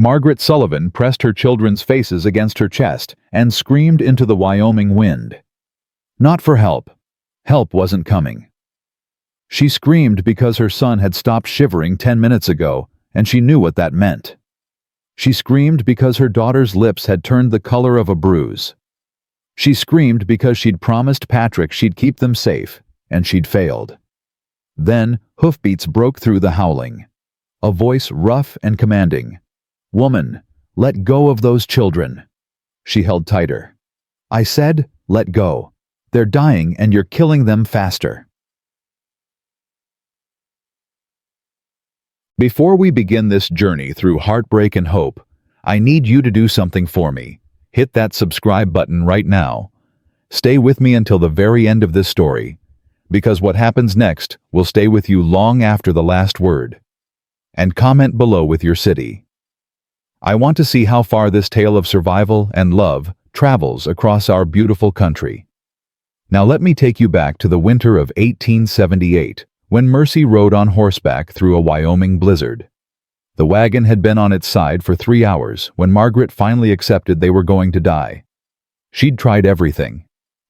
Margaret Sullivan pressed her children's faces against her chest and screamed into the Wyoming wind. Not for help. Help wasn't coming. She screamed because her son had stopped shivering 10 minutes ago, and she knew what that meant. She screamed because her daughter's lips had turned the color of a bruise. She screamed because she'd promised Patrick she'd keep them safe, and she'd failed. Then, hoofbeats broke through the howling. A voice rough and commanding. "Woman, let go of those children." She held tighter. "I said, let go. They're dying and you're killing them faster." Before we begin this journey through heartbreak and hope, I need you to do something for me. Hit that subscribe button right now. Stay with me until the very end of this story, because what happens next will stay with you long after the last word. And comment below with your city. I want to see how far this tale of survival and love travels across our beautiful country. Now let me take you back to the winter of 1878, when Mercy rode on horseback through a Wyoming blizzard. The wagon had been on its side for 3 hours when Margaret finally accepted they were going to die. She'd tried everything.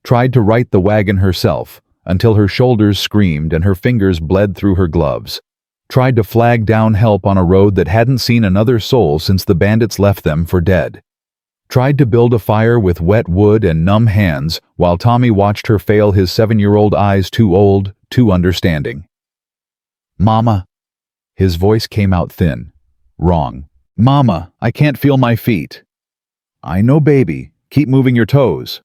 Tried to right the wagon herself, until her shoulders screamed and her fingers bled through her gloves. Tried to flag down help on a road that hadn't seen another soul since the bandits left them for dead. Tried to build a fire with wet wood and numb hands while Tommy watched her fail his 7-year-old eyes, too old, too understanding. "Mama." His voice came out thin. Wrong. "Mama, I can't feel my feet." "I know, baby. Keep moving your toes."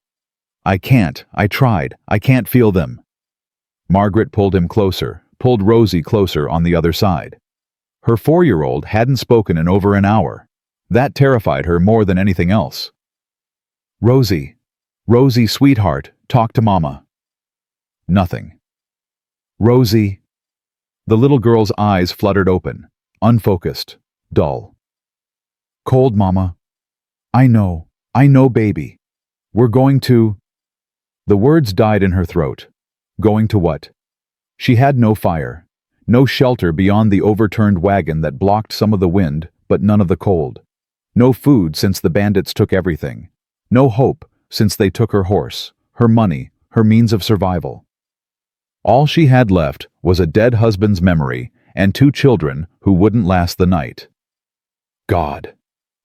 "I can't. I tried. I can't feel them." Margaret pulled him closer, pulled Rosie closer on the other side. Her 4-year-old hadn't spoken in over an hour. That terrified her more than anything else. "Rosie. Rosie, sweetheart, talk to Mama." Nothing. "Rosie." The little girl's eyes fluttered open, unfocused, dull. "Cold, Mama." I know, baby. We're going to..." The words died in her throat. Going to what? She had no fire, no shelter beyond the overturned wagon that blocked some of the wind, but none of the cold. No food since the bandits took everything. No hope since they took her horse, her money, her means of survival. All she had left was a dead husband's memory and 2 children who wouldn't last the night. God.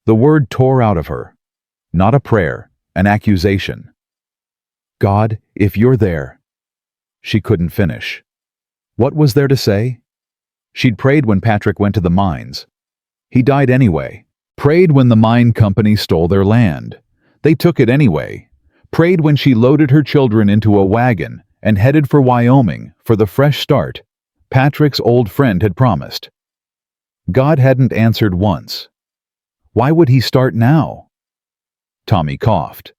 The word tore out of her. Not a prayer, an accusation. "God, if you're there..." She couldn't finish. What was there to say? She'd prayed when Patrick went to the mines. He died anyway. Prayed when the mine company stole their land. They took it anyway. Prayed when she loaded her children into a wagon and headed for Wyoming for the fresh start Patrick's old friend had promised. God hadn't answered once. Why would he start now? Tommy coughed.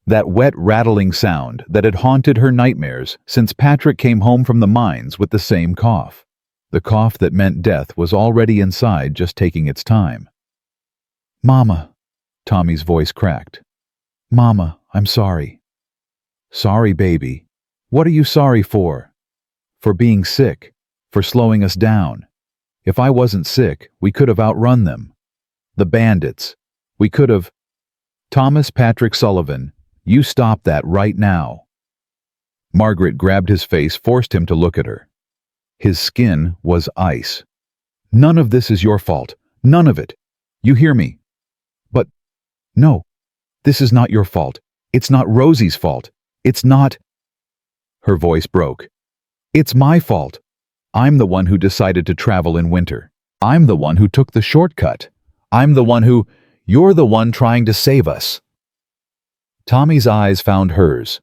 That wet, rattling sound that had haunted her nightmares since Patrick came home from the mines with the same cough. The cough that meant death was already inside, just taking its time. "Mama," Tommy's voice cracked. "Mama, I'm sorry." "Sorry, baby. What are you sorry for?" "For being sick. For slowing us down. If I wasn't sick, we could have outrun them. The bandits. We could have..." "Thomas Patrick Sullivan, you stop that right now." Margaret grabbed his face, forced him to look at her. His skin was ice. "None of this is your fault. None of it. You hear me?" "But, no. This is not your fault. It's not Rosie's fault. It's not..." Her voice broke. "It's my fault. I'm the one who decided to travel in winter. I'm the one who took the shortcut. I'm the one who..." "You're the one trying to save us." Tommy's eyes found hers.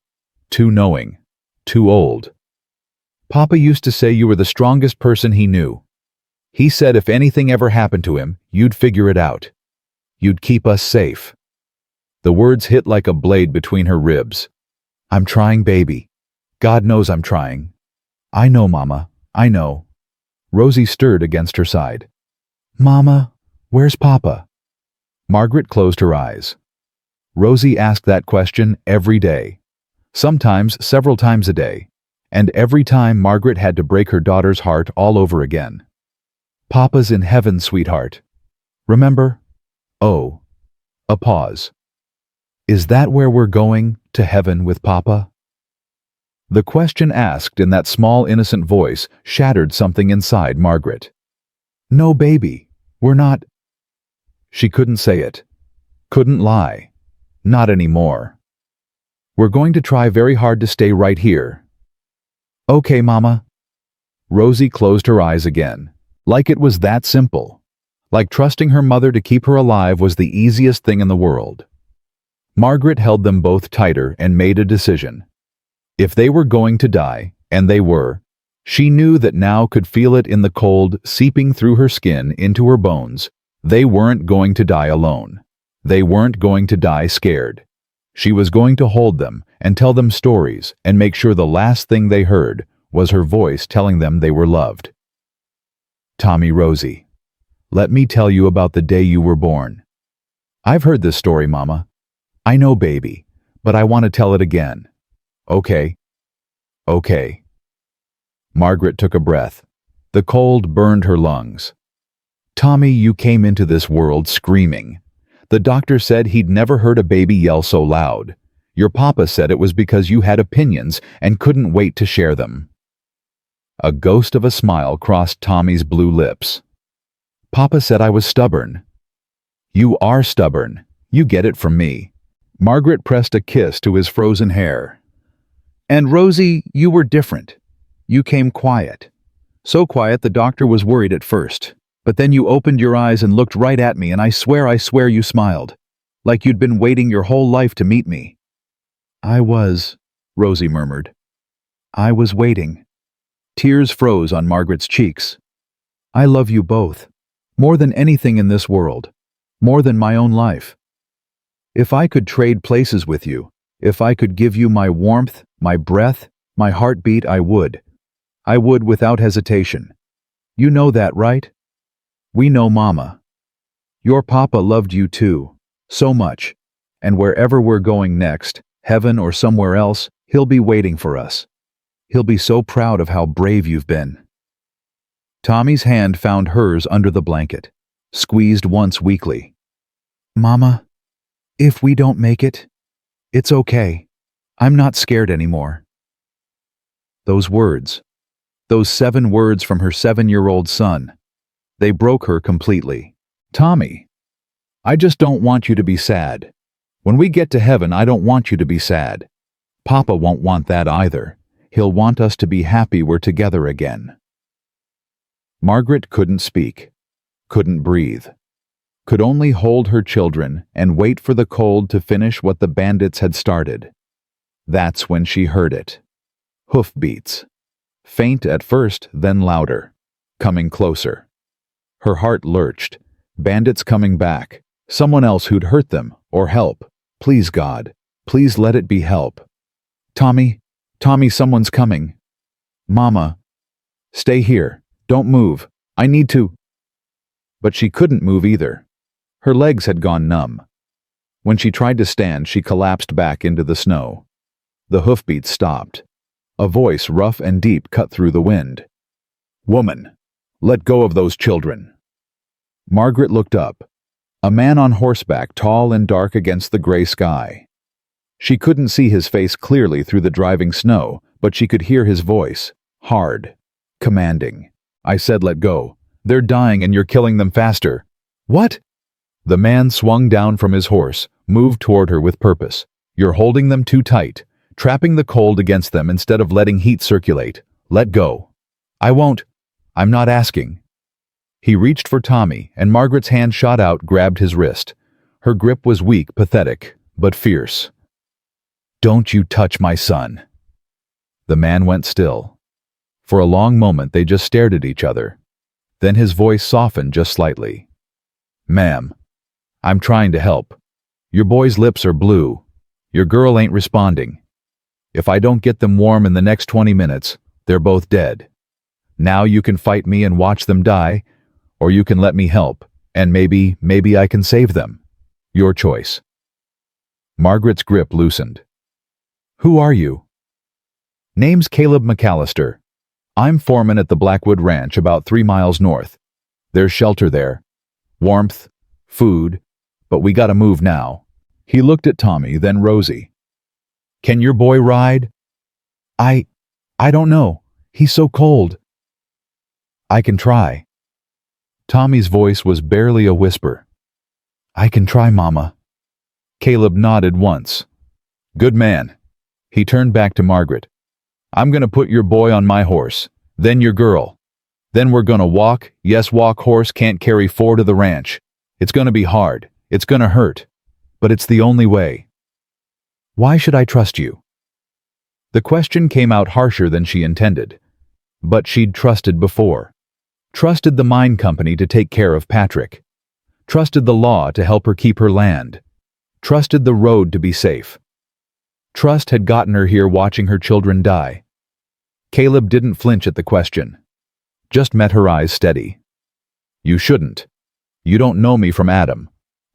Too knowing. Too old. "Papa used to say you were the strongest person he knew. He said if anything ever happened to him, you'd figure it out. You'd keep us safe." The words hit like a blade between her ribs. "I'm trying, baby. God knows I'm trying." "I know, Mama. I know." Rosie stirred against her side. "Mama, where's Papa?" Margaret closed her eyes. Rosie asked that question every day. Sometimes several times a day. And every time Margaret had to break her daughter's heart all over again. "Papa's in heaven, sweetheart. Remember, Oh, a pause. Is that where we're going, to heaven with Papa? The question asked in that small innocent voice shattered something inside Margaret. No, baby, we're not. She couldn't say it. Couldn't lie. Not anymore. We're going to try very hard to stay right here. Okay, Mama. Rosie closed her eyes again. Like it was that simple. Like trusting her mother to keep her alive was the easiest thing in the world. Margaret held them both tighter and made a decision. If they were going to die, and they were, she knew that now could feel it in the cold seeping through her skin into her bones. They weren't going to die alone. They weren't going to die scared. She was going to hold them and tell them stories and make sure the last thing they heard was her voice telling them they were loved. Tommy, Rosie, let me tell you about the day you were born. I've heard this story, Mama. I know, baby, but I want to tell it again. Okay. Okay. Margaret took a breath. The cold burned her lungs. Tommy, you came into this world screaming. The doctor said he'd never heard a baby yell so loud. Your papa said it was because you had opinions and couldn't wait to share them. A ghost of a smile crossed Tommy's blue lips. Papa said I was stubborn. You are stubborn. You get it from me. Margaret pressed a kiss to his frozen hair. And Rosie, you were different. You came quiet. So quiet the doctor was worried at first. But then you opened your eyes and looked right at me, and I swear you smiled. Like you'd been waiting your whole life to meet me. I was, Rosie murmured. I was waiting. Tears froze on Margaret's cheeks. I love you both. More than anything in this world. More than my own life. If I could trade places with you, if I could give you my warmth, my breath, my heartbeat, I would. I would without hesitation. You know that, right? We know, Mama. Your papa loved you too, so much, and wherever we're going next, heaven or somewhere else, he'll be waiting for us. He'll be so proud of how brave you've been. Tommy's hand found hers under the blanket, squeezed once weakly. Mama, if we don't make it, it's okay. I'm not scared anymore. Those words, those 7 words from her 7-year-old son, they broke her completely. Tommy, I just don't want you to be sad. When we get to heaven, I don't want you to be sad. Papa won't want that either. He'll want us to be happy we're together again. Margaret couldn't speak, couldn't breathe, could only hold her children and wait for the cold to finish what the bandits had started. That's when she heard it. Hoofbeats. Faint at first, then louder, coming closer. Her heart lurched. Bandits coming back. Someone else who'd hurt them, or help. Please, God. Please let it be help. Tommy, someone's coming. Mama. Stay here. Don't move. I need to. But she couldn't move either. Her legs had gone numb. When she tried to stand, she collapsed back into the snow. The hoofbeats stopped. A voice rough and deep cut through the wind. Woman, let go of those children. Margaret looked up. A man on horseback, tall and dark against the gray sky. She couldn't see his face clearly through the driving snow, but she could hear his voice, hard, commanding. I said let go. They're dying and you're killing them faster. What? The man swung down from his horse, moved toward her with purpose. You're holding them too tight, trapping the cold against them instead of letting heat circulate. Let go. I won't. I'm not asking. He reached for Tommy, and Margaret's hand shot out, grabbed his wrist. Her grip was weak, pathetic, but fierce. Don't you touch my son. The man went still. For a long moment they just stared at each other. Then his voice softened just slightly. Ma'am, I'm trying to help. Your boy's lips are blue. Your girl ain't responding. If I don't get them warm in the next 20 minutes, they're both dead. Now you can fight me and watch them die, or you can let me help, and maybe I can save them. Your choice. Margaret's grip loosened. Who are you? Name's Caleb McAllister. I'm foreman at the Blackwood Ranch about 3 miles north. There's shelter there. Warmth, food, but we gotta move now." He looked at Tommy, then Rosie. "Can your boy ride?" I don't know. He's so cold." "I can try." Tommy's voice was barely a whisper. "I can try, Mama." Caleb nodded once. "Good man." He turned back to Margaret. "I'm gonna put your boy on my horse, then your girl. Then we're gonna walk. Yes, walk. Horse can't carry 4 to the ranch. It's gonna be hard. It's gonna hurt. But it's the only way." "Why should I trust you?" The question came out harsher than she intended. But she'd trusted before. Trusted the mine company to take care of Patrick. Trusted the law to help her keep her land. Trusted the road to be safe. Trust had gotten her here watching her children die. Caleb didn't flinch at the question. Just met her eyes steady. "You shouldn't. You don't know me from Adam.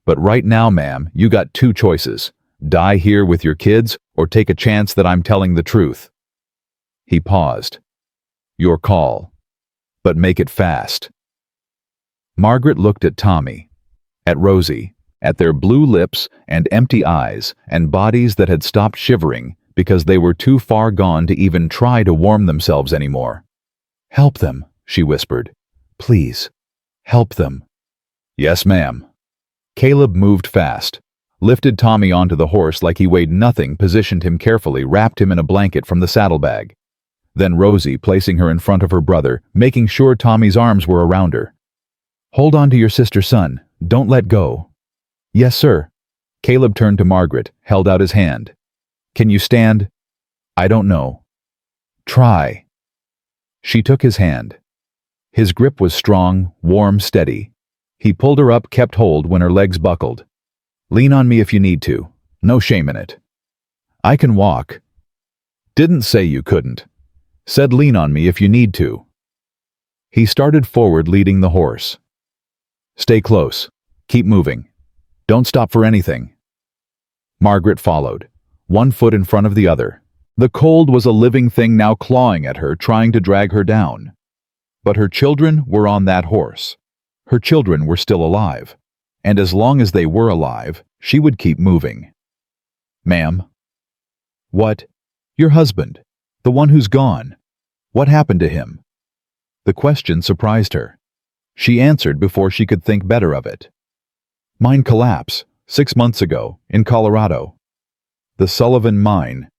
But right now, ma'am, you got 2 choices. Die here with your kids, or take a chance that I'm telling the truth." He paused. "Your call. But make it fast." Margaret looked at Tommy, at Rosie, at their blue lips and empty eyes and bodies that had stopped shivering because they were too far gone to even try to warm themselves anymore. "Help them," she whispered. "Please, help them." "Yes, ma'am." Caleb moved fast, lifted Tommy onto the horse like he weighed nothing, positioned him carefully, wrapped him in a blanket from the saddlebag. Then Rosie, placing her in front of her brother, making sure Tommy's arms were around her. "Hold on to your sister, son. Don't let go." "Yes, sir." Caleb turned to Margaret, held out his hand. "Can you stand?" "I don't know." "Try." She took his hand. His grip was strong, warm, steady. He pulled her up, kept hold when her legs buckled. "Lean on me if you need to. No shame in it." "I can walk." "Didn't say you couldn't. Said lean on me if you need to." He started forward, leading the horse. "Stay close. Keep moving. Don't stop for anything." Margaret followed, 1 foot in front of the other. The cold was a living thing now, clawing at her, trying to drag her down. But her children were on that horse. Her children were still alive. And as long as they were alive, she would keep moving. "Ma'am." "What?" "Your husband. The one who's gone. What happened to him?" The question surprised her. She answered before she could think better of it. "Mine collapse, 6 months ago, in Colorado." "The Sullivan mine."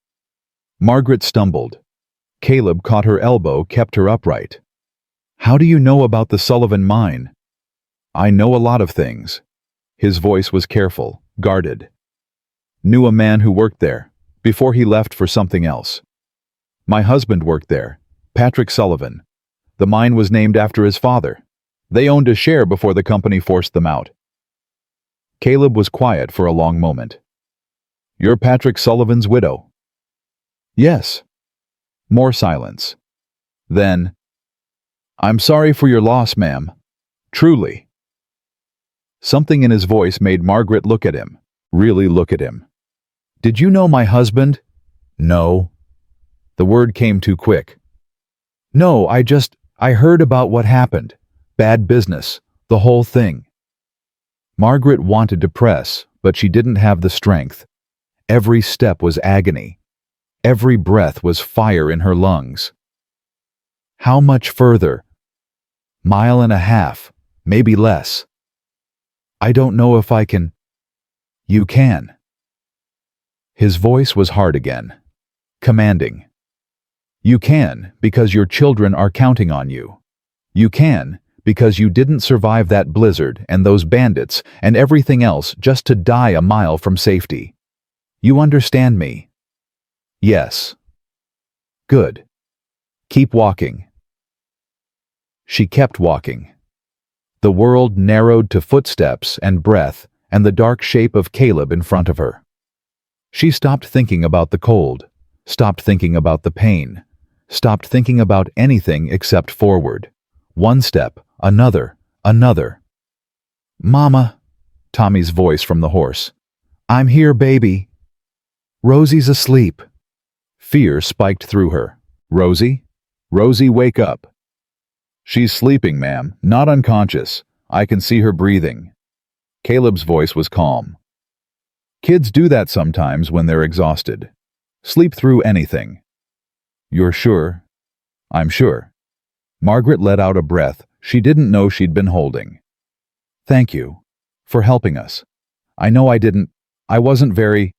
Margaret stumbled. Caleb caught her elbow, kept her upright. "How do you know about the Sullivan mine?" "I know a lot of things." His voice was careful, guarded. "Knew a man who worked there, before he left for something else. My husband worked there, Patrick Sullivan. The mine was named after his father. They owned a share before the company forced them out." Caleb was quiet for a long moment. "You're Patrick Sullivan's widow?" "Yes." More silence. Then, "I'm sorry for your loss, ma'am. Truly." Something in his voice made Margaret look at him, really look at him. "Did you know my husband?" "No." The word came too quick. "No, I heard about what happened. Bad business, the whole thing." Margaret wanted to press, but she didn't have the strength. Every step was agony. Every breath was fire in her lungs. "How much further?" "Mile and a half, maybe less." "I don't know if I can." "You can." His voice was hard again, commanding. "You can, because your children are counting on you. You can, because you didn't survive that blizzard and those bandits and everything else just to die a mile from safety. You understand me?" "Yes." "Good. Keep walking." She kept walking. The world narrowed to footsteps and breath and the dark shape of Caleb in front of her. She stopped thinking about the cold, stopped thinking about the pain, stopped thinking about anything except forward. 1 step, another, another. "Mama," Tommy's voice from the horse. "I'm here, baby." "Rosie's asleep." Fear spiked through her. "Rosie? Rosie, wake up." "She's sleeping, ma'am, not unconscious. I can see her breathing." Caleb's voice was calm. Kids do that sometimes when they're exhausted. Sleep through anything. You're sure? I'm sure. Margaret let out a breath she didn't know she'd been holding. Thank you. For helping us. I know I wasn't very...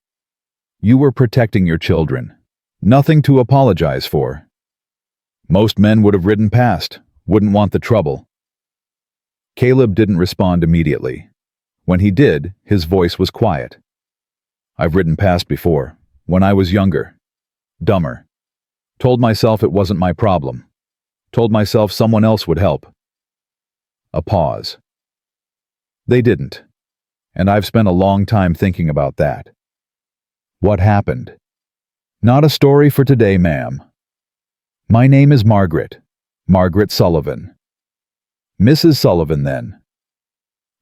You were protecting your children. Nothing to apologize for. Most men would have ridden past, wouldn't want the trouble. Caleb didn't respond immediately. When he did, his voice was quiet. I've ridden past before, when I was younger. Dumber. Told myself it wasn't my problem. Told myself someone else would help. A pause. They didn't. And I've spent a long time thinking about that. What happened? Not a story for today, ma'am. My name is Margaret. Margaret Sullivan. Mrs. Sullivan, then.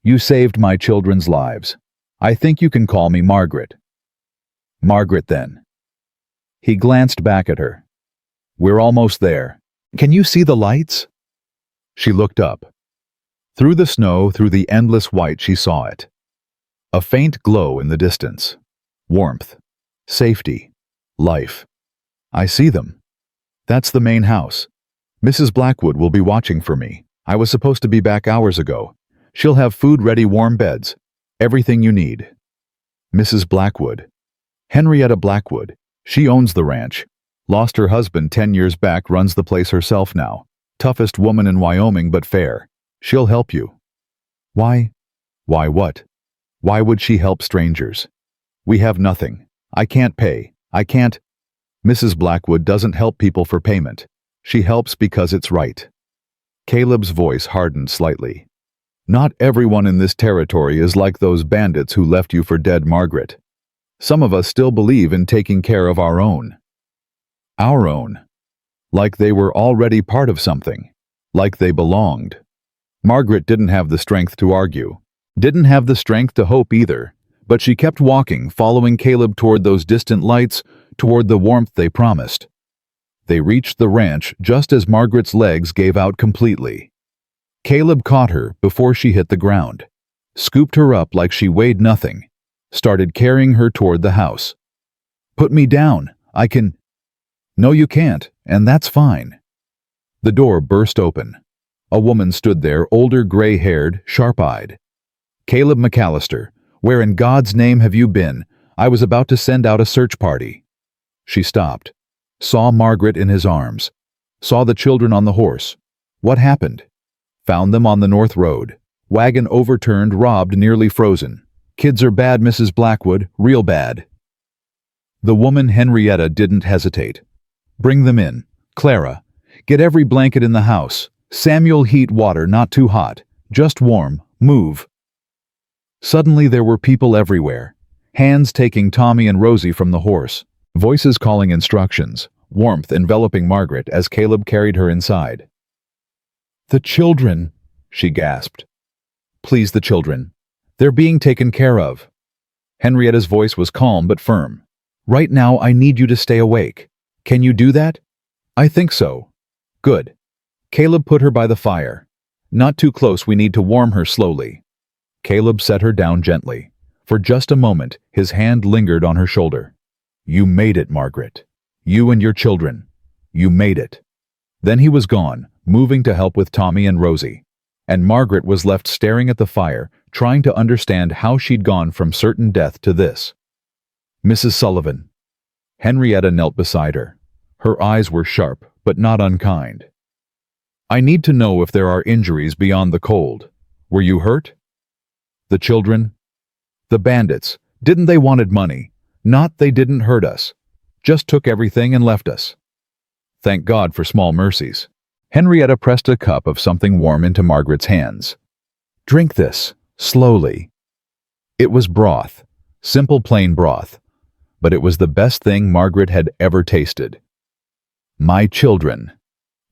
You saved my children's lives. I think you can call me Margaret. Margaret, then. He glanced back at her. We're almost there. Can you see the lights? She looked up. Through the snow, through the endless white, she saw it. A faint glow in the distance. Warmth. Safety. Life. I see them. That's the main house. Mrs. Blackwood will be watching for me. I was supposed to be back hours ago. She'll have food ready, warm beds. Everything you need. Mrs. Blackwood. Henrietta Blackwood. She owns the ranch. Lost her husband 10 years back, runs the place herself now. Toughest woman in Wyoming, but fair. She'll help you. Why? Why what? Why would she help strangers? We have nothing. I can't pay. I can't. Mrs. Blackwood doesn't help people for payment. She helps because it's right. Caleb's voice hardened slightly. Not everyone in this territory is like those bandits who left you for dead, Margaret. Some of us still believe in taking care of our own. Our own. Like they were already part of something. Like they belonged. Margaret didn't have the strength to argue. Didn't have the strength to hope either. But she kept walking, following Caleb toward those distant lights, toward the warmth they promised. They reached the ranch just as Margaret's legs gave out completely. Caleb caught her before she hit the ground, scooped her up like she weighed nothing, started carrying her toward the house. Put me down, I can... No, you can't, and that's fine. The door burst open. A woman stood there, older, gray-haired, sharp-eyed. Caleb McAllister, where in God's name have you been? I was about to send out a search party. She stopped, saw Margaret in his arms, saw the children on the horse. What happened? Found them on the north road. Wagon overturned, robbed, nearly frozen. Kids are bad, Mrs. Blackwood, real bad. The woman Henrietta didn't hesitate. Bring them in. Clara, get every blanket in the house. Samuel, heat water, not too hot. Just warm. Move. Suddenly there were people everywhere. Hands taking Tommy and Rosie from the horse. Voices calling instructions. Warmth enveloping Margaret as Caleb carried her inside. The children, she gasped. Please, the children. They're being taken care of. Henrietta's voice was calm but firm. Right now I need you to stay awake. Can you do that? I think so. Good. Caleb put her by the fire. Not too close, we need to warm her slowly. Caleb set her down gently. For just a moment, his hand lingered on her shoulder. You made it, Margaret. You and your children. You made it. Then he was gone, moving to help with Tommy and Rosie. And Margaret was left staring at the fire, trying to understand how she'd gone from certain death to this. Mrs. Sullivan. Henrietta knelt beside her. Her eyes were sharp, but not unkind. I need to know if there are injuries beyond the cold. Were you hurt? The children? The bandits. Didn't they wanted money? Not they didn't hurt us. Just took everything and left us. Thank God for small mercies. Henrietta pressed a cup of something warm into Margaret's hands. Drink this, slowly. It was broth, simple plain broth, but it was the best thing Margaret had ever tasted. My children.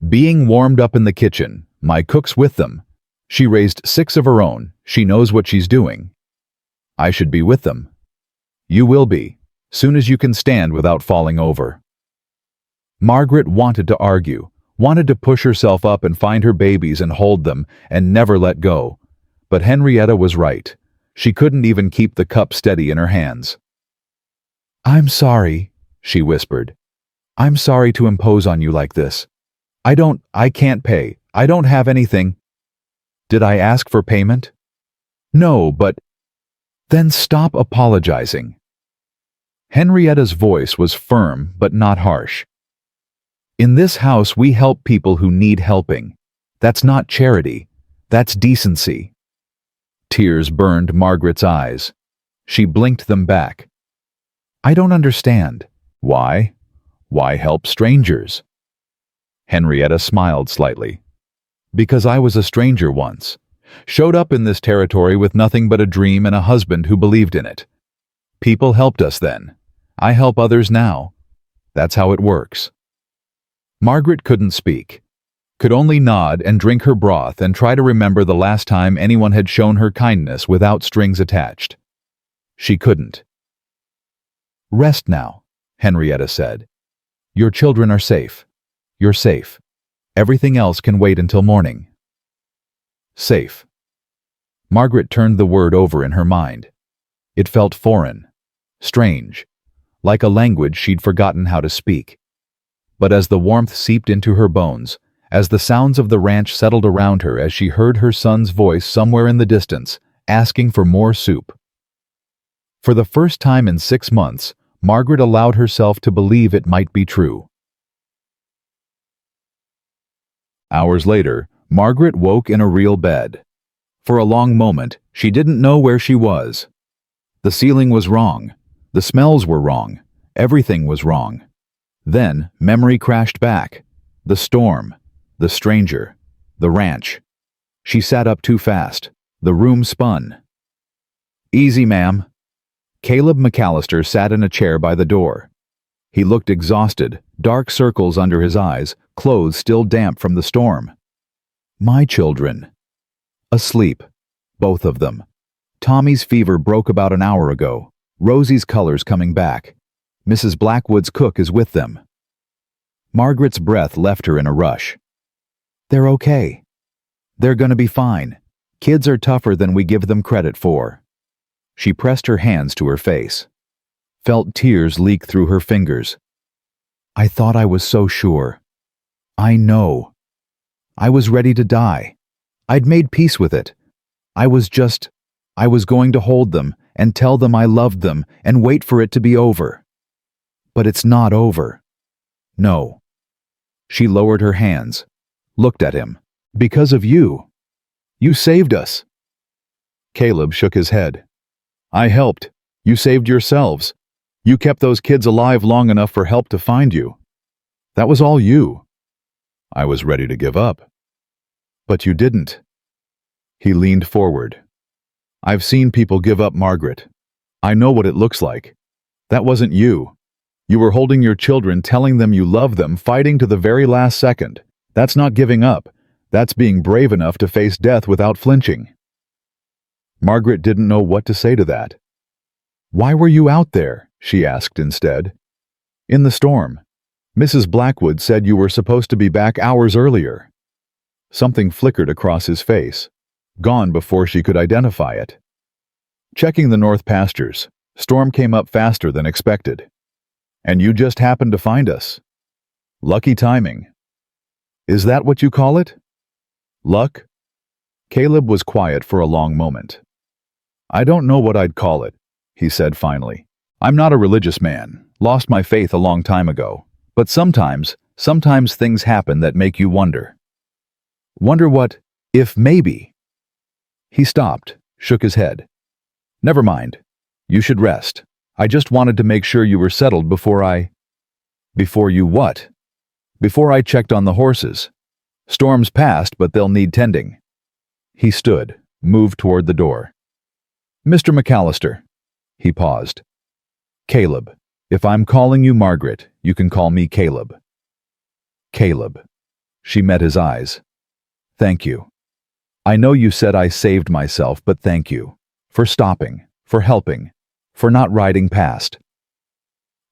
Being warmed up in the kitchen, my cook's with them. She raised 6 of her own, she knows what she's doing. I should be with them. You will be, soon as you can stand without falling over. Margaret wanted to argue, wanted to push herself up and find her babies and hold them and never let go. But Henrietta was right. She couldn't even keep the cup steady in her hands. "I'm sorry," she whispered. "I'm sorry to impose on you like this. I can't pay. I don't have anything." "Did I ask for payment?" "No, but—" "Then stop apologizing." Henrietta's voice was firm but not harsh. "In this house we help people who need helping. That's not charity. That's decency." Tears burned Margaret's eyes. She blinked them back. "I don't understand. Why? Why help strangers?" Henrietta smiled slightly. "Because I was a stranger once. Showed up in this territory with nothing but a dream and a husband who believed in it. People helped us then. I help others now. That's how it works." Margaret couldn't speak, could only nod and drink her broth and try to remember the last time anyone had shown her kindness without strings attached. She couldn't. "Rest now," Henrietta said. "Your children are safe. You're safe. Everything else can wait until morning." Safe. Margaret turned the word over in her mind. It felt foreign, strange, like a language she'd forgotten how to speak. But as the warmth seeped into her bones, as the sounds of the ranch settled around her, as she heard her son's voice somewhere in the distance, asking for more soup. For the first time in 6 months, Margaret allowed herself to believe it might be true. Hours later, Margaret woke in a real bed. For a long moment, she didn't know where she was. The ceiling was wrong. The smells were wrong. Everything was wrong. Then, memory crashed back. The storm. The stranger. The ranch. She sat up too fast. The room spun. "Easy, ma'am." Caleb McAllister sat in a chair by the door. He looked exhausted, dark circles under his eyes, clothes still damp from the storm. "My children." Asleep. Both of them. Tommy's fever broke about an hour ago. Rosie's color's coming back. Mrs. Blackwood's cook is with them. Margaret's breath left her in a rush. "They're okay. They're gonna be fine. Kids are tougher than we give them credit for." She pressed her hands to her face. Felt tears leak through her fingers. "I thought I was so sure. I know. I was ready to die. I'd made peace with it. I was going to hold them and tell them I loved them and wait for it to be over. But it's not over. No." She lowered her hands, looked at him. "Because of you. You saved us." Caleb shook his head. "I helped. You saved yourselves. You kept those kids alive long enough for help to find you. That was all you. I was ready to give up. But you didn't." He leaned forward. "I've seen people give up, Margaret. I know what it looks like. That wasn't you. You were holding your children, telling them you love them, fighting to the very last second. That's not giving up. That's being brave enough to face death without flinching." Margaret didn't know what to say to that. "Why were you out there?" she asked instead. "In the storm. Mrs. Blackwood said you were supposed to be back hours earlier." Something flickered across his face, gone before she could identify it. "Checking the north pastures. Storm came up faster than expected. And you just happened to find us. Lucky timing. Is that what you call it? Luck?" Caleb was quiet for a long moment. "I don't know what I'd call it," he said finally. "I'm not a religious man, lost my faith a long time ago. But sometimes things happen that make you wonder. Wonder what, if maybe." He stopped, shook his head. "Never mind. You should rest. I just wanted to make sure you were settled before I—" "Before you what?" "Before I checked on the horses. Storm's passed, but they'll need tending." He stood, moved toward the door. "Mr. McAllister." He paused. "Caleb. If I'm calling you Margaret, you can call me Caleb." "Caleb." She met his eyes. "Thank you. I know you said I saved myself, but thank you. For stopping, for helping, for not riding past."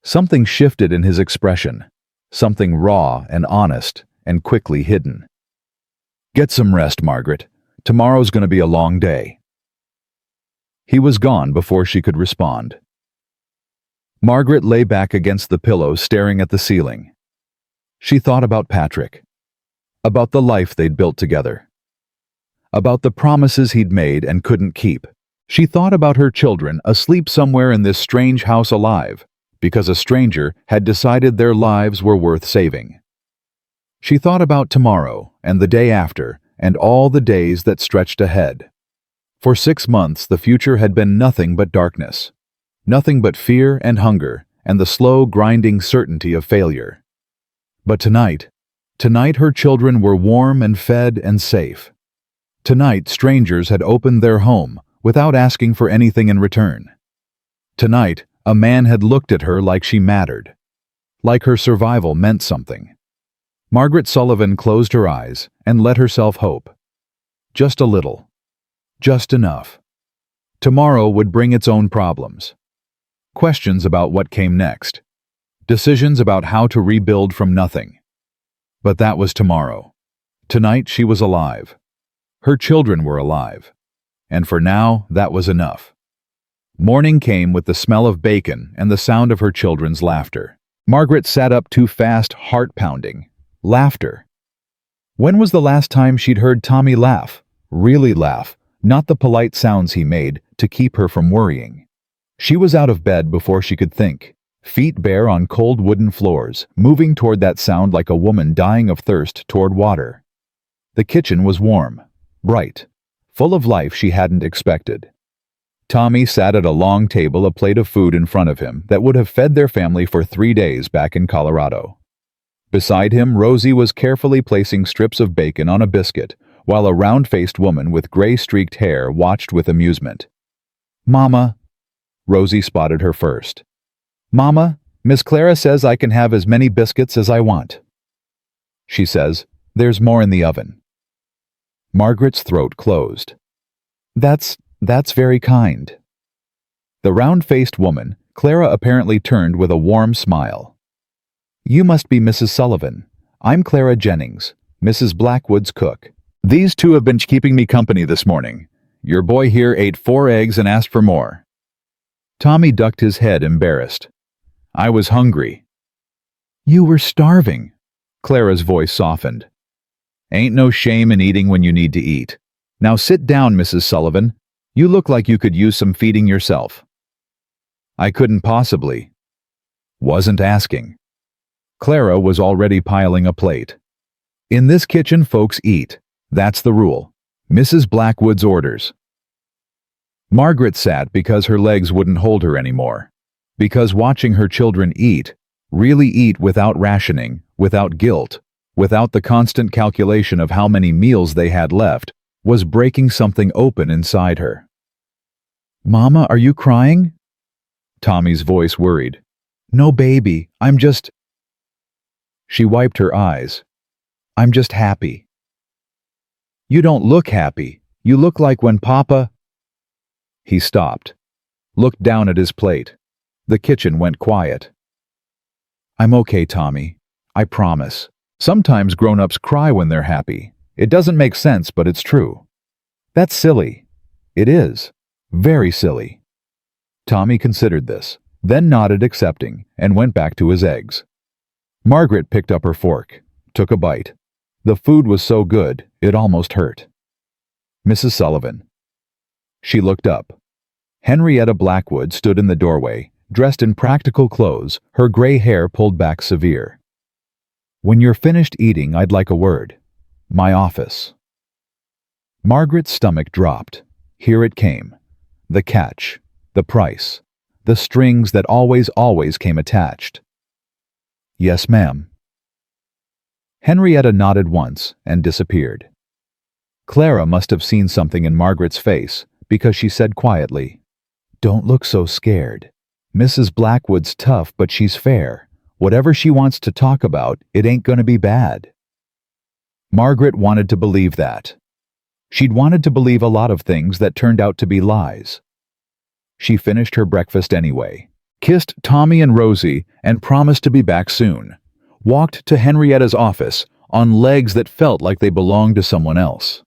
Something shifted in his expression, something raw and honest and quickly hidden. "Get some rest, Margaret. Tomorrow's going to be a long day." He was gone before she could respond. Margaret lay back against the pillow, staring at the ceiling. She thought about Patrick, about the life they'd built together, about the promises he'd made and couldn't keep. She thought about her children asleep somewhere in this strange house alive, because a stranger had decided their lives were worth saving. She thought about tomorrow and the day after and all the days that stretched ahead. For 6 months the future had been nothing but darkness, nothing but fear and hunger and the slow grinding certainty of failure. But tonight her children were warm and fed and safe. Tonight strangers had opened their home without asking for anything in return. Tonight a man had looked at her like she mattered, like her survival meant something. Margaret Sullivan closed her eyes and let herself hope. Just a little. Just enough. Tomorrow would bring its own problems. Questions about what came next. Decisions about how to rebuild from nothing. But that was tomorrow. Tonight she was alive. Her children were alive. And for now, that was enough. Morning came with the smell of bacon and the sound of her children's laughter. Margaret sat up too fast, heart pounding. Laughter. When was the last time she'd heard Tommy laugh? Really laugh, not the polite sounds he made to keep her from worrying. She was out of bed before she could think, feet bare on cold wooden floors, moving toward that sound like a woman dying of thirst toward water. The kitchen was warm, bright, full of life she hadn't expected. Tommy sat at a long table, a plate of food in front of him that would have fed their family for 3 days back in Colorado. Beside him, Rosie was carefully placing strips of bacon on a biscuit, while a round-faced woman with gray-streaked hair watched with amusement. "Mama," Rosie spotted her first. "Mama, Miss Clara says I can have as many biscuits as I want. She says, there's more in the oven." Margaret's throat closed. That's very kind." The round-faced woman, Clara, apparently turned with a warm smile. "You must be Mrs. Sullivan. I'm Clara Jennings, Mrs. Blackwood's cook. These two have been keeping me company this morning. Your boy here ate 4 eggs and asked for more." Tommy ducked his head, embarrassed. "I was hungry." "You were starving." Clara's voice softened. "Ain't no shame in eating when you need to eat. Now sit down, Mrs. Sullivan. You look like you could use some feeding yourself." "I couldn't possibly." "Wasn't asking." Clara was already piling a plate. "In this kitchen, folks eat. That's the rule. Mrs. Blackwood's orders." Margaret sat because her legs wouldn't hold her anymore. Because watching her children eat, really eat without rationing, without guilt, without the constant calculation of how many meals they had left, was breaking something open inside her. "Mama, are you crying?" Tommy's voice worried. "No, baby, I'm just—" She wiped her eyes. "I'm just happy." "You don't look happy. You look like when Papa—" He stopped, looked down at his plate. The kitchen went quiet. "I'm okay, Tommy. I promise. Sometimes grown-ups cry when they're happy. It doesn't make sense, but it's true." "That's silly." "It is. Very silly." Tommy considered this, then nodded accepting, and went back to his eggs. Margaret picked up her fork, took a bite. The food was so good, it almost hurt. "Mrs. Sullivan." She looked up. Henrietta Blackwood stood in the doorway, dressed in practical clothes, her gray hair pulled back severe. "When you're finished eating, I'd like a word. My office." Margaret's stomach dropped. Here it came. The catch, the price, the strings that always came attached. "Yes, ma'am." Henrietta nodded once and disappeared. Clara must have seen something in Margaret's face because she said quietly, "Don't look so scared. Mrs. Blackwood's tough, but she's fair. Whatever she wants to talk about, it ain't gonna be bad." Margaret wanted to believe that. She'd wanted to believe a lot of things that turned out to be lies. She finished her breakfast anyway, kissed Tommy and Rosie, and promised to be back soon. Walked to Henrietta's office on legs that felt like they belonged to someone else.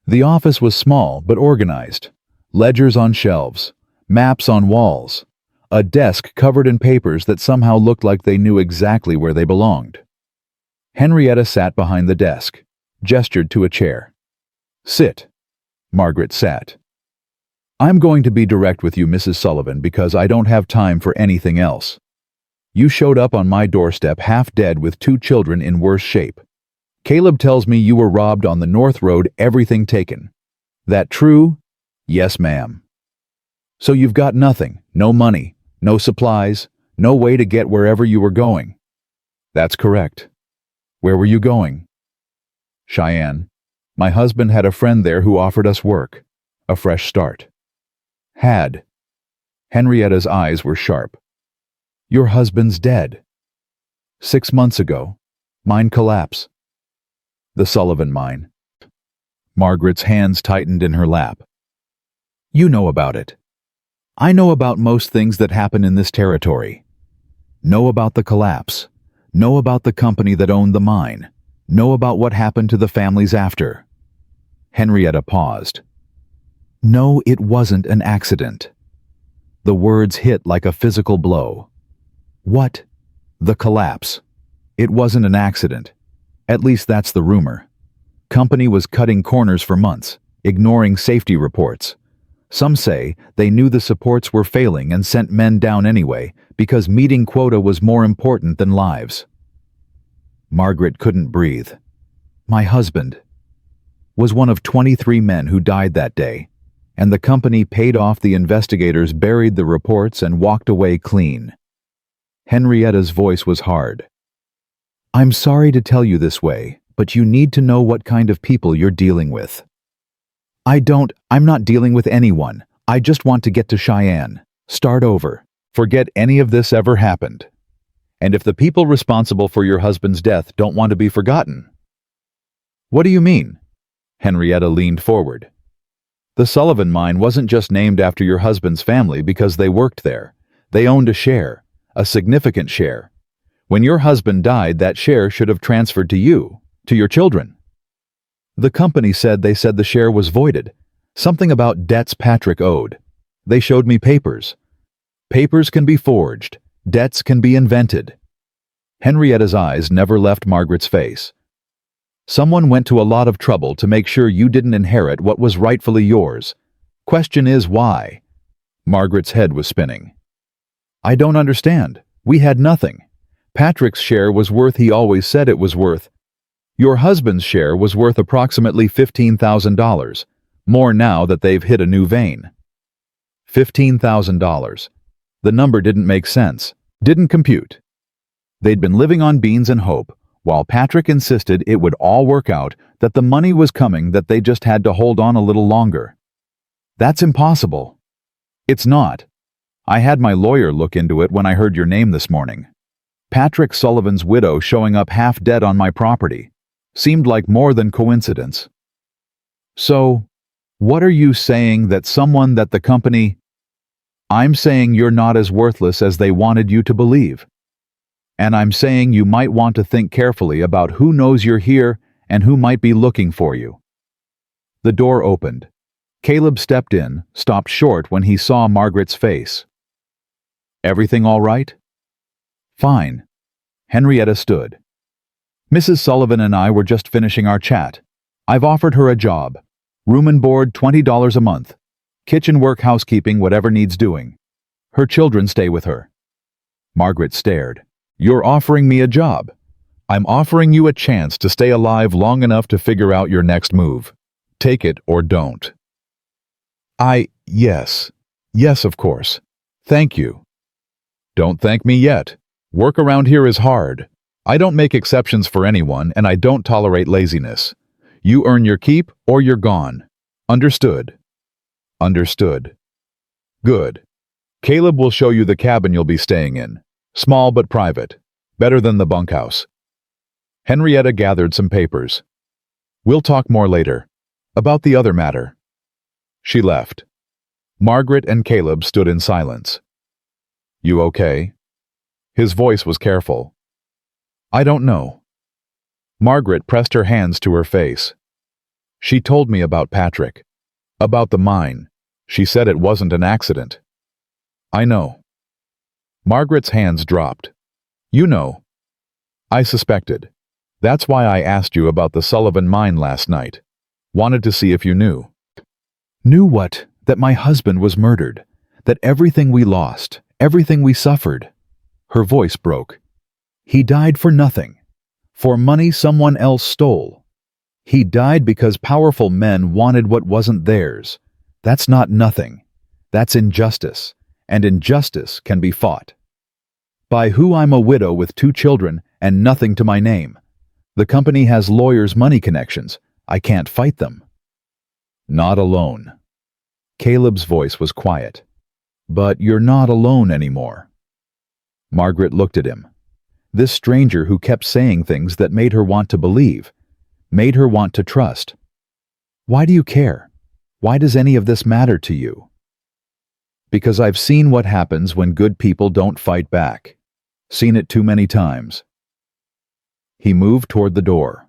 The office was small but organized. Ledgers on shelves, maps on walls, a desk covered in papers that somehow looked like they knew exactly where they belonged. Henrietta sat behind the desk, gestured to a chair. "Sit." Margaret sat. "I'm going to be direct with you, Mrs. Sullivan, because I don't have time for anything else. You showed up on my doorstep half dead with 2 children in worse shape. Caleb tells me you were robbed on the North Road, everything taken. That true?" "Yes, ma'am." "So you've got nothing, no money, no supplies, no way to get wherever you were going?" "That's correct." "Where were you going?" "Cheyenne. My husband had a friend there who offered us work. A fresh start." "Had." Henrietta's eyes were sharp. "Your husband's dead." "6 months ago. Mine collapse." "The Sullivan mine." Margaret's hands tightened in her lap. "You know about it. I know about most things that happen in this territory. Know about the collapse. Know about the company that owned the mine. Know about what happened to the families after." Henrietta paused. "No, it wasn't an accident." The words hit like a physical blow. "What?" "The collapse. It wasn't an accident. At least that's the rumor. Company was cutting corners for months, ignoring safety reports. Some say they knew the supports were failing and sent men down anyway because meeting quota was more important than lives." Margaret couldn't breathe. "My husband was one of 23 men who died that day, and the company paid off the investigators, buried the reports, and walked away clean." Henrietta's voice was hard. "I'm sorry to tell you this way, but you need to know what kind of people you're dealing with." I'm not dealing with anyone. I just want to get to Cheyenne. Start over. Forget any of this ever happened. And if the people responsible for your husband's death don't want to be forgotten." "What do you mean?" Henrietta leaned forward. "The Sullivan mine wasn't just named after your husband's family because they worked there. They owned a share, a significant share. When your husband died, that share should have transferred to you, to your children. The company said the share was voided. Something about debts Patrick owed. They showed me papers. Papers can be forged. Debts can be invented." Henrietta's eyes never left Margaret's face. "Someone went to a lot of trouble to make sure you didn't inherit what was rightfully yours. Question is why?" Margaret's head was spinning. "I don't understand. We had nothing. Patrick's share was worth he always said it was worth. Your husband's share was worth approximately $15,000, more now that they've hit a new vein." $15,000. The number didn't make sense, didn't compute. They'd been living on beans and hope, while Patrick insisted it would all work out, that the money was coming, that they just had to hold on a little longer. "That's impossible." "It's not. I had my lawyer look into it when I heard your name this morning. Patrick Sullivan's widow showing up half dead on my property. Seemed like more than coincidence." "So, what are you saying, that someone that the company—" "I'm saying you're not as worthless as they wanted you to believe. And I'm saying you might want to think carefully about who knows you're here and who might be looking for you." The door opened. Caleb stepped in, stopped short when he saw Margaret's face. "Everything all right?" "Fine." Henrietta stood. "Mrs. Sullivan and I were just finishing our chat. I've offered her a job. Room and board, $20 a month. Kitchen work, housekeeping, whatever needs doing. Her children stay with her." Margaret stared. "You're offering me a job?" "I'm offering you a chance to stay alive long enough to figure out your next move. Take it or don't." Yes. Yes, of course. Thank you." "Don't thank me yet. Work around here is hard. I don't make exceptions for anyone, and I don't tolerate laziness. You earn your keep or you're gone. Understood?" "Understood." "Good. Caleb will show you the cabin you'll be staying in. Small but private. Better than the bunkhouse." Henrietta gathered some papers. "We'll talk more later. About the other matter." She left. Margaret and Caleb stood in silence. "You okay?" His voice was careful. "I don't know." Margaret pressed her hands to her face. "She told me about Patrick. About the mine. She said it wasn't an accident. I know. Margaret's hands dropped. You know. I suspected. That's why I asked you about the Sullivan mine last night. Wanted to see if you knew. Knew what? That my husband was murdered. That everything we lost, everything we suffered. Her voice broke. He died for nothing. For money someone else stole. He died because powerful men wanted what wasn't theirs. That's not nothing. That's injustice. And injustice can be fought. By who? I'm a widow with 2 children and nothing to my name. The company has lawyers' money connections. I can't fight them. Not alone. Caleb's voice was quiet. But you're not alone anymore. Margaret looked at him. This stranger who kept saying things that made her want to believe, made her want to trust. Why do you care? Why does any of this matter to you? Because I've seen what happens when good people don't fight back. Seen it too many times. He moved toward the door.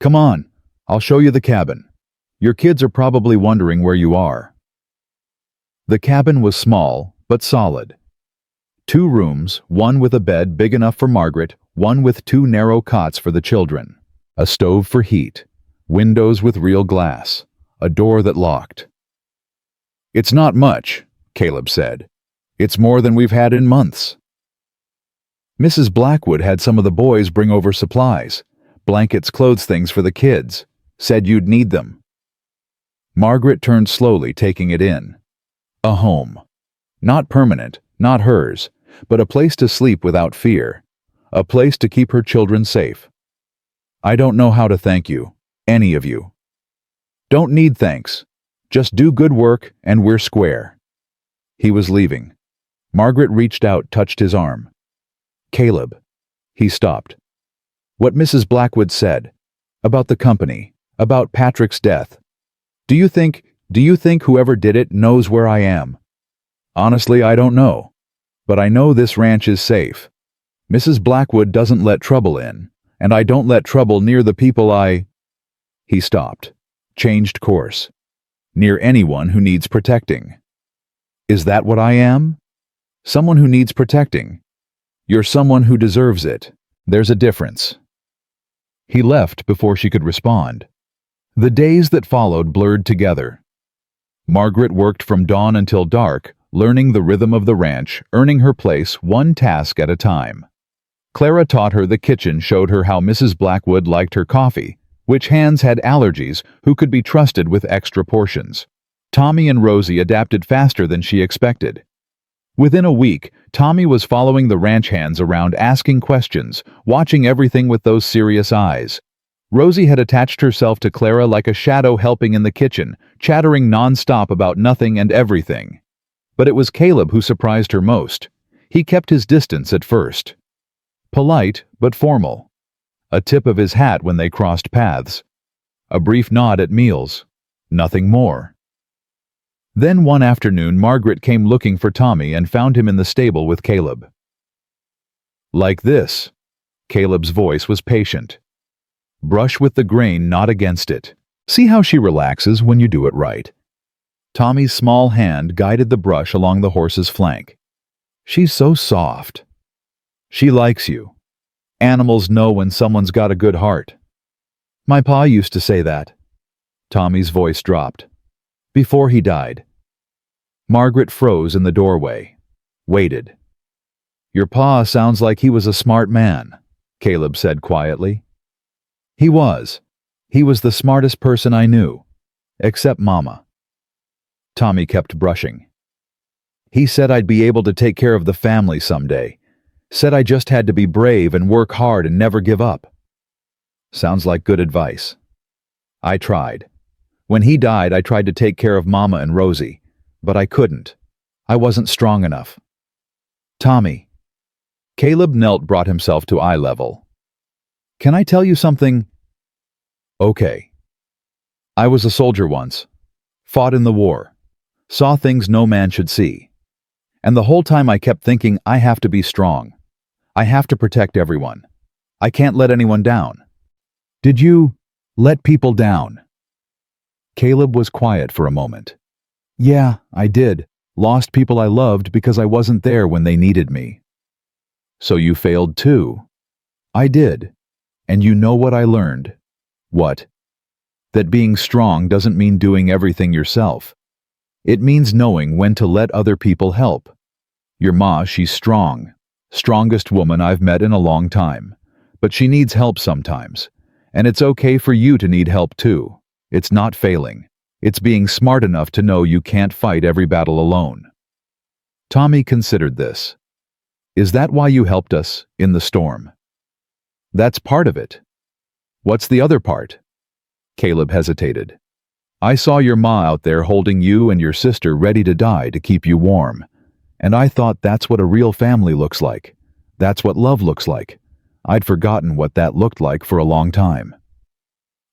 Come on, I'll show you the cabin. Your kids are probably wondering where you are. The cabin was small, but solid. 2 rooms, one with a bed big enough for Margaret, one with 2 narrow cots for the children. A stove for heat, windows with real glass, a door that locked. It's not much, Caleb said. It's more than we've had in months. Mrs. Blackwood had some of the boys bring over supplies, blankets, clothes, things for the kids. Said you'd need them. Margaret turned slowly, taking it in. A home. Not permanent, not hers, but a place to sleep without fear. A place to keep her children safe. I don't know how to thank you, any of you. Don't need thanks. Just do good work and we're square. He was leaving. Margaret reached out, touched his arm. Caleb. He stopped. What Mrs. Blackwood said. About the company. About Patrick's death. Do you think whoever did it knows where I am? Honestly, I don't know. But I know this ranch is safe. Mrs. Blackwood doesn't let trouble in, and I don't let trouble near the people I... He stopped. Changed course. Near anyone who needs protecting. Is that what I am? Someone who needs protecting. You're someone who deserves it. There's a difference. He left before she could respond. The days that followed blurred together. Margaret worked from dawn until dark, learning the rhythm of the ranch, earning her place one task at a time. Clara taught her the kitchen, showed her how Mrs. Blackwood liked her coffee, which hands had allergies, who could be trusted with extra portions. Tommy and Rosie adapted faster than she expected. Within a week, Tommy was following the ranch hands around, asking questions, watching everything with those serious eyes. Rosie had attached herself to Clara like a shadow, helping in the kitchen, chattering non-stop about nothing and everything. But it was Caleb who surprised her most. He kept his distance at first. Polite, but formal. A tip of his hat when they crossed paths. A brief nod at meals. Nothing more. Then one afternoon, Margaret came looking for Tommy and found him in the stable with Caleb. Like this. Caleb's voice was patient. Brush with the grain, not against it. See how she relaxes when you do it right. Tommy's small hand guided the brush along the horse's flank. She's so soft. She likes you. Animals know when someone's got a good heart. My pa used to say that. Tommy's voice dropped. Before he died. Margaret froze in the doorway. Waited. Your pa sounds like he was a smart man, Caleb said quietly. He was. He was the smartest person I knew. Except Mama. Tommy kept brushing. He said I'd be able to take care of the family someday. Said I just had to be brave and work hard and never give up. Sounds like good advice. I tried. When he died, I tried to take care of Mama and Rosie, but I couldn't. I wasn't strong enough. Tommy. Caleb knelt, brought himself to eye level. Can I tell you something? Okay. I was a soldier once. Fought in the war. Saw things no man should see. And the whole time I kept thinking, I have to be strong. I have to protect everyone. I can't let anyone down. Did you let people down? Caleb was quiet for a moment. Yeah, I did. Lost people I loved because I wasn't there when they needed me. So you failed too. I did. And you know what I learned? What? That being strong doesn't mean doing everything yourself. It means knowing when to let other people help. Your ma, she's strong. Strongest woman I've met in a long time. But she needs help sometimes. And it's okay for you to need help too. It's not failing. It's being smart enough to know you can't fight every battle alone. Tommy considered this. Is that why you helped us in the storm? That's part of it. What's the other part? Caleb hesitated. I saw your ma out there holding you and your sister ready to die to keep you warm. And I thought that's what a real family looks like. That's what love looks like. I'd forgotten what that looked like for a long time.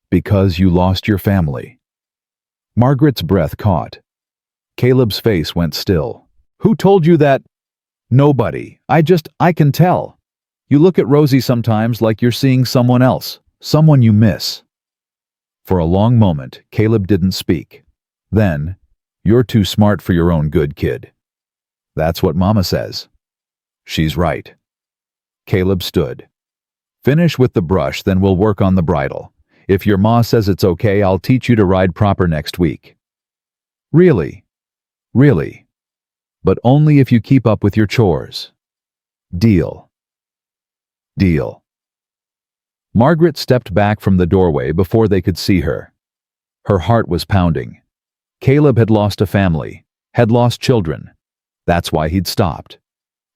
Because you lost your family. Margaret's breath caught. Caleb's face went still. Who told you that? Nobody. I can tell. You look at Rosie sometimes like you're seeing someone else, someone you miss. For a long moment, Caleb didn't speak. Then, you're too smart for your own good, kid. That's what Mama says. She's right. Caleb stood. Finish with the brush, then we'll work on the bridle. If your ma says it's okay, I'll teach you to ride proper next week. Really? Really? But only if you keep up with your chores. Deal. Deal. Margaret stepped back from the doorway before they could see her. Her heart was pounding. Caleb had lost a family, had lost children. That's why he'd stopped.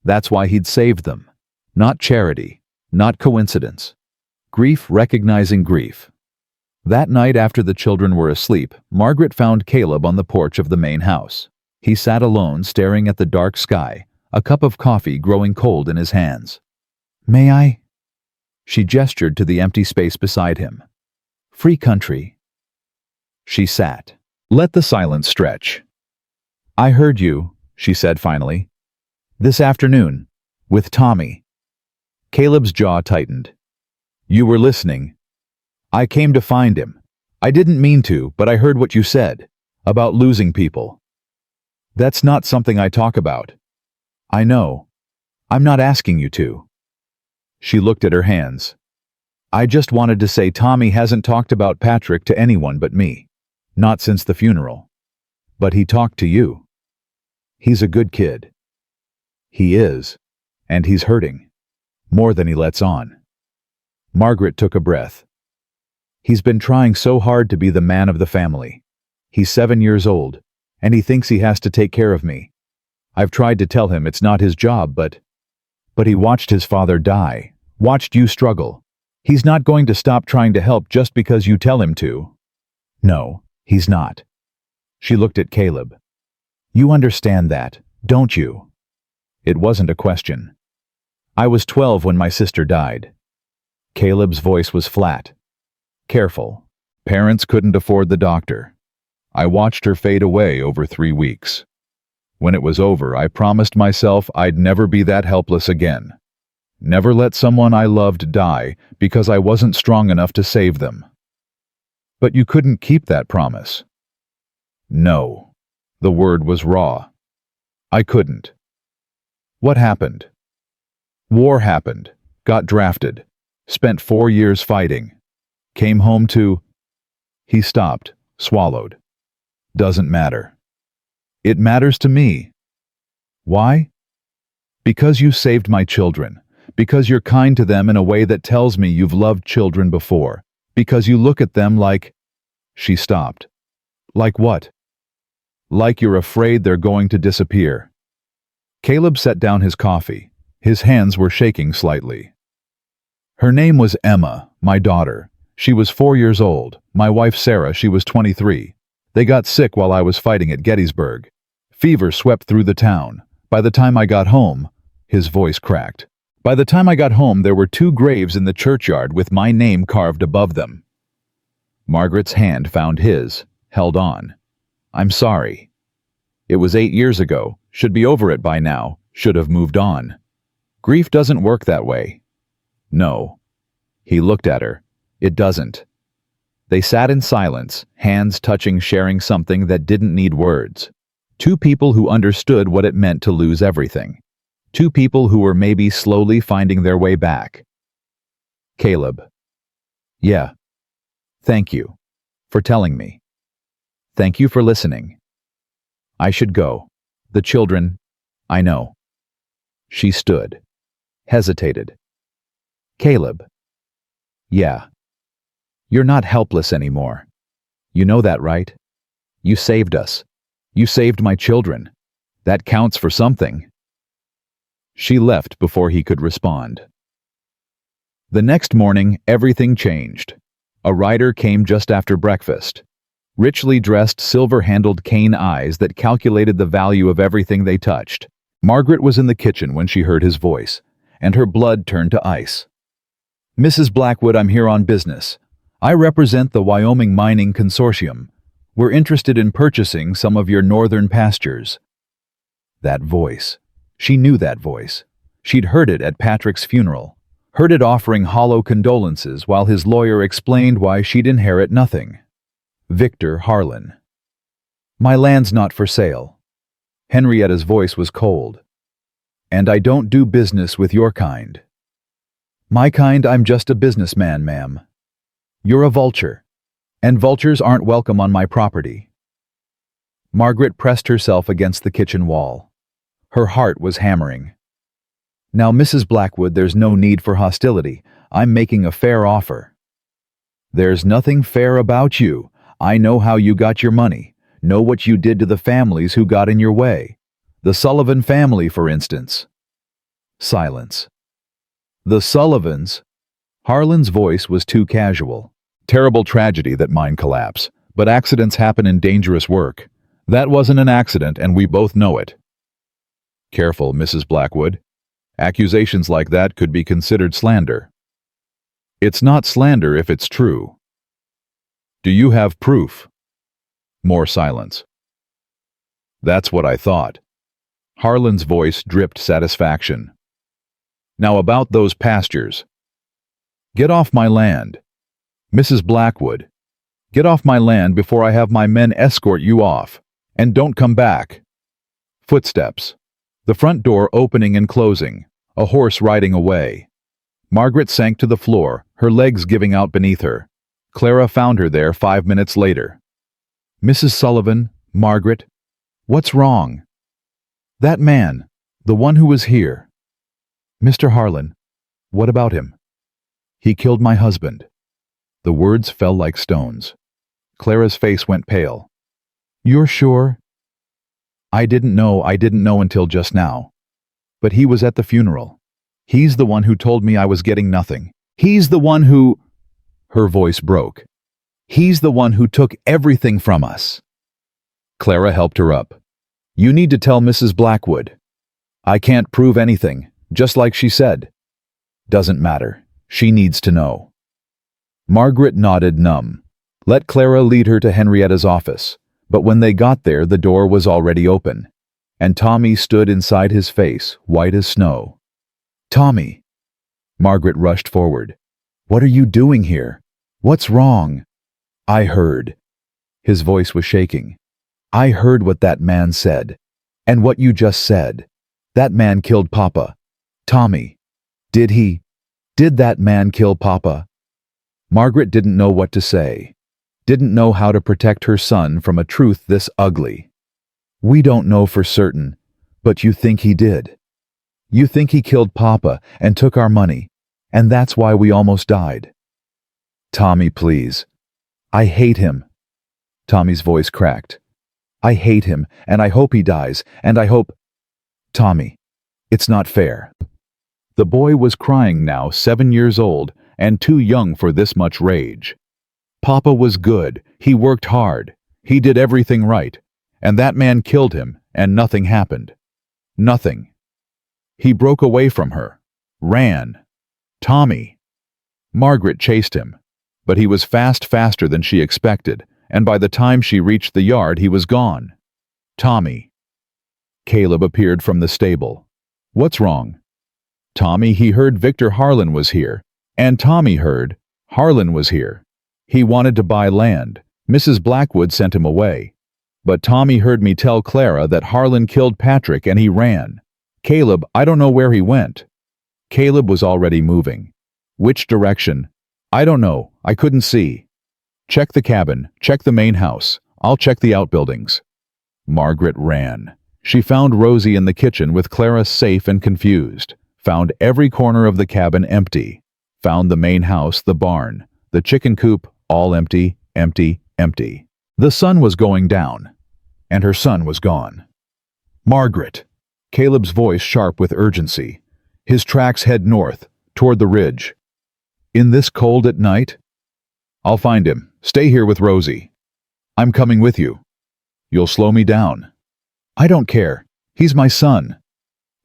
That's why he'd saved them. Not charity, not coincidence. Grief recognizing grief. That night after the children were asleep, Margaret found Caleb on the porch of the main house. He sat alone, staring at the dark sky, a cup of coffee growing cold in his hands. May I? She gestured to the empty space beside him. Free country. She sat. Let the silence stretch. I heard you, she said finally. This afternoon, with Tommy. Caleb's jaw tightened. You were listening. I came to find him. I didn't mean to, but I heard what you said, about losing people. That's not something I talk about. I know. I'm not asking you to. She looked at her hands. I just wanted to say Tommy hasn't talked about Patrick to anyone but me. Not since the funeral. But he talked to you. He's a good kid. He is. And he's hurting. More than he lets on. Margaret took a breath. He's been trying so hard to be the man of the family. He's 7 years old, and he thinks he has to take care of me. I've tried to tell him it's not his job, but he watched his father die, watched you struggle. He's not going to stop trying to help just because you tell him to. No, he's not. She looked at Caleb. You understand that, don't you? It wasn't a question. I was 12 when my sister died. Caleb's voice was flat. Careful. Parents couldn't afford the doctor. I watched her fade away over 3 weeks. When it was over, I promised myself I'd never be that helpless again. Never let someone I loved die because I wasn't strong enough to save them. But you couldn't keep that promise. No. The word was raw. I couldn't. What happened? War happened. Got drafted. Spent 4 years fighting. Came home to... He stopped, swallowed. Doesn't matter. It matters to me. Why? Because you saved my children. Because you're kind to them in a way that tells me you've loved children before. Because you look at them like... She stopped. Like what? Like you're afraid they're going to disappear. Caleb set down his coffee. His hands were shaking slightly. Her name was Emma, my daughter. She was 4 years old. My wife Sarah, she was 23. They got sick while I was fighting at Gettysburg. Fever swept through the town. By the time I got home, his voice cracked. By the time I got home, there were 2 graves in the churchyard with my name carved above them. Margaret's hand found his, held on. I'm sorry. It was 8 years ago. Should be over it by now. Should have moved on. Grief doesn't work that way. No. He looked at her. It doesn't. They sat in silence, hands touching, sharing something that didn't need words. Two people who understood what it meant to lose everything. Two people who were maybe slowly finding their way back. Caleb. Yeah. Thank you for telling me. Thank you for listening. I should go. The children, I know. She stood, hesitated. Caleb. Yeah. You're not helpless anymore. You know that, right? You saved us. You saved my children. That counts for something. She left before he could respond. The next morning, everything changed. A rider came just after breakfast. Richly dressed, silver-handled cane eyes that calculated the value of everything they touched. Margaret was in the kitchen when she heard his voice, and her blood turned to ice. Mrs. Blackwood, I'm here on business. I represent the Wyoming Mining Consortium. We're interested in purchasing some of your northern pastures. That voice. She knew that voice. She'd heard it at Patrick's funeral, heard it offering hollow condolences while his lawyer explained why she'd inherit nothing. Victor Harlan. My land's not for sale. Henrietta's voice was cold. And I don't do business with your kind. My kind, I'm just a businessman, ma'am. You're a vulture, and vultures aren't welcome on my property. Margaret pressed herself against the kitchen wall. Her heart was hammering. Now, Mrs. Blackwood, there's no need for hostility. I'm making a fair offer. There's nothing fair about you. I know how you got your money, know what you did to the families who got in your way. The Sullivan family, for instance. Silence. The Sullivans? Harlan's voice was too casual. Terrible tragedy, that mine collapse, but accidents happen in dangerous work. That wasn't an accident, and we both know it. Careful, Mrs. Blackwood. Accusations like that could be considered slander. It's not slander if it's true. Do you have proof? More silence. That's what I thought. Harlan's voice dripped satisfaction. Now about those pastures. Get off my land. Mrs. Blackwood, get off my land before I have my men escort you off. And don't come back. Footsteps. The front door opening and closing. A horse riding away. Margaret sank to the floor, her legs giving out beneath her. Clara found her there 5 minutes later. Mrs. Sullivan, Margaret, what's wrong? That man, the one who was here. Mr. Harlan, what about him? He killed my husband. The words fell like stones. Clara's face went pale. You're sure? I didn't know until just now. But he was at the funeral. He's the one who told me I was getting nothing. He's the one who... Her voice broke. He's the one who took everything from us. Clara helped her up. You need to tell Mrs. Blackwood. I can't prove anything, just like she said. Doesn't matter. She needs to know. Margaret nodded numb. Let Clara lead her to Henrietta's office, but when they got there, the door was already open, and Tommy stood inside his face, white as snow. Tommy! Margaret rushed forward. What are you doing here? What's wrong? I heard. His voice was shaking. I heard what that man said. And what you just said. That man killed Papa. Tommy. Did he? Did that man kill Papa? Margaret didn't know what to say. Didn't know how to protect her son from a truth this ugly. We don't know for certain, but you think he did. You think he killed Papa and took our money, and that's why we almost died. Tommy, please. I hate him. Tommy's voice cracked. I hate him, and I hope he dies, and I hope... Tommy, it's not fair. The boy was crying now, 7 years old, and too young for this much rage. Papa was good, he worked hard, he did everything right, and that man killed him, and nothing happened. Nothing. He broke away from her. Ran. Tommy. Margaret chased him, but he was faster than she expected, and by the time she reached the yard, he was gone. Tommy. Caleb appeared from the stable. What's wrong? Tommy, he heard Victor Harlan was here, and Tommy heard Harlan was here. He wanted to buy land. Mrs. Blackwood sent him away. But Tommy heard me tell Clara that Harlan killed Patrick and he ran. Caleb, I don't know where he went. Caleb was already moving. Which direction? I don't know. I couldn't see. Check the cabin. Check the main house. I'll check the outbuildings. Margaret ran. She found Rosie in the kitchen with Clara safe and confused. Found every corner of the cabin empty. Found the main house, the barn, the chicken coop, all empty, empty, empty. The sun was going down, and her son was gone. Margaret! Caleb's voice sharp with urgency. His tracks head north, toward the ridge. In this cold at night? I'll find him. Stay here with Rosie. I'm coming with you. You'll slow me down. I don't care. He's my son.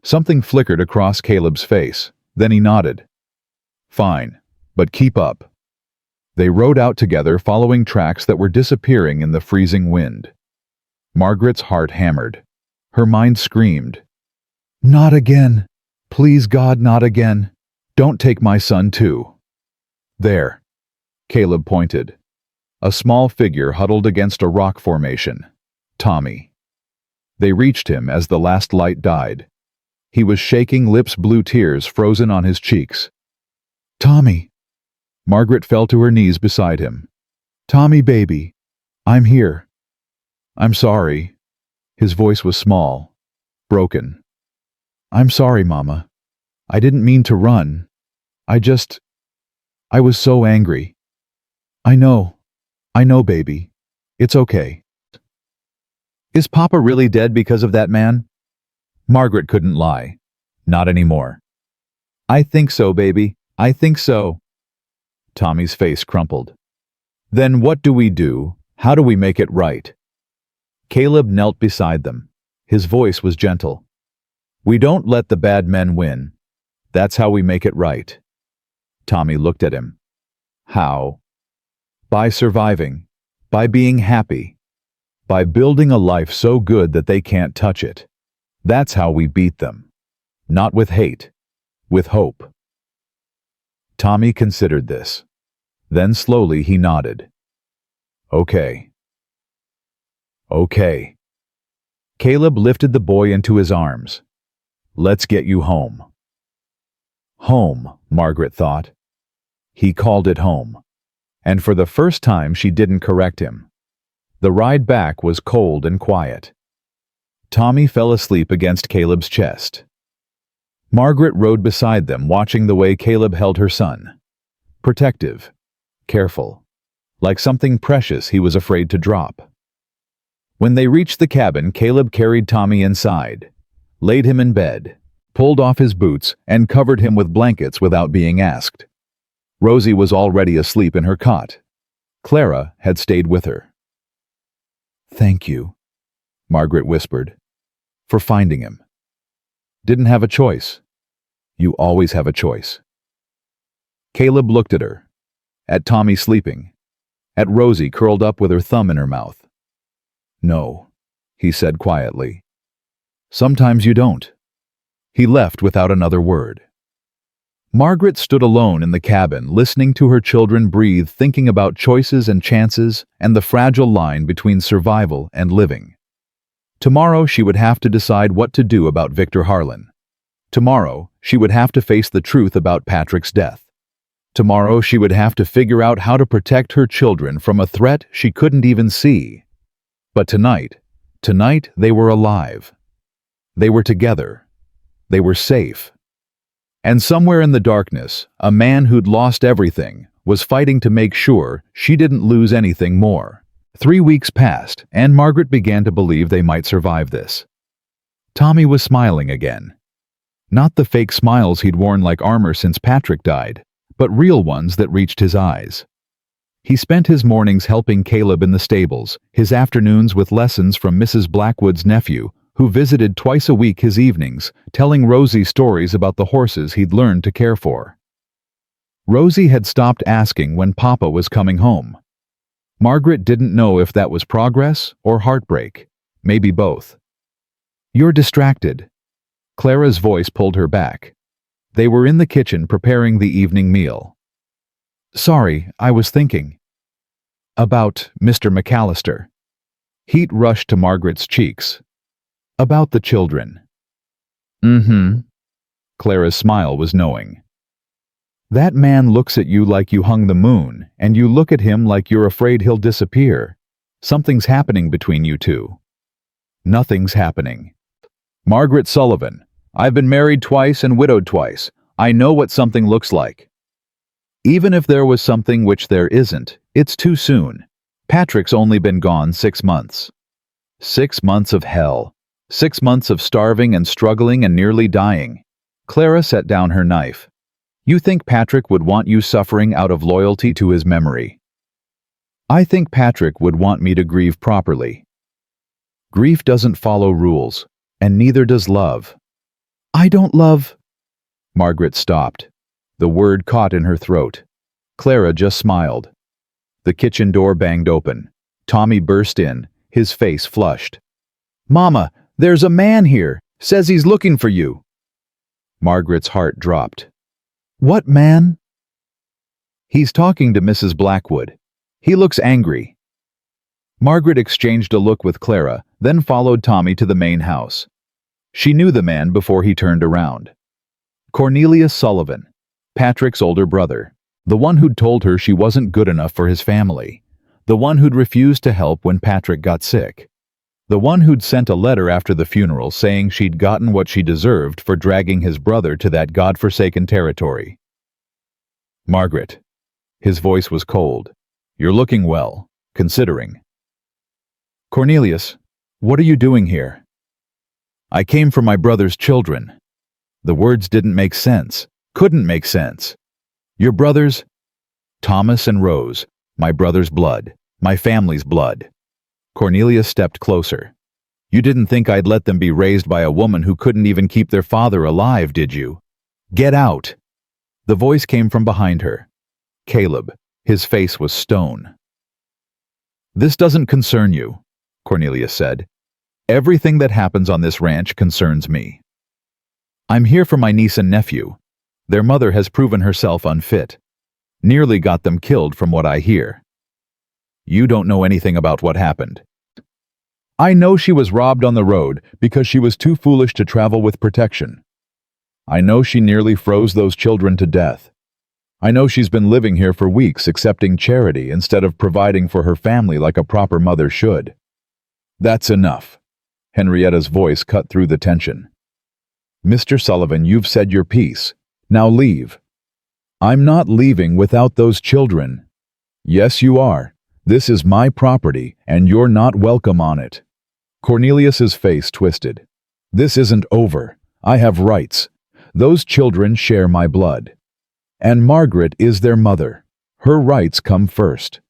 Something flickered across Caleb's face. Then he nodded. Fine, but keep up. They rode out together, following tracks that were disappearing in the freezing wind. Margaret's heart hammered. Her mind screamed. Not again. Please God, not again. Don't take my son too. There. Caleb pointed. A small figure huddled against a rock formation. Tommy. They reached him as the last light died. He was shaking, lips blue, tears frozen on his cheeks. Tommy. Margaret fell to her knees beside him. Tommy, baby. I'm here. I'm sorry. His voice was small, broken. I'm sorry, Mama. I didn't mean to run. I was so angry. I know, baby. It's okay. Is Papa really dead because of that man? Margaret couldn't lie. Not anymore. I think so, baby. I think so. Tommy's face crumpled. Then what do we do? How do we make it right? Caleb knelt beside them. His voice was gentle. We don't let the bad men win. That's how we make it right. Tommy looked at him. How? By surviving. By being happy. By building a life so good that they can't touch it. That's how we beat them. Not with hate. With hope. Tommy considered this. Then slowly he nodded. Okay. Okay. Caleb lifted the boy into his arms. Let's get you home. Home, Margaret thought. He called it home. And for the first time she didn't correct him. The ride back was cold and quiet. Tommy fell asleep against Caleb's chest. Margaret rode beside them, watching the way Caleb held her son. Protective. Careful. Like something precious he was afraid to drop. When they reached the cabin, Caleb carried Tommy inside, laid him in bed, pulled off his boots, and covered him with blankets without being asked. Rosie was already asleep in her cot. Clara had stayed with her. Thank you, Margaret whispered, for finding him. Didn't have a choice. You always have a choice. Caleb looked at her, at Tommy sleeping, at Rosie curled up with her thumb in her mouth. No, he said quietly. Sometimes you don't. He left without another word. Margaret stood alone in the cabin, listening to her children breathe, thinking about choices and chances and the fragile line between survival and living. Tomorrow she would have to decide what to do about Victor Harlan. Tomorrow she would have to face the truth about Patrick's death. Tomorrow she would have to figure out how to protect her children from a threat she couldn't even see. But tonight they were alive. They were together. They were safe. And somewhere in the darkness, a man who'd lost everything was fighting to make sure she didn't lose anything more. 3 weeks passed, and Margaret began to believe they might survive this. Tommy was smiling again. Not the fake smiles he'd worn like armor since Patrick died, but real ones that reached his eyes. He spent his mornings helping Caleb in the stables, his afternoons with lessons from Mrs. Blackwood's nephew, who visited twice a week, his evenings, telling Rosie stories about the horses he'd learned to care for. Rosie had stopped asking when Papa was coming home. Margaret didn't know if that was progress or heartbreak, maybe both. You're distracted. Clara's voice pulled her back. They were in the kitchen preparing the evening meal. Sorry, I was thinking. About Mr. McAllister. Heat rushed to Margaret's cheeks. About the children. Clara's smile was knowing. That man looks at you like you hung the moon, and you look at him like you're afraid he'll disappear. Something's happening between you two. Nothing's happening. Margaret Sullivan, I've been married twice and widowed twice. I know what something looks like. Even if there was something, which there isn't, it's too soon. Patrick's only been gone 6 months. 6 months of hell. 6 months of starving and struggling and nearly dying. Clara set down her knife. You think Patrick would want you suffering out of loyalty to his memory? I think Patrick would want me to grieve properly. Grief doesn't follow rules, and neither does love. I don't love... Margaret stopped. The word caught in her throat. Clara just smiled. The kitchen door banged open. Tommy burst in, his face flushed. Mama, there's a man here. Says he's looking for you. Margaret's heart dropped. What man? He's talking to Mrs. Blackwood. He looks angry. Margaret exchanged a look with Clara, then followed Tommy to the main house. She knew the man before he turned around. Cornelius Sullivan, Patrick's older brother, the one who'd told her she wasn't good enough for his family, the one who'd refused to help when Patrick got sick, the one who'd sent a letter after the funeral saying she'd gotten what she deserved for dragging his brother to that godforsaken territory. Margaret. His voice was cold. You're looking well, considering. Cornelius, what are you doing here? I came for my brother's children. The words didn't make sense, couldn't make sense. Your brothers? Thomas and Rose, my brother's blood, my family's blood. Cornelius stepped closer. You didn't think I'd let them be raised by a woman who couldn't even keep their father alive, did you? Get out! The voice came from behind her. Caleb, his face was stone. This doesn't concern you, Cornelius said. Everything that happens on this ranch concerns me. I'm here for my niece and nephew. Their mother has proven herself unfit. Nearly got them killed from what I hear. You don't know anything about what happened. I know she was robbed on the road because she was too foolish to travel with protection. I know she nearly froze those children to death. I know she's been living here for weeks accepting charity instead of providing for her family like a proper mother should. That's enough. Henrietta's voice cut through the tension. Mr. Sullivan, you've said your piece. Now leave. I'm not leaving without those children. Yes, you are. This is my property, and you're not welcome on it. Cornelius's face twisted. This isn't over. I have rights. Those children share my blood. And Margaret is their mother. Her rights come first.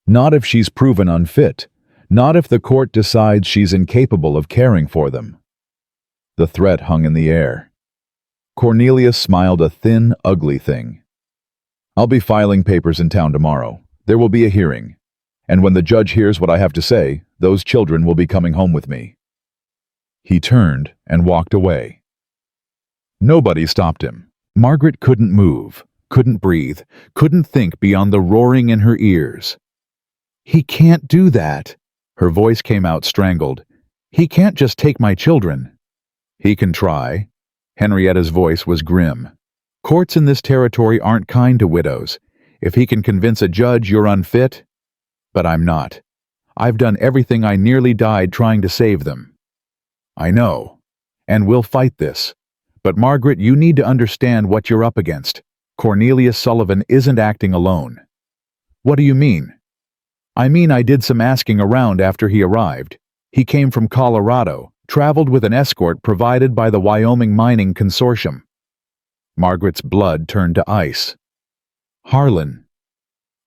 Not if she's proven unfit. Not if the court decides she's incapable of caring for them. The threat hung in the air. Cornelius smiled, a thin, ugly thing. I'll be filing papers in town tomorrow. There will be a hearing. And when the judge hears what I have to say, those children will be coming home with me. He turned and walked away. Nobody stopped him. Margaret couldn't move, couldn't breathe, couldn't think beyond the roaring in her ears. He can't do that. Her voice came out strangled. He can't just take my children. He can try. Henrietta's voice was grim. Courts in this territory aren't kind to widows. If he can convince a judge you're unfit... But I'm not. I've done everything. I nearly died trying to save them. I know. And we'll fight this. But Margaret, you need to understand what you're up against. Cornelius Sullivan isn't acting alone. What do you mean? I mean, I did some asking around after he arrived. He came from Colorado, traveled with an escort provided by the Wyoming Mining Consortium. Margaret's blood turned to ice. Harlan.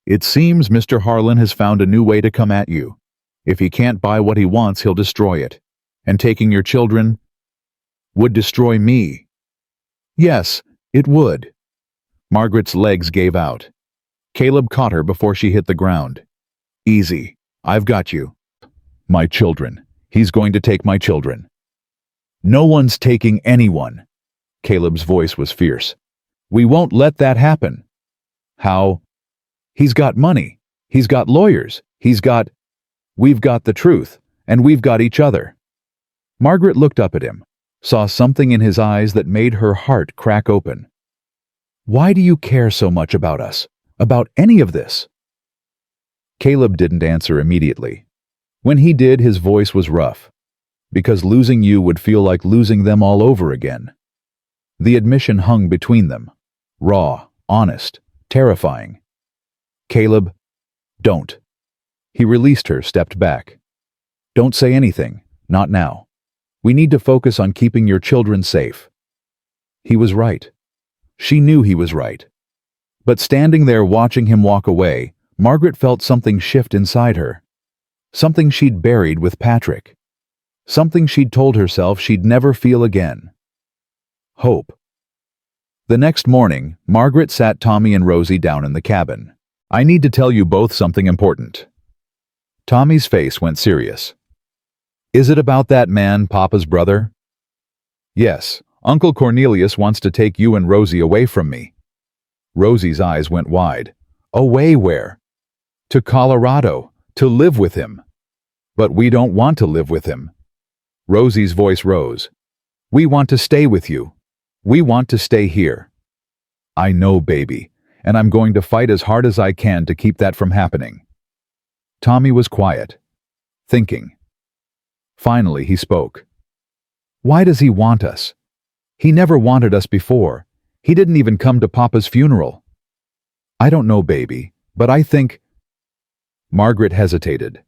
It seems Mr. Harlan has found a new way to come at you. If he can't buy what he wants, he'll destroy it. And taking your children would destroy me. Yes, it would. Margaret's legs gave out. Caleb caught her before she hit the ground. Easy. I've got you. My children. He's going to take my children. No one's taking anyone. Caleb's voice was fierce. We won't let that happen. How? He's got money. He's got lawyers. We've got the truth. and we've got each other." Margaret looked up at him, saw something in his eyes that made her heart crack open. "Why do you care so much about us? About any of this?" Caleb didn't answer immediately. When he did, his voice was rough. "Because losing you would feel like losing them all over again." The admission hung between them. Raw, honest, terrifying. "Caleb, don't." He released her, stepped back. "Don't say anything, not now. We need to focus on keeping your children safe." He was right. She knew he was right. But standing there watching him walk away, Margaret felt something shift inside her. Something she'd buried with Patrick. Something she'd told herself she'd never feel again. Hope. The next morning, Margaret sat Tommy and Rosie down in the cabin. "I need to tell you both something important." Tommy's face went serious. "Is it about that man, Papa's brother?" "Yes, Uncle Cornelius wants to take you and Rosie away from me." Rosie's eyes went wide. "Away where?" "To Colorado, to live with him." "But we don't want to live with him." Rosie's voice rose. "We want to stay with you. We want to stay here." "I know, baby, and I'm going to fight as hard as I can to keep that from happening." Tommy was quiet, thinking. Finally, he spoke. "Why does he want us? He never wanted us before. He didn't even come to Papa's funeral." "I don't know, baby, but I think—" Margaret hesitated.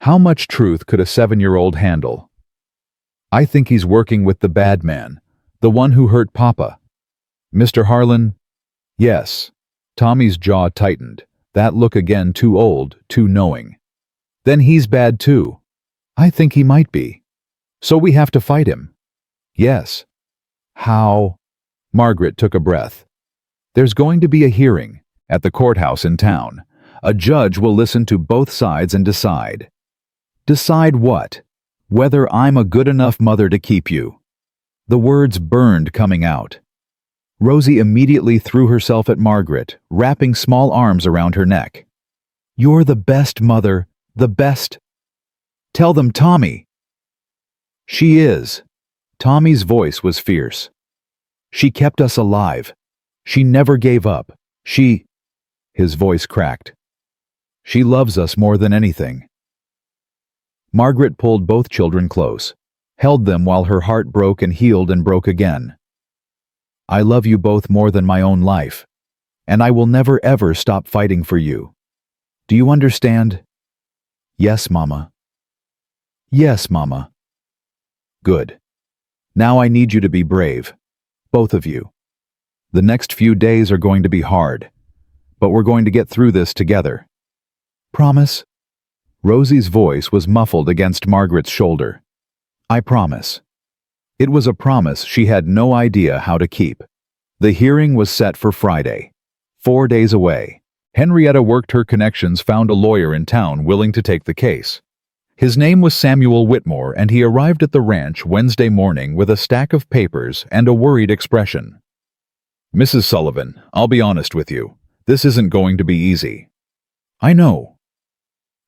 How much truth could a 7-year-old handle? "I think he's working with the bad man, the one who hurt Papa." "Mr. Harlan?" "Yes." Tommy's jaw tightened, that look again too old, too knowing. "Then he's bad too." "I think he might be." "So we have to fight him?" "Yes." "How?" Margaret took a breath. "There's going to be a hearing at the courthouse in town. A judge will listen to both sides and decide." "Decide what?" "Whether I'm a good enough mother to keep you." The words burned coming out. Rosie immediately threw herself at Margaret, wrapping small arms around her neck. "You're the best mother, the best." "Tell them Tommy." "She is." Tommy's voice was fierce. "She kept us alive. She never gave up. She—" His voice cracked. "She loves us more than anything." Margaret pulled both children close, held them while her heart broke and healed and broke again. "I love you both more than my own life, and I will never ever stop fighting for you. Do you understand?" "Yes, Mama." "Yes, Mama." "Good. Now I need you to be brave, both of you. The next few days are going to be hard, but we're going to get through this together. Promise?" Rosie's voice was muffled against Margaret's shoulder. "I promise." It was a promise she had no idea how to keep. The hearing was set for Friday, 4 days away. Henrietta worked her connections, found a lawyer in town willing to take the case. His name was Samuel Whitmore, and he arrived at the ranch Wednesday morning with a stack of papers and a worried expression. "Mrs. Sullivan, I'll be honest with you. This isn't going to be easy." "I know."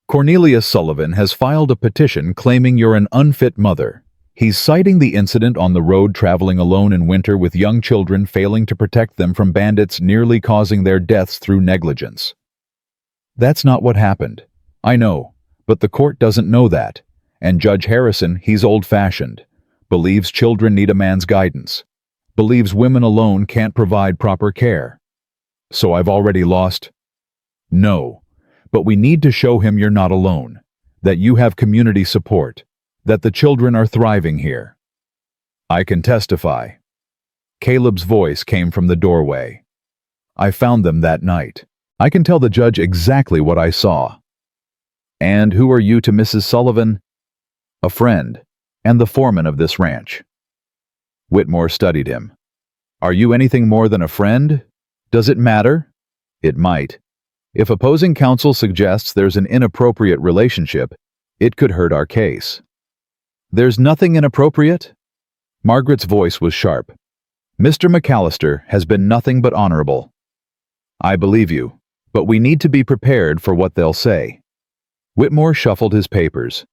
"Cornelius Sullivan has filed a petition claiming you're an unfit mother. He's citing the incident on the road traveling alone in winter with young children, failing to protect them from bandits, nearly causing their deaths through negligence." "That's not what happened. I know, but the court doesn't know that. And Judge Harrison, he's old-fashioned. Believes children need a man's guidance. Believes women alone can't provide proper care." "So I've already lost?" "No. But we need to show him you're not alone, that you have community support, that the children are thriving here." "I can testify." Caleb's voice came from the doorway. "I found them that night. I can tell the judge exactly what I saw." "And who are you to Mrs. Sullivan?" "A friend, and the foreman of this ranch." Whitmore studied him. "Are you anything more than a friend? Does it matter?" "It might. If opposing counsel suggests there's an inappropriate relationship, it could hurt our case." "There's nothing inappropriate?" Margaret's voice was sharp. "Mr. McAllister has been nothing but honorable." "I believe you, but we need to be prepared for what they'll say." Whitmore shuffled his papers.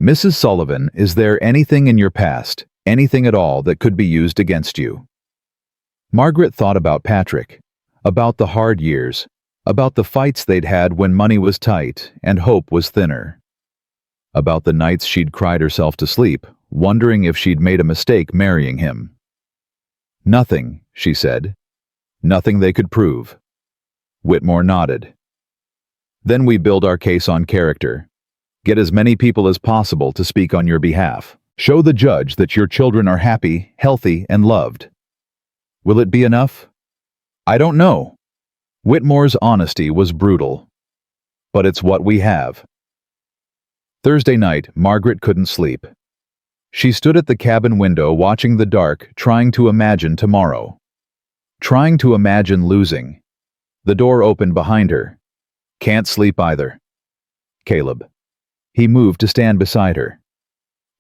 Mrs. Sullivan, is there anything in your past, anything at all that could be used against you? Margaret thought about Patrick, about the hard years, about the fights they'd had when money was tight and hope was thinner, about the nights she'd cried herself to sleep, wondering if she'd made a mistake marrying him. Nothing, she said. Nothing they could prove. Whitmore nodded. Then we build our case on character. Get as many people as possible to speak on your behalf. Show the judge that your children are happy, healthy, and loved. Will it be enough? I don't know. Whitmore's honesty was brutal. But it's what we have. Thursday night, Margaret couldn't sleep. She stood at the cabin window watching the dark, trying to imagine tomorrow. Trying to imagine losing. The door opened behind her. Can't sleep either. Caleb. He moved to stand beside her.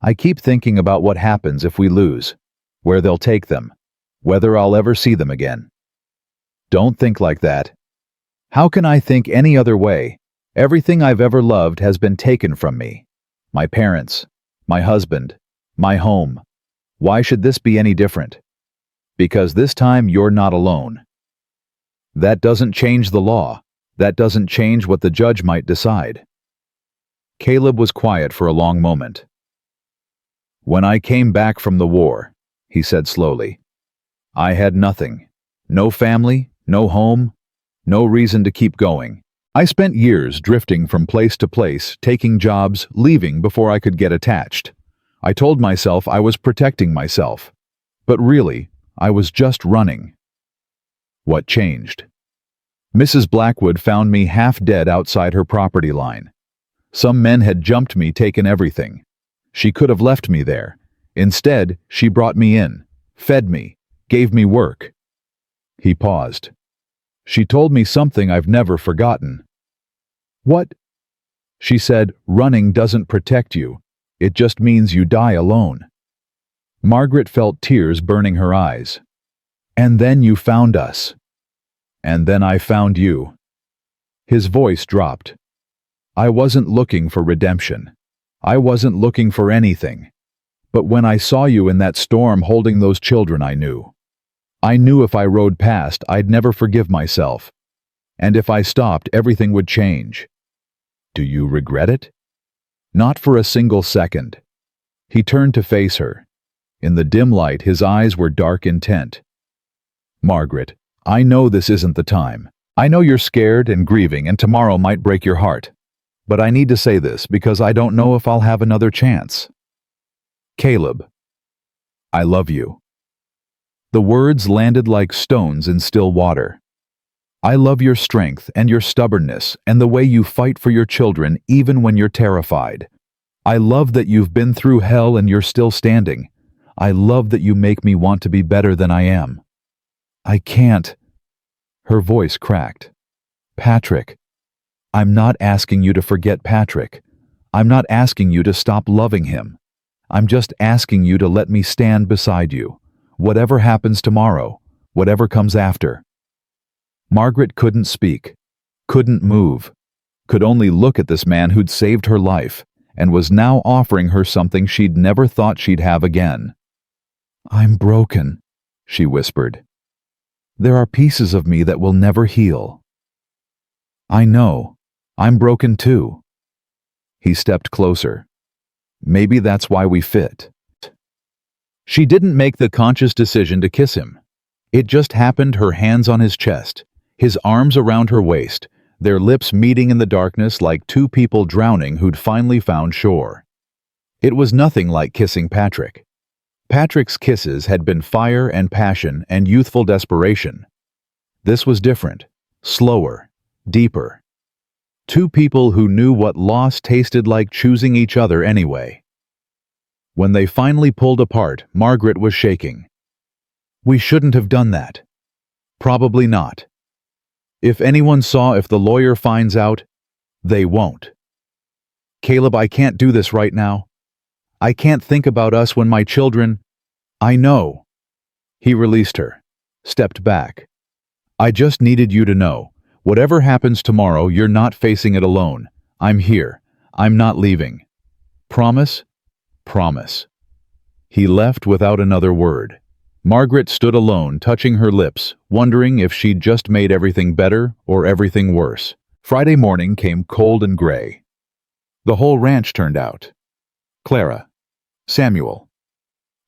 I keep thinking about what happens if we lose, where they'll take them, whether I'll ever see them again. Don't think like that. How can I think any other way? Everything I've ever loved has been taken from me. My parents, my husband, my home. Why should this be any different? Because this time you're not alone. That doesn't change the law. That doesn't change what the judge might decide. Caleb was quiet for a long moment. When I came back from the war, he said slowly, I had nothing. No family, no home, no reason to keep going. I spent years drifting from place to place, taking jobs, leaving before I could get attached. I told myself I was protecting myself. But really, I was just running. What changed? Mrs. Blackwood found me half dead outside her property line. Some men had jumped me, taken everything. She could have left me there. Instead, she brought me in, fed me, gave me work. He paused. She told me something I've never forgotten. What? She said, running doesn't protect you. It just means you die alone. Margaret felt tears burning her eyes. And then you found us. And then I found you. His voice dropped. I wasn't looking for redemption. I wasn't looking for anything. But when I saw you in that storm holding those children, I knew. I knew if I rode past, I'd never forgive myself. And if I stopped, everything would change. Do you regret it? Not for a single second. He turned to face her. In the dim light, his eyes were dark intent. Margaret, I know this isn't the time. I know you're scared and grieving, and tomorrow might break your heart. But I need to say this because I don't know if I'll have another chance. Caleb, I love you. The words landed like stones in still water. I love your strength and your stubbornness and the way you fight for your children even when you're terrified. I love that you've been through hell and you're still standing. I love that you make me want to be better than I am. I can't. Her voice cracked. Patrick. I'm not asking you to forget Patrick. I'm not asking you to stop loving him. I'm just asking you to let me stand beside you. Whatever happens tomorrow, whatever comes after. Margaret couldn't speak, couldn't move, could only look at this man who'd saved her life and was now offering her something she'd never thought she'd have again. I'm broken, she whispered. There are pieces of me that will never heal. I know. I'm broken too. He stepped closer. Maybe that's why we fit. She didn't make the conscious decision to kiss him. It just happened, her hands on his chest, his arms around her waist, their lips meeting in the darkness like two people drowning who'd finally found shore. It was nothing like kissing Patrick. Patrick's kisses had been fire and passion and youthful desperation. This was different, slower, deeper. Two people who knew what loss tasted like, choosing each other anyway. When they finally pulled apart, Margaret was shaking. We shouldn't have done that. Probably not. If anyone saw, if the lawyer finds out, they won't. Caleb, I can't do this right now. I can't think about us when my children... I know. He released her, stepped back. I just needed you to know. Whatever happens tomorrow, you're not facing it alone. I'm here. I'm not leaving. Promise? Promise. He left without another word. Margaret stood alone, touching her lips, wondering if she'd just made everything better or everything worse. Friday morning came cold and gray. The whole ranch turned out. Clara, Samuel,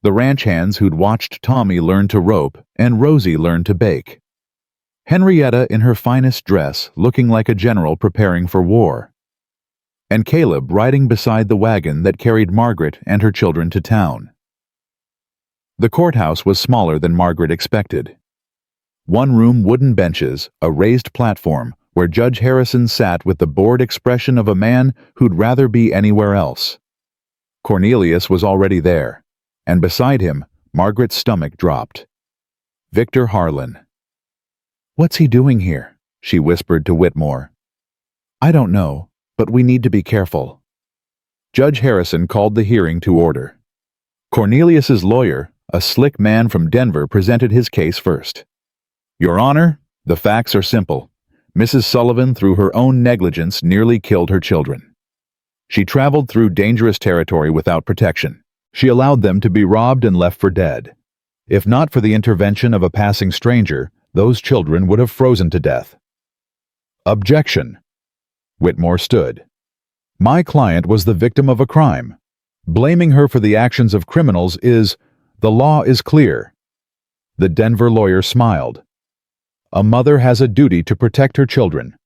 the ranch hands who'd watched Tommy learn to rope, and Rosie learn to bake. Henrietta in her finest dress, looking like a general preparing for war. And Caleb riding beside the wagon that carried Margaret and her children to town. The courthouse was smaller than Margaret expected. One-room wooden benches, a raised platform, where Judge Harrison sat with the bored expression of a man who'd rather be anywhere else. Cornelius was already there, and beside him, Margaret's stomach dropped. Victor Harlan. "What's he doing here?" she whispered to Whitmore. "I don't know, but we need to be careful." Judge Harrison called the hearing to order. Cornelius's lawyer, a slick man from Denver, presented his case first. "Your Honor, the facts are simple. Mrs. Sullivan, through her own negligence, nearly killed her children. She traveled through dangerous territory without protection. She allowed them to be robbed and left for dead. If not for the intervention of a passing stranger, those children would have frozen to death." Objection. Whitmore stood. "My client was the victim of a crime. Blaming her for the actions of criminals the law is clear." The Denver lawyer smiled. "A mother has a duty to protect her children.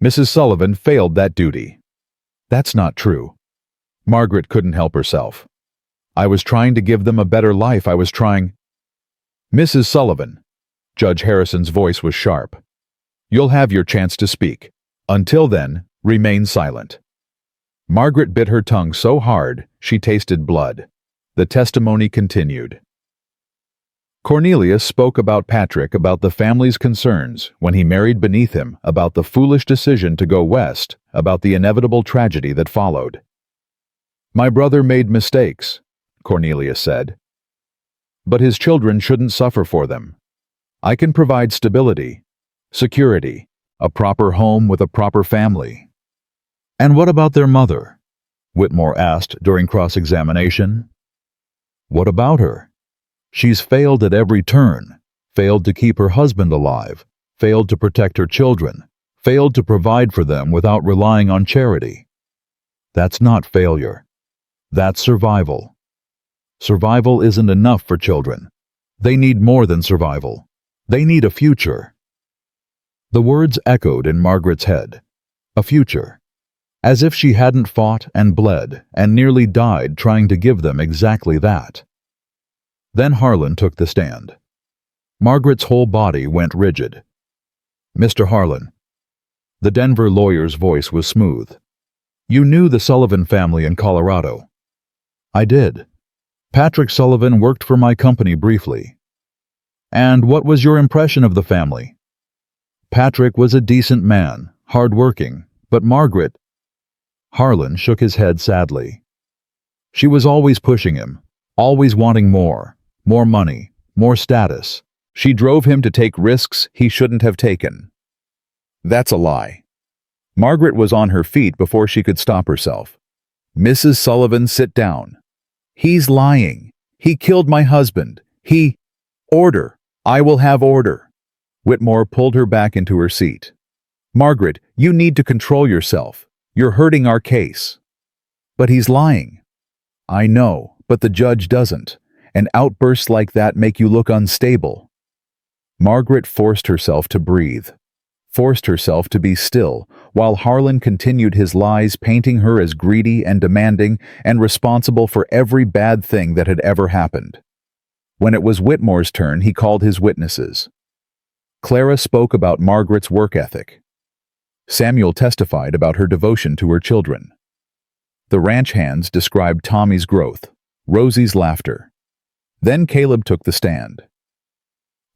Mrs. Sullivan failed that duty." "That's not true." Margaret couldn't help herself. "I was trying to give them a better life. I was trying—" "Mrs. Sullivan," Judge Harrison's voice was sharp, "you'll have your chance to speak. Until then, remain silent." Margaret bit her tongue so hard she tasted blood. The testimony continued. Cornelius spoke about Patrick, about the family's concerns when he married beneath him, about the foolish decision to go west, about the inevitable tragedy that followed. "My brother made mistakes," Cornelius said. "But his children shouldn't suffer for them. I can provide stability, security, a proper home with a proper family." "And what about their mother?" Whitmore asked during cross-examination. "What about her? She's failed at every turn, failed to keep her husband alive, failed to protect her children, failed to provide for them without relying on charity. That's not failure. That's survival. Survival isn't enough for children. They need more than survival. They need a future." The words echoed in Margaret's head. A future. As if she hadn't fought and bled and nearly died trying to give them exactly that. Then Harlan took the stand. Margaret's whole body went rigid. "Mr. Harlan." The Denver lawyer's voice was smooth. "You knew the Sullivan family in Colorado." "I did. Patrick Sullivan worked for my company briefly." "And what was your impression of the family?" "Patrick was a decent man, hard-working, but Margaret—" Harlan shook his head sadly. "She was always pushing him, always wanting more money, more status. She drove him to take risks he shouldn't have taken." "That's a lie." Margaret was on her feet before she could stop herself. "Mrs. Sullivan, sit down. He's lying. He killed my husband. He—" "Order. I will have order." Whitmore pulled her back into her seat. "Margaret, you need to control yourself. You're hurting our case." "But he's lying." "I know, but the judge doesn't. And outbursts like that make you look unstable." Margaret forced herself to breathe, forced herself to be still, while Harlan continued his lies, painting her as greedy and demanding and responsible for every bad thing that had ever happened. When it was Whitmore's turn, he called his witnesses. Clara spoke about Margaret's work ethic. Samuel testified about her devotion to her children. The ranch hands described Tommy's growth, Rosie's laughter. Then Caleb took the stand.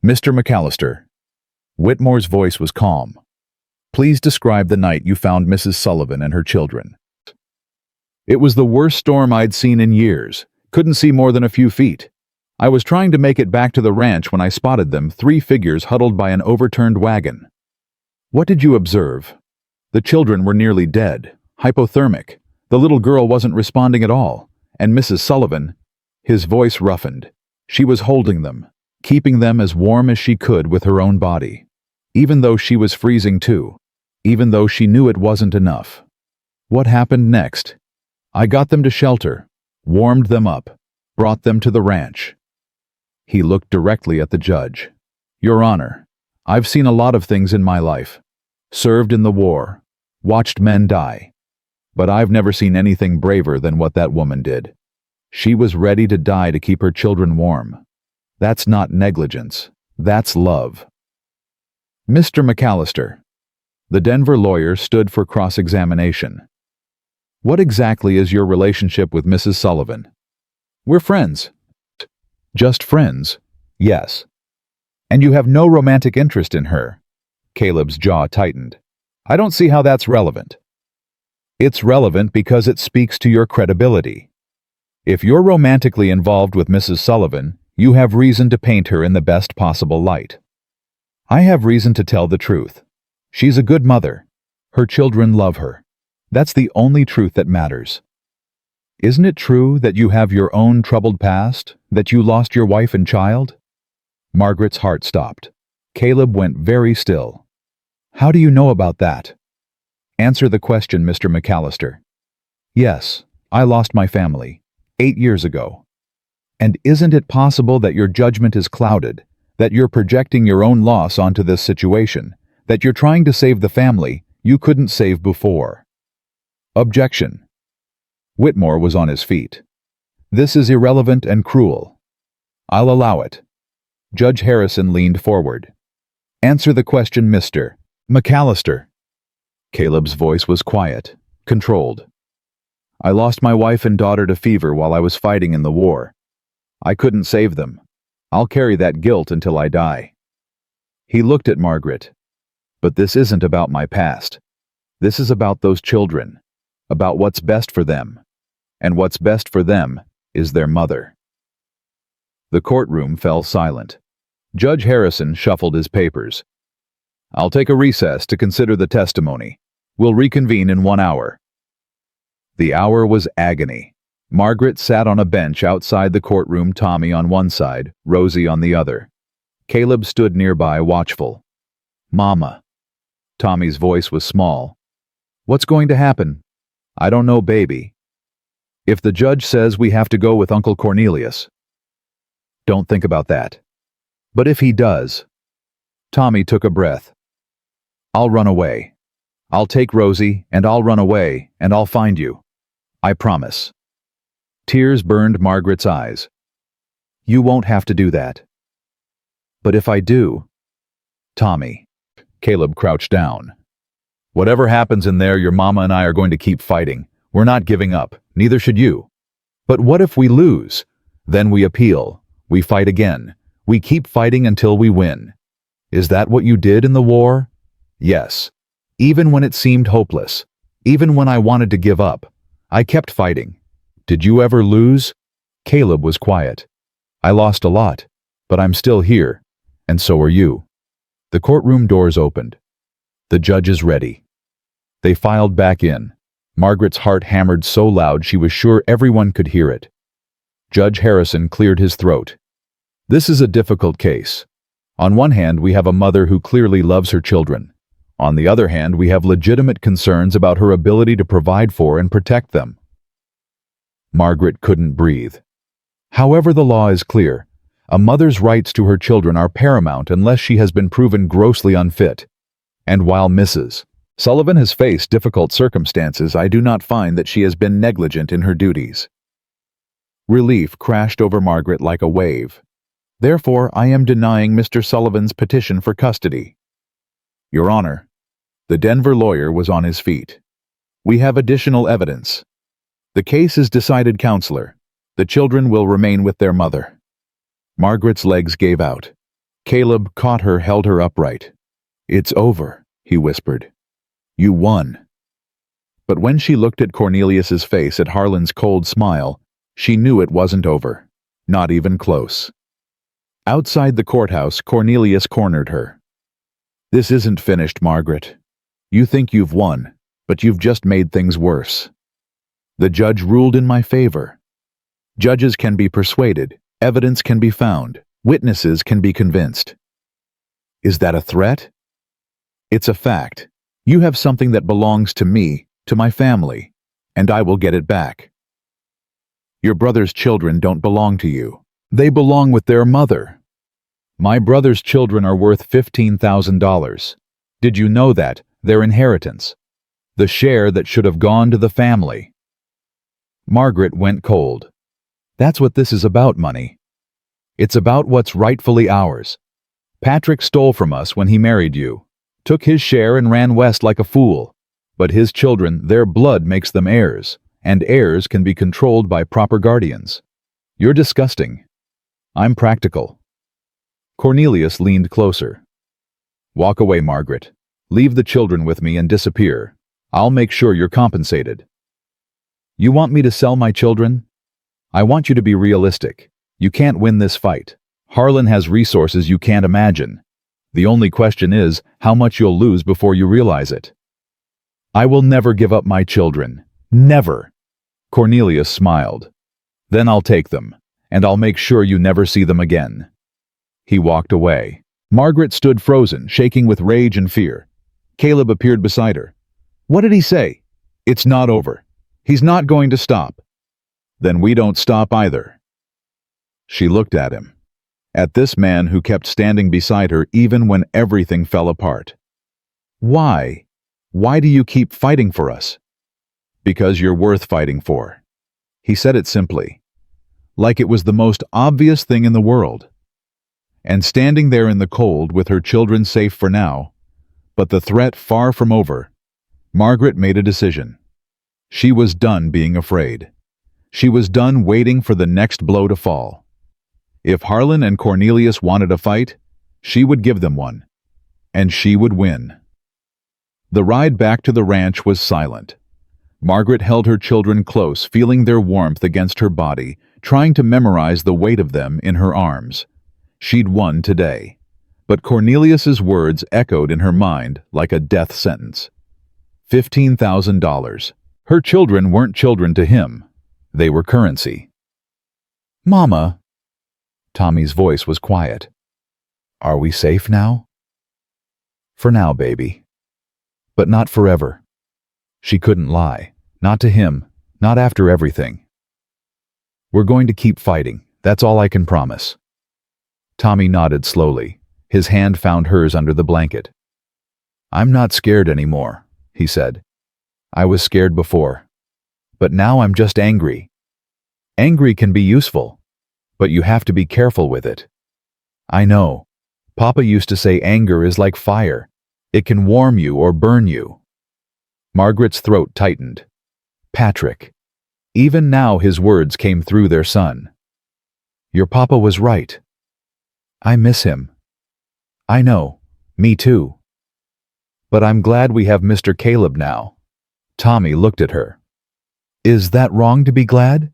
"Mr. McAllister." Whitmore's voice was calm. "Please describe the night you found Mrs. Sullivan and her children." "It was the worst storm I'd seen in years. Couldn't see more than a few feet. I was trying to make it back to the ranch when I spotted them, 3 figures huddled by an overturned wagon." "What did you observe?" "The children were nearly dead, hypothermic. The little girl wasn't responding at all, and Mrs. Sullivan, his voice roughened. She was holding them, keeping them as warm as she could with her own body, even though she was freezing too, even though she knew it wasn't enough. What happened next? I got them to shelter, warmed them up, brought them to the ranch. He looked directly at the judge. Your Honor, I've seen a lot of things in my life. Served in the war, watched men die. But I've never seen anything braver than what that woman did. She was ready to die to keep her children warm. That's not negligence. That's love. Mr. McAllister. The Denver lawyer stood for cross-examination. What exactly is your relationship with Mrs. Sullivan? We're friends. Just friends? Yes. And you have no romantic interest in her? Caleb's jaw tightened. I don't see how that's relevant. It's relevant because it speaks to your credibility. If you're romantically involved with Mrs. Sullivan, you have reason to paint her in the best possible light. I have reason to tell the truth. She's a good mother. Her children love her. That's the only truth that matters. Isn't it true that you have your own troubled past, that you lost your wife and child? Margaret's heart stopped. Caleb went very still. How do you know about that? Answer the question, Mr. McAllister. Yes, I lost my family 8 years ago. And isn't it possible that your judgment is clouded, that you're projecting your own loss onto this situation, that you're trying to save the family you couldn't save before? Objection. Whitmore was on his feet. This is irrelevant and cruel. I'll allow it. Judge Harrison leaned forward. Answer the question, Mr. McAllister. Caleb's voice was quiet, controlled. I lost my wife and daughter to fever while I was fighting in the war. I couldn't save them. I'll carry that guilt until I die. He looked at Margaret. But this isn't about my past. This is about those children, about what's best for them. And what's best for them is their mother. The courtroom fell silent. Judge Harrison shuffled his papers. I'll take a recess to consider the testimony. We'll reconvene in 1 hour. The hour was agony. Margaret sat on a bench outside the courtroom, Tommy on one side, Rosie on the other. Caleb stood nearby, watchful. Mama. Tommy's voice was small. What's going to happen? I don't know, baby. If the judge says we have to go with Uncle Cornelius. Don't think about that. But if he does. Tommy took a breath. I'll run away. I'll take Rosie, and I'll run away, and I'll find you. I promise. Tears burned Margaret's eyes. You won't have to do that. But if I do... Tommy. Caleb crouched down. Whatever happens in there, your mama and I are going to keep fighting. We're not giving up. Neither should you. But what if we lose? Then we appeal. We fight again. We keep fighting until we win. Is that what you did in the war? Yes. Even when it seemed hopeless. Even when I wanted to give up. I kept fighting. Did you ever lose? Caleb was quiet. I lost a lot, but I'm still here, and so are you. The courtroom doors opened. The judge is ready. They filed back in. Margaret's heart hammered so loud she was sure everyone could hear it. Judge Harrison cleared his throat. This is a difficult case. On one hand, we have a mother who clearly loves her children. On the other hand, we have legitimate concerns about her ability to provide for and protect them. Margaret couldn't breathe. However, the law is clear. A mother's rights to her children are paramount unless she has been proven grossly unfit. And while Mrs. Sullivan has faced difficult circumstances, I do not find that she has been negligent in her duties. Relief crashed over Margaret like a wave. Therefore, I am denying Mr. Sullivan's petition for custody. Your Honor, the Denver lawyer was on his feet. We have additional evidence. The case is decided, Counselor. The children will remain with their mother. Margaret's legs gave out. Caleb caught her, held her upright. It's over, he whispered. You won. But when she looked at Cornelius's face, at Harlan's cold smile, she knew it wasn't over. Not even close. Outside the courthouse, Cornelius cornered her. This isn't finished, Margaret. You think you've won, but you've just made things worse. The judge ruled in my favor. Judges can be persuaded, evidence can be found, witnesses can be convinced. Is that a threat? It's a fact. You have something that belongs to me, to my family, and I will get it back. Your brother's children don't belong to you. They belong with their mother. My brother's children are worth $15,000. Did you know that? Their inheritance. The share that should have gone to the family. Margaret went cold. That's what this is about, money. It's about what's rightfully ours. Patrick stole from us when he married you, took his share and ran west like a fool. But his children, their blood makes them heirs, and heirs can be controlled by proper guardians. You're disgusting. I'm practical. Cornelius leaned closer. Walk away, Margaret. Leave the children with me and disappear. I'll make sure you're compensated. You want me to sell my children? I want you to be realistic. You can't win this fight. Harlan has resources you can't imagine. The only question is how much you'll lose before you realize it. I will never give up my children. Never. Cornelius smiled. Then I'll take them, and I'll make sure you never see them again. He walked away. Margaret stood frozen, shaking with rage and fear. Caleb appeared beside her. What did he say? It's not over. He's not going to stop. Then we don't stop either. She looked at him. At this man who kept standing beside her even when everything fell apart. Why? Why do you keep fighting for us? Because you're worth fighting for. He said it simply, like it was the most obvious thing in the world. And standing there in the cold with her children safe for now, but the threat far from over, Margaret made a decision. She was done being afraid. She was done waiting for the next blow to fall. If Harlan and Cornelius wanted a fight, she would give them one, and she would win. The ride back to the ranch was silent. Margaret held her children close, feeling their warmth against her body, trying to memorize the weight of them in her arms. She'd won today. But Cornelius's words echoed in her mind like a death sentence. $15,000. Her children weren't children to him. They were currency. Mama. Tommy's voice was quiet. Are we safe now? For now, baby. But not forever. She couldn't lie. Not to him. Not after everything. We're going to keep fighting. That's all I can promise. Tommy nodded slowly. His hand found hers under the blanket. I'm not scared anymore, he said. I was scared before. But now I'm just angry. Angry can be useful, but you have to be careful with it. I know. Papa used to say anger is like fire. It can warm you or burn you. Margaret's throat tightened. Patrick. Even now his words came through their son. Your papa was right. I miss him. I know. Me too. But I'm glad we have Mr. Caleb now. Tommy looked at her. Is that wrong to be glad?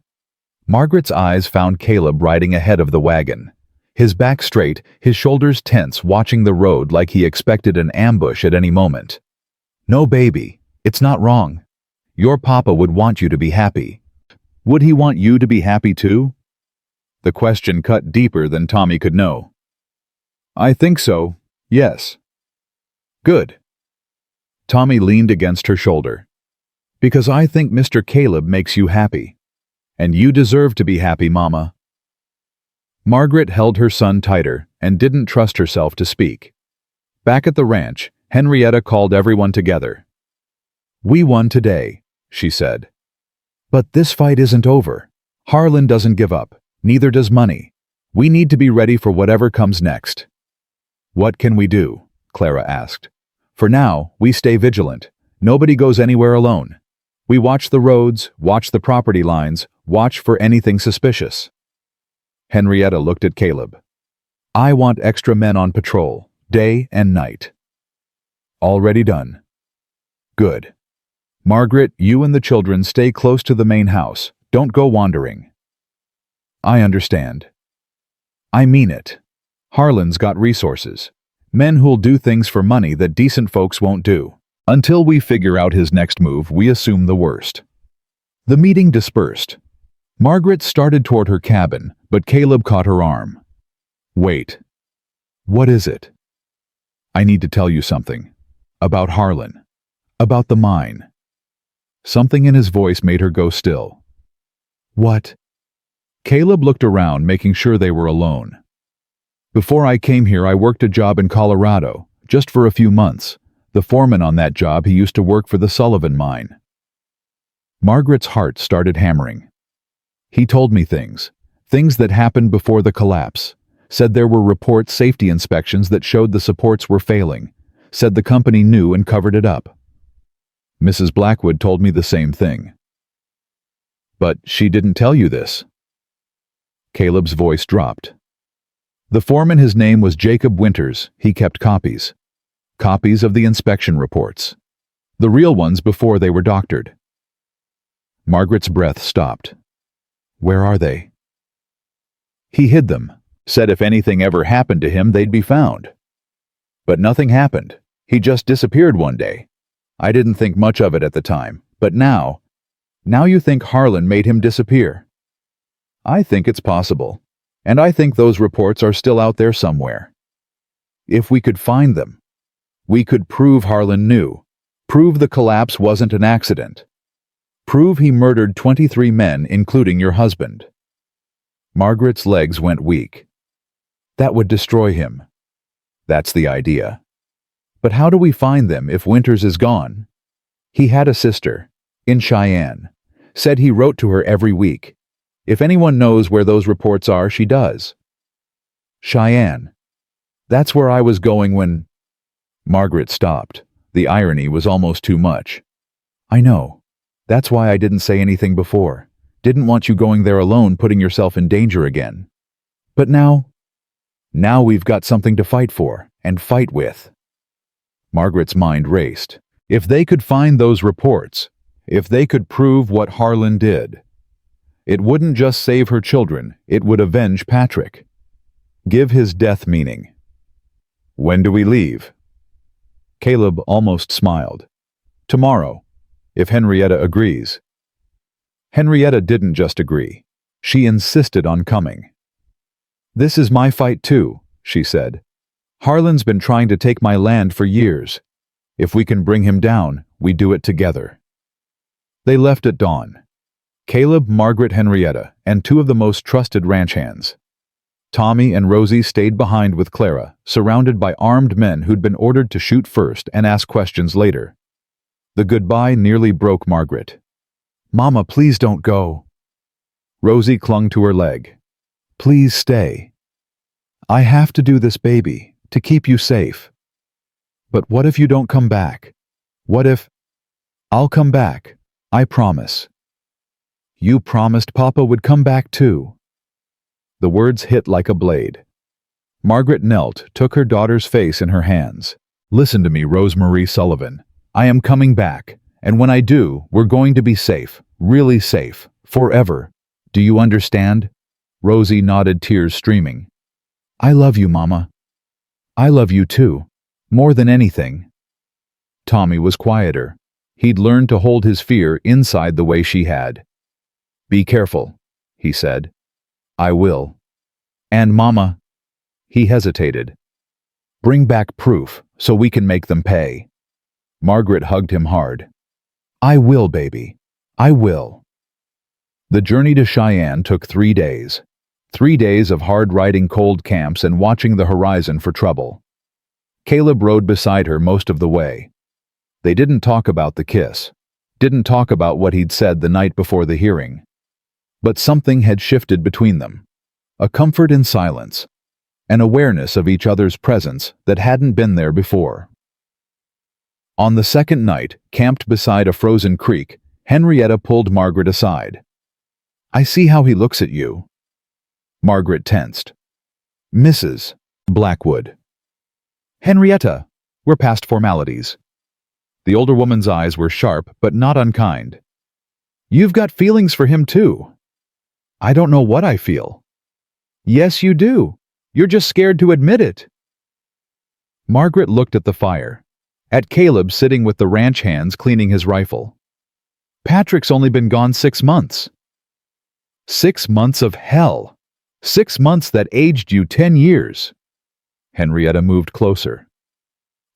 Margaret's eyes found Caleb riding ahead of the wagon. His back straight, his shoulders tense, watching the road like he expected an ambush at any moment. No, baby, it's not wrong. Your papa would want you to be happy. Would he want you to be happy too? The question cut deeper than Tommy could know. I think so, yes. Good. Tommy leaned against her shoulder. Because I think Mr. Caleb makes you happy. And you deserve to be happy, Mama. Margaret held her son tighter and didn't trust herself to speak. Back at the ranch, Henrietta called everyone together. We won today, she said. But this fight isn't over. Harlan doesn't give up, neither does money. We need to be ready for whatever comes next. What can we do? Clara asked. For now, we stay vigilant. Nobody goes anywhere alone. We watch the roads, watch the property lines, watch for anything suspicious. Henrietta looked at Caleb. I want extra men on patrol, day and night. Already done. Good. Margaret, you and the children stay close to the main house. Don't go wandering. I understand. I mean it. Harlan's got resources. Men who'll do things for money that decent folks won't do. Until we figure out his next move, we assume the worst. The meeting dispersed. Margaret started toward her cabin, but Caleb caught her arm. Wait. What is it? I need to tell you something. About Harlan. About the mine. Something in his voice made her go still. What? Caleb looked around, making sure they were alone. Before I came here, I worked a job in Colorado, just for a few months. The foreman on that job, he used to work for the Sullivan mine. Margaret's heart started hammering. He told me things that happened before the collapse. Said there were report safety inspections that showed the supports were failing. Said the company knew and covered it up. Mrs. Blackwood told me the same thing. But she didn't tell you this. Caleb's voice dropped. The foreman, his name was Jacob Winters. He kept copies. Copies of the inspection reports. The real ones before they were doctored. Margaret's breath stopped. Where are they? He hid them. Said if anything ever happened to him, they'd be found. But nothing happened. He just disappeared one day. I didn't think much of it at the time, but now you think Harlan made him disappear. I think it's possible, and I think those reports are still out there somewhere. If we could find them, we could prove Harlan knew, prove the collapse wasn't an accident, prove he murdered 23 men, including your husband. Margaret's legs went weak. That would destroy him. That's the idea. But how do we find them if Winters is gone? He had a sister, in Cheyenne. Said he wrote to her every week. If anyone knows where those reports are, she does. Cheyenne. That's where I was going when... Margaret stopped. The irony was almost too much. I know. That's why I didn't say anything before. Didn't want you going there alone, putting yourself in danger again. But now we've got something to fight for, and fight with. Margaret's mind raced. If they could find those reports, if they could prove what Harlan did, it wouldn't just save her children, it would avenge Patrick. Give his death meaning. When do we leave? Caleb almost smiled. Tomorrow, if Henrietta agrees. Henrietta didn't just agree. She insisted on coming. This is my fight too, she said. Harlan's been trying to take my land for years. If we can bring him down, we do it together. They left at dawn. Caleb, Margaret, Henrietta, and two of the most trusted ranch hands. Tommy and Rosie stayed behind with Clara, surrounded by armed men who'd been ordered to shoot first and ask questions later. The goodbye nearly broke Margaret. Mama, please don't go. Rosie clung to her leg. Please stay. I have to do this, baby, to keep you safe. But what if you don't come back? What if... I'll come back, I promise. You promised Papa would come back too. The words hit like a blade. Margaret knelt, took her daughter's face in her hands. Listen to me, Margaret Sullivan. I am coming back, and when I do, we're going to be safe, really safe, forever. Do you understand? Rosie nodded, tears streaming. I love you, Mama. I love you too, more than anything. Tommy was quieter. He'd learned to hold his fear inside the way she had. Be careful, he said. I will. And Mama... He hesitated. Bring back proof so we can make them pay. Margaret hugged him hard. I will, baby. I will. The journey to Cheyenne took 3 days. 3 days of hard riding cold camps and watching the horizon for trouble. Caleb rode beside her most of the way. They didn't talk about the kiss. Didn't talk about what he'd said the night before the hearing. But something had shifted between them. A comfort in silence. An awareness of each other's presence that hadn't been there before. On the second night, camped beside a frozen creek, Henrietta pulled Margaret aside. I see how he looks at you. Margaret tensed. Mrs. Blackwood. Henrietta, we're past formalities. The older woman's eyes were sharp but not unkind. You've got feelings for him too. I don't know what I feel. Yes, you do. You're just scared to admit it. Margaret looked at the fire, at Caleb sitting with the ranch hands cleaning his rifle. Patrick's only been gone 6 months. 6 months of hell. 6 months that aged you 10 years. Henrietta moved closer.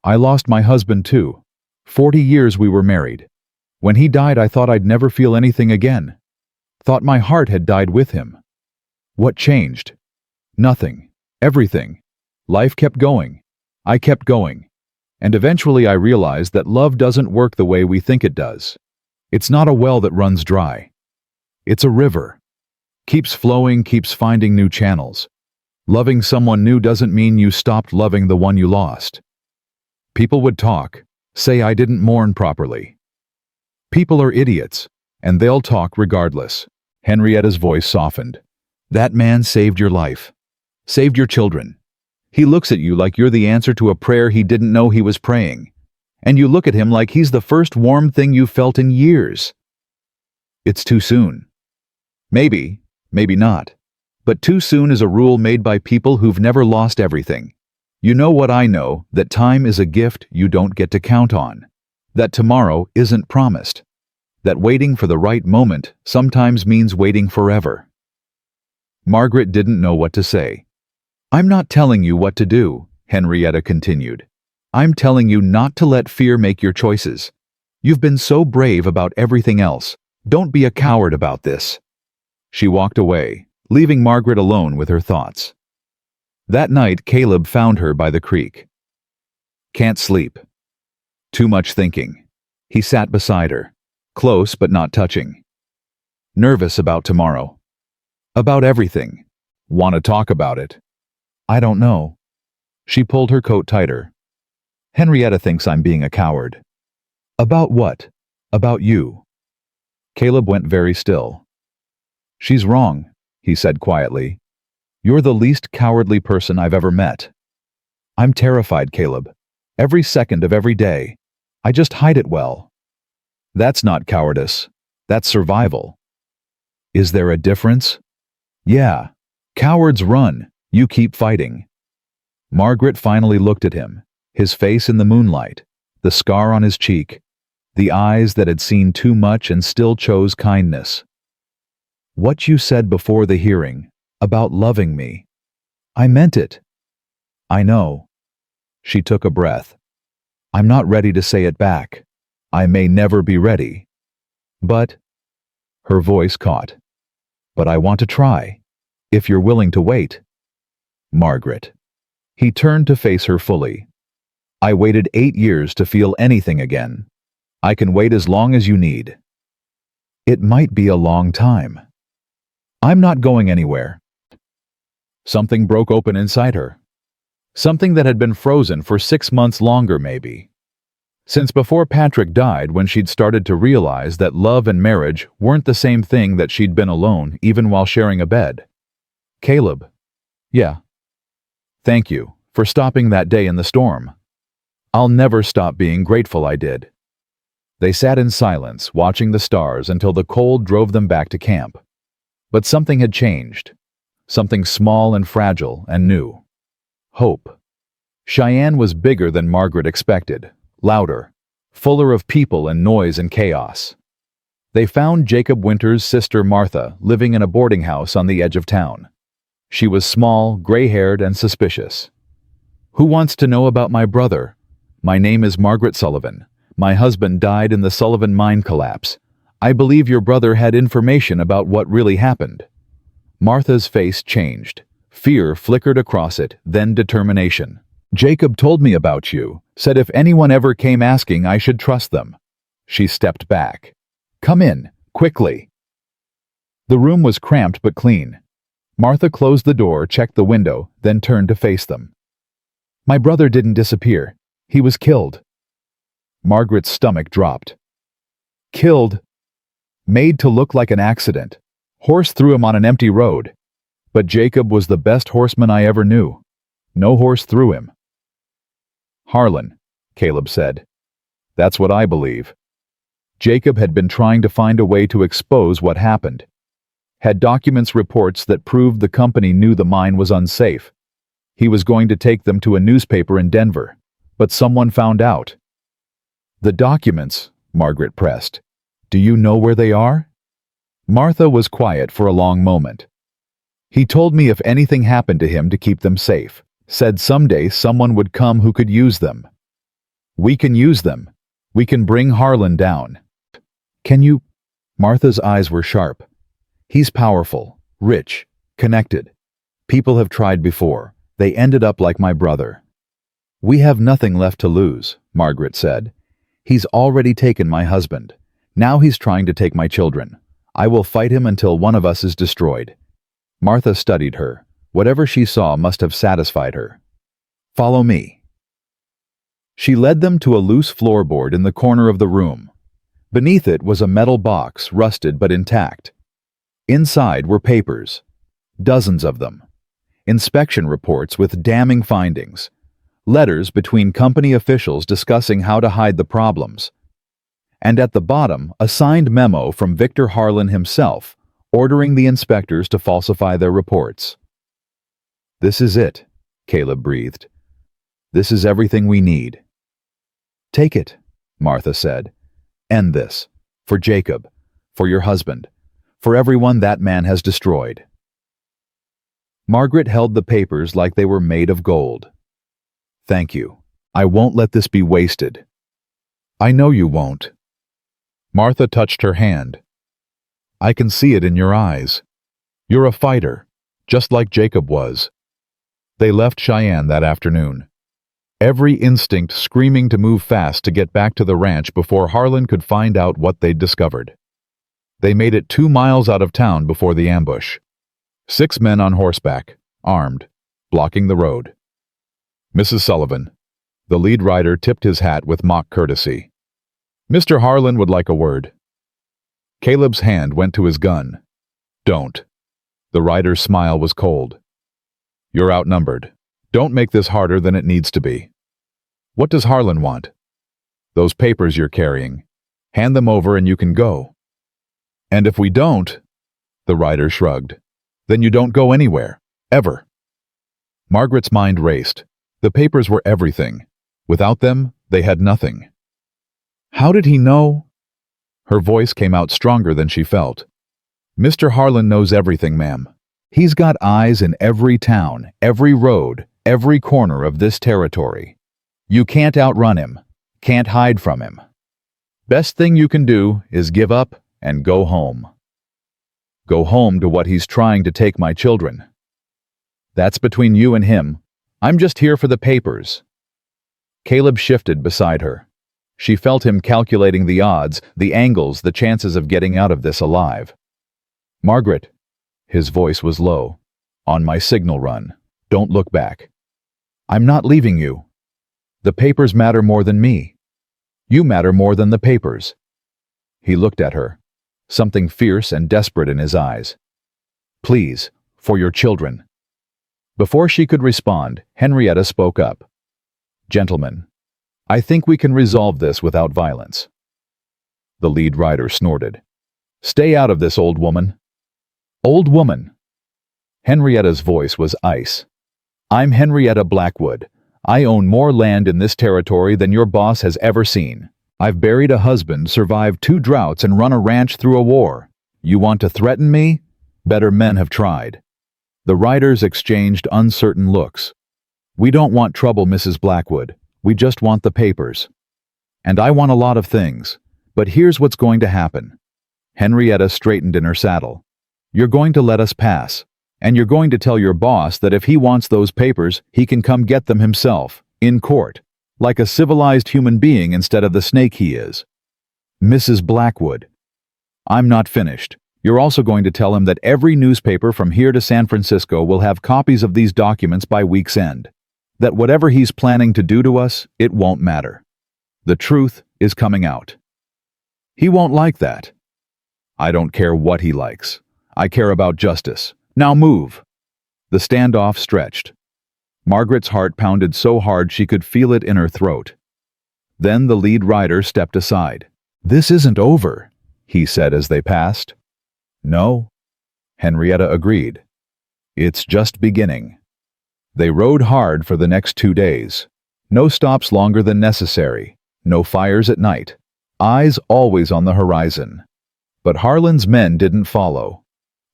I lost my husband too. 40 years we were married. When he died, I thought I'd never feel anything again. Thought my heart had died with him. What changed? Nothing. Everything. Life kept going. I kept going. And eventually I realized that love doesn't work the way we think it does. It's not a well that runs dry. It's a river. Keeps flowing, keeps finding new channels. Loving someone new doesn't mean you stopped loving the one you lost. People would talk, say I didn't mourn properly. People are idiots, and they'll talk regardless. Henrietta's voice softened. That man saved your life. Saved your children. He looks at you like you're the answer to a prayer he didn't know he was praying. And you look at him like he's the first warm thing you've felt in years. It's too soon. Maybe, maybe not. But too soon is a rule made by people who've never lost everything. You know what I know, that time is a gift you don't get to count on. That tomorrow isn't promised. That waiting for the right moment sometimes means waiting forever. Margaret didn't know what to say. I'm not telling you what to do, Henrietta continued. I'm telling you not to let fear make your choices. You've been so brave about everything else. Don't be a coward about this. She walked away, leaving Margaret alone with her thoughts. That night, Caleb found her by the creek. Can't sleep. Too much thinking. He sat beside her, close but not touching. Nervous about tomorrow. About everything. Want to talk about it. I don't know. She pulled her coat tighter. Henrietta thinks I'm being a coward. About what? About you. Caleb went very still. She's wrong, he said quietly. You're the least cowardly person I've ever met. I'm terrified, Caleb. Every second of every day. I just hide it well. That's not cowardice. That's survival. Is there a difference? Yeah. Cowards run. You keep fighting. Margaret finally looked at him, his face in the moonlight, the scar on his cheek, the eyes that had seen too much and still chose kindness. What you said before the hearing, about loving me. I meant it. I know. She took a breath. I'm not ready to say it back. I may never be ready. But, her voice caught. But I want to try. If you're willing to wait. Margaret. He turned to face her fully. I waited 8 years to feel anything again. I can wait as long as you need. It might be a long time. I'm not going anywhere. Something broke open inside her. Something that had been frozen for 6 months longer, maybe. Since before Patrick died, when she'd started to realize that love and marriage weren't the same thing, that she'd been alone even while sharing a bed. Caleb. Yeah. Thank you for stopping that day in the storm. I'll never stop being grateful I did. They sat in silence, watching the stars until the cold drove them back to camp. But something had changed. Something small and fragile and new. Hope. Cheyenne was bigger than Margaret expected, louder, fuller of people and noise and chaos. They found Jacob Winter's sister Martha living in a boarding house on the edge of town. She was small, gray-haired, and suspicious. Who wants to know about my brother? My name is Margaret Sullivan. My husband died in the Sullivan mine collapse. I believe your brother had information about what really happened. Martha's face changed. Fear flickered across it, then determination. Jacob told me about you, said if anyone ever came asking, I should trust them. She stepped back. Come in, quickly. The room was cramped but clean. Martha closed the door, checked the window, then turned to face them. My brother didn't disappear. He was killed. Margaret's stomach dropped. Killed? Made to look like an accident. Horse threw him on an empty road. But Jacob was the best horseman I ever knew. No horse threw him. Harlan, Caleb said. That's what I believe. Jacob had been trying to find a way to expose what happened. Had documents, reports that proved the company knew the mine was unsafe. He was going to take them to a newspaper in Denver, but someone found out. The documents, Margaret pressed. Do you know where they are? Martha was quiet for a long moment. He told me if anything happened to him to keep them safe. Said someday someone would come who could use them. We can use them. We can bring Harlan down. Can you? Martha's eyes were sharp. He's powerful, rich, connected. People have tried before. They ended up like my brother. We have nothing left to lose, Margaret said. He's already taken my husband. Now he's trying to take my children. I will fight him until one of us is destroyed. Martha studied her. Whatever she saw must have satisfied her. Follow me. She led them to a loose floorboard in the corner of the room. Beneath it was a metal box, rusted but intact. Inside were papers, dozens of them. Inspection reports with damning findings. Letters between company officials discussing how to hide the problems. And at the bottom, a signed memo from Victor Harlan himself, ordering the inspectors to falsify their reports. This is it, Caleb breathed. This is everything we need. Take it, Martha said. End this. For Jacob, for your husband, for everyone that man has destroyed. Margaret held the papers like they were made of gold. Thank you. I won't let this be wasted. I know you won't. Martha touched her hand. I can see it in your eyes. You're a fighter, just like Jacob was. They left Cheyenne that afternoon. Every instinct screaming to move fast to get back to the ranch before Harlan could find out what they'd discovered. They made it 2 miles out of town before the ambush. 6 men on horseback, armed, blocking the road. Mrs. Sullivan. The lead rider tipped his hat with mock courtesy. Mr. Harlan would like a word. Caleb's hand went to his gun. Don't. The rider's smile was cold. You're outnumbered. Don't make this harder than it needs to be. What does Harlan want? Those papers you're carrying. Hand them over and you can go. And if we don't, the rider shrugged, then you don't go anywhere, ever. Margaret's mind raced. The papers were everything. Without them, they had nothing. How did he know? Her voice came out stronger than she felt. Mr. Harlan knows everything, ma'am. He's got eyes in every town, every road, every corner of this territory. You can't outrun him, can't hide from him. Best thing you can do is give up and go home. Go home to what he's trying to take my children. That's between you and him. I'm just here for the papers. Caleb shifted beside her. She felt him calculating the odds, the angles, the chances of getting out of this alive. Margaret, his voice was low, on my signal run, don't look back. I'm not leaving you. The papers matter more than me. You matter more than the papers. He looked at her, something fierce and desperate in his eyes. Please, for your children. Before she could respond, Henrietta spoke up. Gentlemen, I think we can resolve this without violence. The lead rider snorted. Stay out of this, old woman. Old woman. Henrietta's voice was ice. I'm Henrietta Blackwood. I own more land in this territory than your boss has ever seen. I've buried a husband, survived 2 droughts, and run a ranch through a war. You want to threaten me? Better men have tried. The riders exchanged uncertain looks. We don't want trouble, Mrs. Blackwood. We just want the papers. And I want a lot of things. But here's what's going to happen. Henrietta straightened in her saddle. You're going to let us pass. And you're going to tell your boss that if he wants those papers, he can come get them himself, in court, like a civilized human being instead of the snake he is. Mrs. Blackwood. I'm not finished. You're also going to tell him that every newspaper from here to San Francisco will have copies of these documents by week's end. That whatever he's planning to do to us, it won't matter. The truth is coming out. He won't like that. I don't care what he likes. I care about justice. Now move. The standoff stretched. Margaret's heart pounded so hard she could feel it in her throat. Then the lead rider stepped aside. This isn't over, he said as they passed. No, Henrietta agreed. It's just beginning. They rode hard for the next 2 days. No stops longer than necessary. No fires at night. eyes always on the horizon. But Harlan's men didn't follow.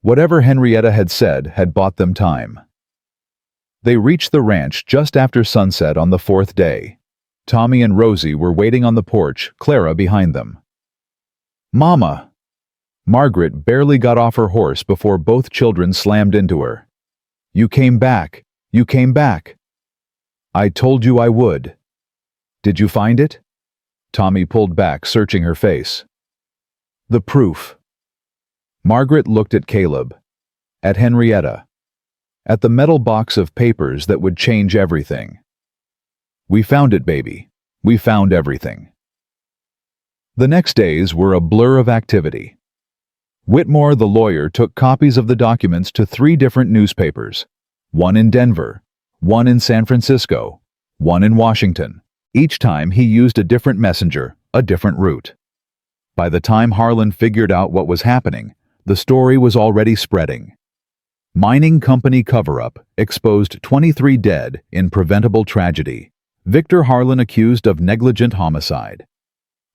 Whatever Henrietta had said had bought them time. They reached the ranch just after sunset on the fourth day. Tommy and Rosie were waiting on the porch, Clara behind them. "Mama!" Margaret barely got off her horse before both children slammed into her. "You came back! You came back! I told you I would. Did you find it?" Tommy pulled back, searching her face. "The proof." Margaret looked at Caleb, at Henrietta, at the metal box of papers that would change everything. "We found it, baby. We found everything." The next days were a blur of activity. Whitmore, the lawyer, took copies of the documents to 3 different newspapers, one in Denver, one in San Francisco, one in Washington. Each time he used a different messenger, a different route. By the time Harlan figured out what was happening, the story was already spreading. Mining company cover-up exposed 23 dead in preventable tragedy. Victor Harlan accused of negligent homicide.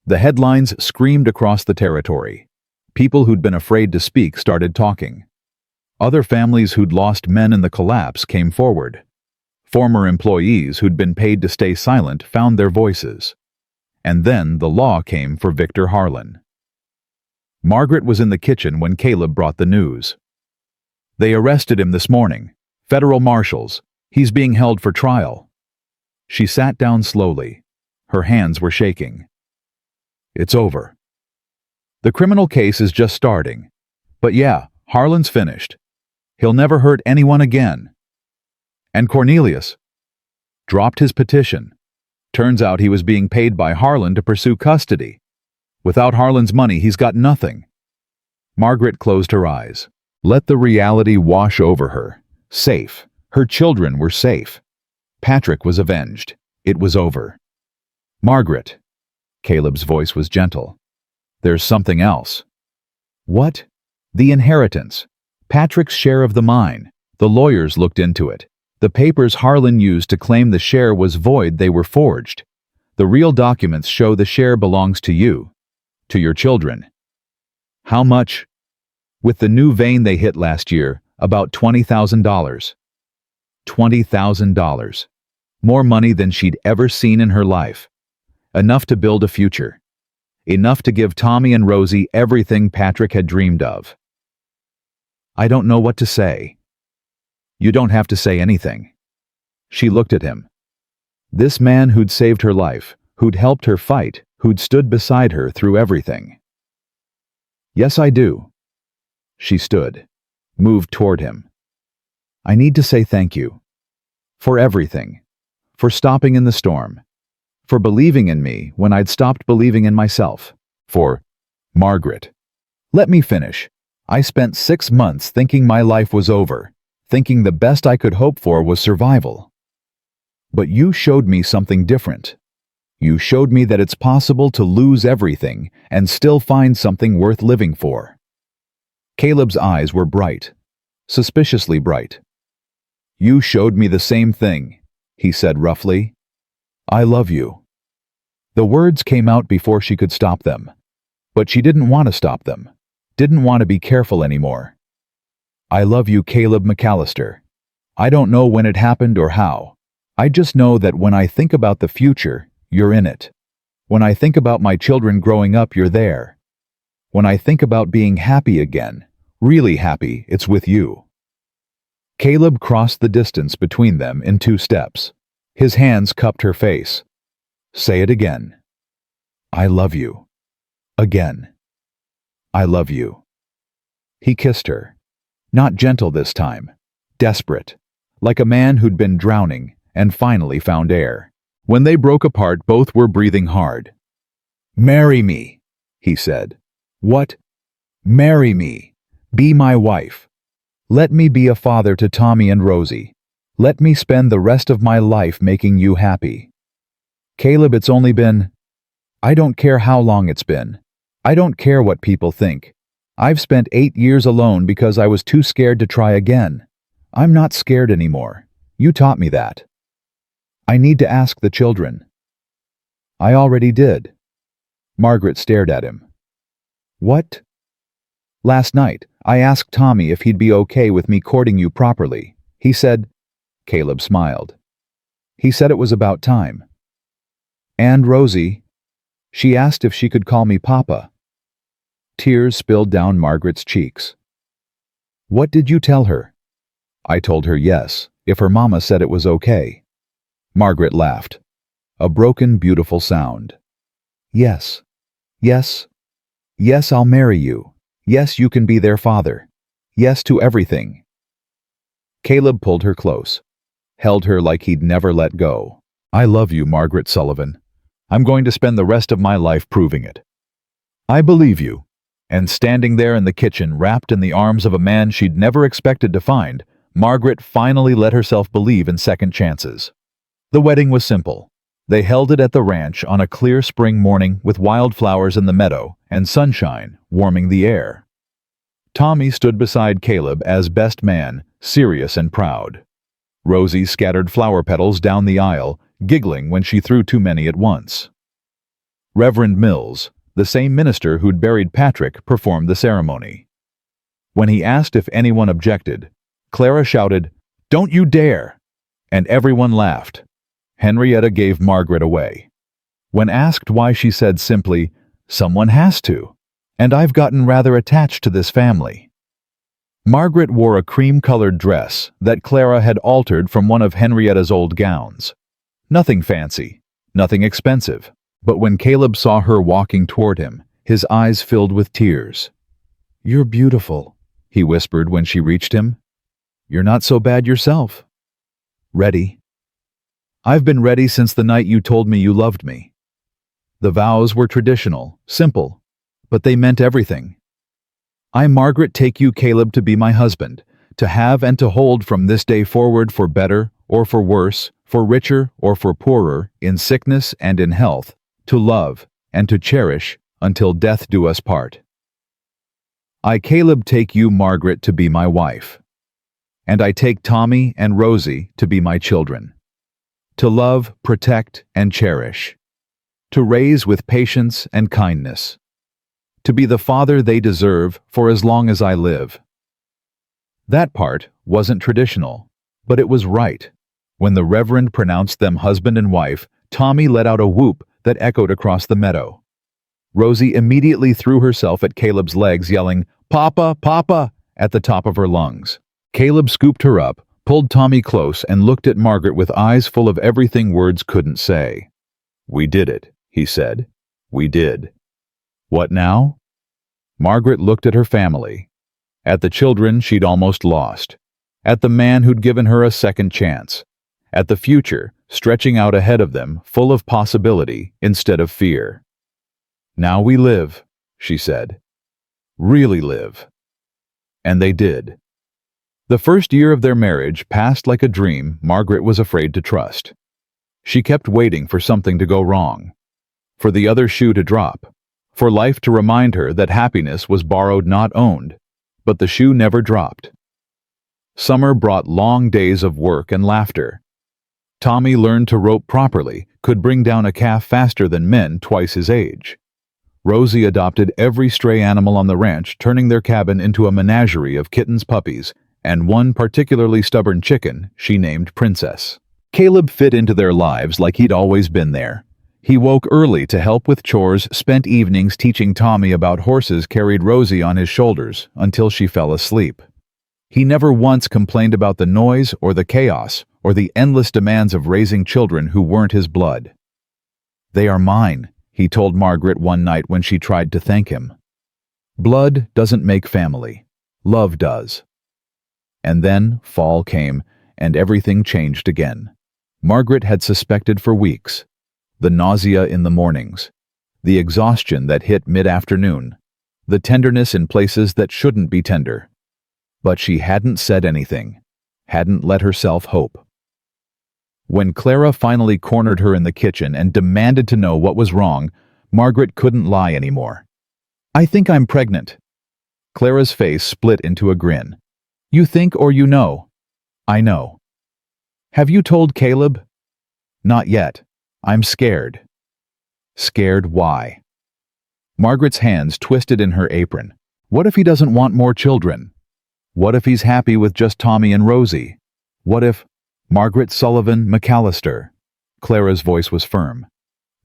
The headlines screamed across the territory. People who'd been afraid to speak started talking. Other families who'd lost men in the collapse came forward. Former employees who'd been paid to stay silent found their voices. And then the law came for Victor Harlan. Margaret was in the kitchen when Caleb brought the news. "They arrested him this morning. Federal marshals. He's being held for trial." She sat down slowly. Her hands were shaking. "It's over. The criminal case is just starting. But yeah, Harlan's finished. He'll never hurt anyone again." And Cornelius dropped his petition. Turns out he was being paid by Harlan to pursue custody. Without Harlan's money, he's got nothing. Margaret closed her eyes. Let the reality wash over her. Safe. Her children were safe. Patrick was avenged. It was over. "Margaret." Caleb's voice was gentle. "There's something else." "What?" "The inheritance. Patrick's share of the mine. The lawyers looked into it. The papers Harlan used to claim the share was void, they were forged. The real documents show the share belongs to you. To your children." "How much?" "With the new vein they hit last year, about $20,000. $20,000. More money than she'd ever seen in her life. Enough to build a future. Enough to give Tommy and Rosie everything Patrick had dreamed of." "I don't know what to say." "You don't have to say anything." She looked at him. This man who'd saved her life, who'd helped her fight, who'd stood beside her through everything. "Yes, I do." She stood, moved toward him. "I need to say thank you. For everything. For stopping in the storm. For believing in me when I'd stopped believing in myself. For..." "Margaret." "Let me finish. I spent 6 months thinking my life was over, thinking the best I could hope for was survival. But you showed me something different. You showed me that it's possible to lose everything and still find something worth living for." Caleb's eyes were bright, suspiciously bright. "You showed me the same thing," he said roughly. "I love you." The words came out before she could stop them. But she didn't want to stop them, didn't want to be careful anymore. "I love you, Caleb McAllister. I don't know when it happened or how. I just know that when I think about the future, you're in it. When I think about my children growing up, you're there. When I think about being happy again, really happy, it's with you." Caleb crossed the distance between them in 2 steps. His hands cupped her face. "Say it again." "I love you." "Again." "I love you." He kissed her. Not gentle this time. Desperate. Like a man who'd been drowning and finally found air. When they broke apart, both were breathing hard. "Marry me," he said. "What?" "Marry me. Be my wife. Let me be a father to Tommy and Rosie. Let me spend the rest of my life making you happy." "Caleb, it's only been..." "I don't care how long it's been. I don't care what people think. I've spent 8 years alone because I was too scared to try again. I'm not scared anymore. You taught me that. I need to ask the children." "I already did." Margaret stared at him. What? Last night, I asked Tommy if he'd be okay with me courting you properly. He said, Caleb smiled. He said it was about time. And Rosie, she asked if she could call me Papa. Tears spilled down Margaret's cheeks. What did you tell her? I told her yes, if her mama said it was okay. Margaret laughed. A broken, beautiful sound. Yes. Yes. Yes, I'll marry you. Yes, you can be their father. Yes to everything. Caleb pulled her close, held her like he'd never let go. I love you, Margaret Sullivan. I'm going to spend the rest of my life proving it. I believe you. And standing there in the kitchen, wrapped in the arms of a man she'd never expected to find, Margaret finally let herself believe in second chances. The wedding was simple. They held it at the ranch on a clear spring morning with wildflowers in the meadow and sunshine warming the air. Tommy stood beside Caleb as best man, serious and proud. Rosie scattered flower petals down the aisle, giggling when she threw too many at once. Reverend Mills, the same minister who'd buried Patrick, performed the ceremony. When he asked if anyone objected, Clara shouted, "Don't you dare!" And everyone laughed. Henrietta gave Margaret away. When asked why, she said simply, "Someone has to, and I've gotten rather attached to this family." Margaret wore a cream-colored dress that Clara had altered from one of Henrietta's old gowns. Nothing fancy, nothing expensive, but when Caleb saw her walking toward him, his eyes filled with tears. "You're beautiful," he whispered when she reached him. "You're not so bad yourself." "Ready?" "I've been ready since the night you told me you loved me." The vows were traditional, simple, but they meant everything. "I, Margaret, take you, Caleb, to be my husband, to have and to hold from this day forward, for better or for worse, for richer or for poorer, in sickness and in health, to love and to cherish until death do us part. I, Caleb, take you, Margaret, to be my wife. And I take Tommy and Rosie to be my children. To love, protect, and cherish. To raise with patience and kindness. To be the father they deserve for as long as I live." That part wasn't traditional, but it was right. When the Reverend pronounced them husband and wife, Tommy let out a whoop that echoed across the meadow. Rosie immediately threw herself at Caleb's legs, yelling, "Papa, Papa," at the top of her lungs. Caleb scooped her up, pulled Tommy close, and looked at Margaret with eyes full of everything words couldn't say. "We did it," he said. "We did. What now?" Margaret looked at her family, at the children she'd almost lost, at the man who'd given her a second chance, at the future stretching out ahead of them, full of possibility instead of fear. "Now we live," she said. "Really live." And they did. The first year of their marriage passed like a dream Margaret was afraid to trust. She kept waiting for something to go wrong, for the other shoe to drop, for life to remind her that happiness was borrowed, not owned, but the shoe never dropped. Summer brought long days of work and laughter. Tommy learned to rope properly, could bring down a calf faster than men twice his age. Rosie adopted every stray animal on the ranch, turning their cabin into a menagerie of kittens, puppies, and one particularly stubborn chicken she named Princess. Caleb fit into their lives like he'd always been there. He woke early to help with chores, spent evenings teaching Tommy about horses, carried Rosie on his shoulders until she fell asleep. He never once complained about the noise or the chaos or the endless demands of raising children who weren't his blood. "They are mine," he told Margaret one night when she tried to thank him. "Blood doesn't make family. Love does." And then fall came, and everything changed again. Margaret had suspected for weeks. The nausea in the mornings, the exhaustion that hit mid-afternoon, the tenderness in places that shouldn't be tender. But she hadn't said anything, hadn't let herself hope. When Clara finally cornered her in the kitchen and demanded to know what was wrong, Margaret couldn't lie anymore. "I think I'm pregnant." Clara's face split into a grin. "You think or you know?" "I know." "Have you told Caleb?" "Not yet. I'm scared." "Scared why?" Margaret's hands twisted in her apron. What if he doesn't want more children? What if he's happy with just Tommy and Rosie? What if— Margaret Sullivan McAllister. Clara's voice was firm.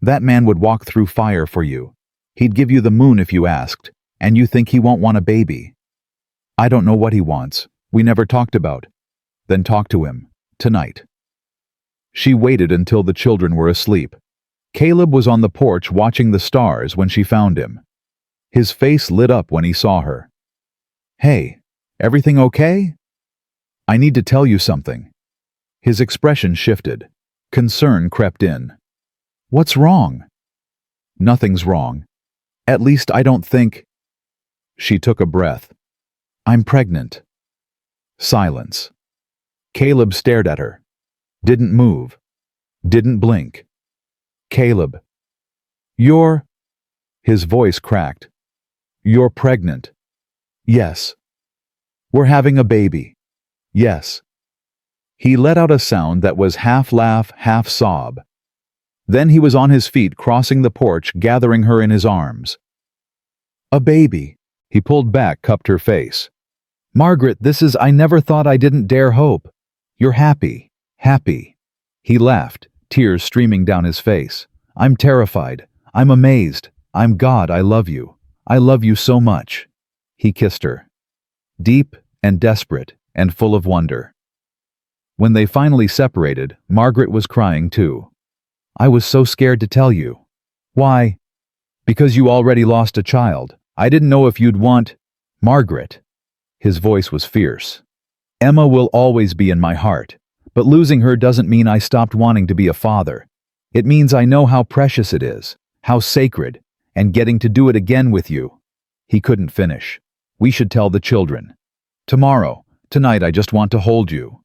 That man would walk through fire for you. He'd give you the moon if you asked, and you think he won't want a baby. I don't know what he wants. We never talked about. Then talk to him. Tonight. She waited until the children were asleep. Caleb was on the porch watching the stars when she found him. His face lit up when he saw her. Hey, everything okay? I need to tell you something. His expression shifted. Concern crept in. What's wrong? Nothing's wrong. At least I don't think. She took a breath. I'm pregnant. Silence. Caleb stared at her. Didn't move. Didn't blink. Caleb. You're— His voice cracked. You're pregnant. Yes. We're having a baby. Yes. He let out a sound that was half laugh, half sob. Then he was on his feet, crossing the porch, gathering her in his arms. A baby. He pulled back, cupped her face. Margaret, I never thought, I didn't dare hope. You're happy. Happy. He laughed, tears streaming down his face. I'm terrified. I'm amazed. I'm God. I love you. I love you so much. He kissed her. Deep and desperate and full of wonder. When they finally separated, Margaret was crying too. I was so scared to tell you. Why? Because you already lost a child. I didn't know if you'd want— Margaret. His voice was fierce. Emma will always be in my heart, but losing her doesn't mean I stopped wanting to be a father. It means I know how precious it is, how sacred, and getting to do it again with you. He couldn't finish. We should tell the children. Tomorrow, tonight, I just want to hold you.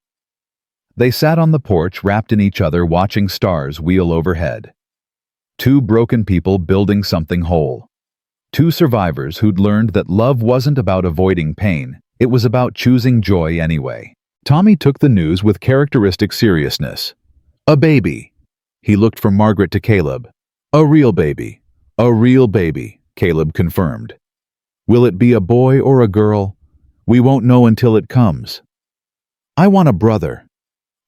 They sat on the porch, wrapped in each other, watching stars wheel overhead. Two broken people building something whole. Two survivors who'd learned that love wasn't about avoiding pain, it was about choosing joy anyway. Tommy took the news with characteristic seriousness. A baby. He looked from Margaret to Caleb. A real baby. A real baby, Caleb confirmed. Will it be a boy or a girl? We won't know until it comes. I want a brother.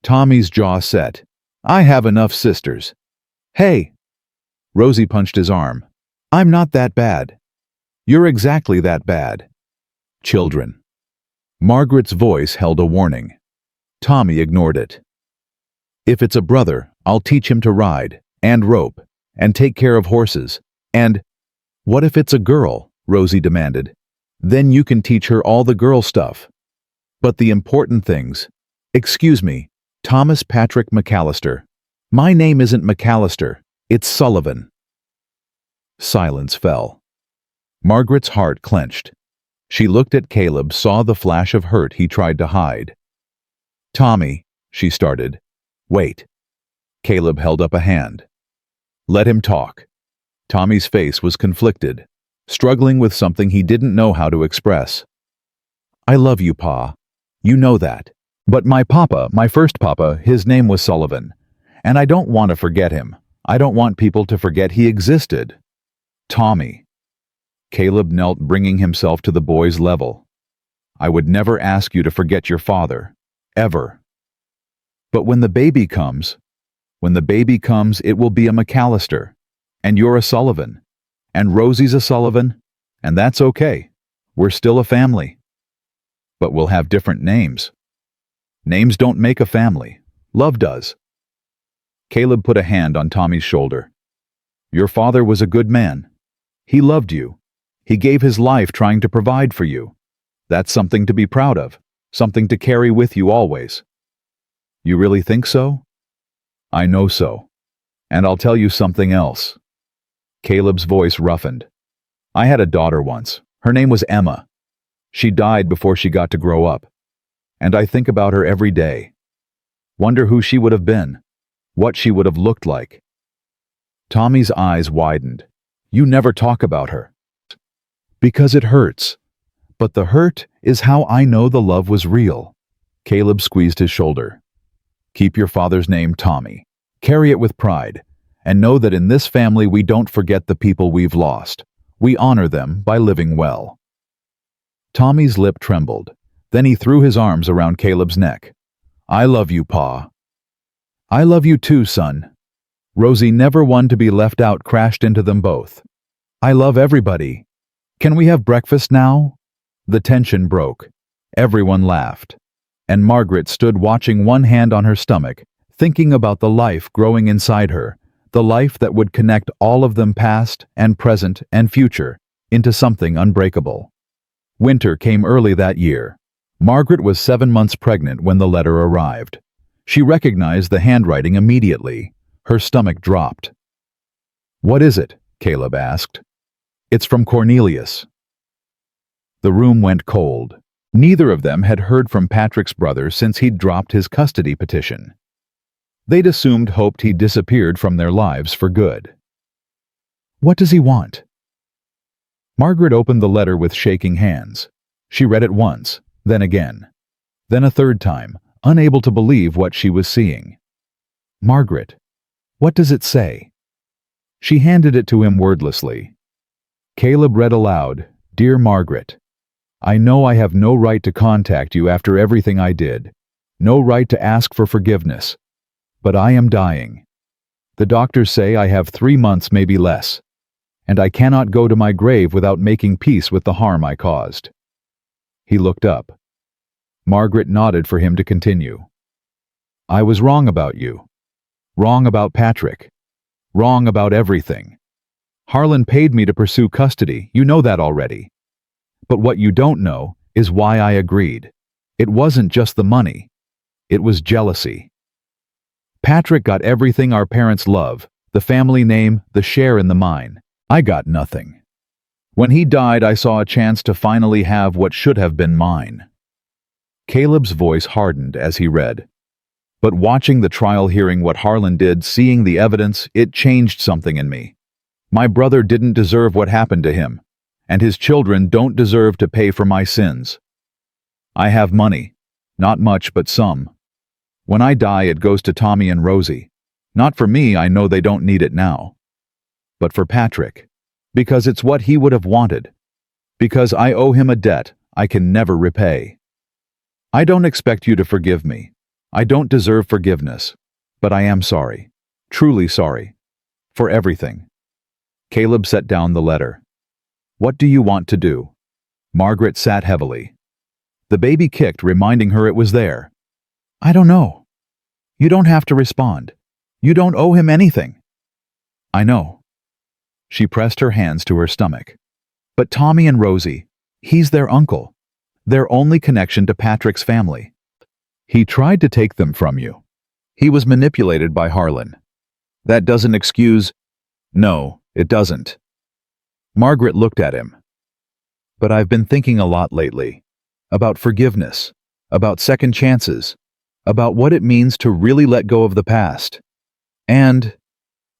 Tommy's jaw set. I have enough sisters. Hey! Rosie punched his arm. I'm not that bad. You're exactly that bad. Children. Margaret's voice held a warning. Tommy ignored it. If it's a brother, I'll teach him to ride, and rope, and take care of horses, and— What if it's a girl? Rosie demanded. Then you can teach her all the girl stuff. But the important things— Excuse me, Thomas Patrick McAllister. My name isn't McAllister, it's Sullivan. Silence fell. Margaret's heart clenched. She looked at Caleb, saw the flash of hurt he tried to hide. Tommy, she started. Wait. Caleb held up a hand. Let him talk. Tommy's face was conflicted, struggling with something he didn't know how to express. I love you, Pa. You know that. But my papa, my first papa, his name was Sullivan. And I don't want to forget him. I don't want people to forget he existed. Tommy. Caleb knelt, bringing himself to the boy's level. I would never ask you to forget your father. Ever. But when the baby comes, it will be a McAllister. And you're a Sullivan. And Rosie's a Sullivan. And that's okay. We're still a family. But we'll have different names. Names don't make a family. Love does. Caleb put a hand on Tommy's shoulder. Your father was a good man. He loved you. He gave his life trying to provide for you. That's something to be proud of, something to carry with you always. You really think so? I know so. And I'll tell you something else. Caleb's voice roughened. I had a daughter once. Her name was Emma. She died before she got to grow up. And I think about her every day. Wonder who she would have been, what she would have looked like. Tommy's eyes widened. You never talk about her. Because it hurts. But the hurt is how I know the love was real. Caleb squeezed his shoulder. Keep your father's name, Tommy. Carry it with pride. And know that in this family we don't forget the people we've lost. We honor them by living well." Tommy's lip trembled. Then he threw his arms around Caleb's neck. "I love you, Pa." "I love you too, son." Rosie, never one to be left out, crashed into them both. "I love everybody. Can we have breakfast now?" The tension broke. Everyone laughed. And Margaret stood watching, one hand on her stomach, thinking about the life growing inside her, the life that would connect all of them, past and present and future, into something unbreakable. Winter came early that year. Margaret was 7 months pregnant when the letter arrived. She recognized the handwriting immediately. Her stomach dropped. "What is it?" Caleb asked. "It's from Cornelius." The room went cold. Neither of them had heard from Patrick's brother since he'd dropped his custody petition. They'd hoped he'd disappeared from their lives for good. "What does he want?" Margaret opened the letter with shaking hands. She read it once, then again. Then a third time, unable to believe what she was seeing. "Margaret, what does it say?" She handed it to him wordlessly. Caleb read aloud, "Dear Margaret, I know I have no right to contact you after everything I did, no right to ask for forgiveness, but I am dying. The doctors say I have 3 months, maybe less, and I cannot go to my grave without making peace with the harm I caused." He looked up. Margaret nodded for him to continue. "I was wrong about you. Wrong about Patrick. Wrong about everything. Harlan paid me to pursue custody, you know that already. But what you don't know is why I agreed. It wasn't just the money. It was jealousy. Patrick got everything our parents love, the family name, the share in the mine. I got nothing. When he died, I saw a chance to finally have what should have been mine." Caleb's voice hardened as he read. "But watching the trial, hearing what Harlan did, seeing the evidence, it changed something in me. My brother didn't deserve what happened to him, and his children don't deserve to pay for my sins. I have money. Not much, but some. When I die, it goes to Tommy and Rosie. Not for me, I know they don't need it now. But for Patrick. Because it's what he would have wanted. Because I owe him a debt I can never repay. I don't expect you to forgive me. I don't deserve forgiveness. But I am sorry. Truly sorry. For everything." Caleb set down the letter. "What do you want to do?" Margaret sat heavily. The baby kicked, reminding her it was there. "I don't know." "You don't have to respond. You don't owe him anything." "I know." She pressed her hands to her stomach. "But Tommy and Rosie, he's their uncle. Their only connection to Patrick's family. He tried to take them from you. He was manipulated by Harlan. That doesn't excuse—" "No, it doesn't." Margaret looked at him. "But I've been thinking a lot lately. About forgiveness. About second chances. About what it means to really let go of the past. And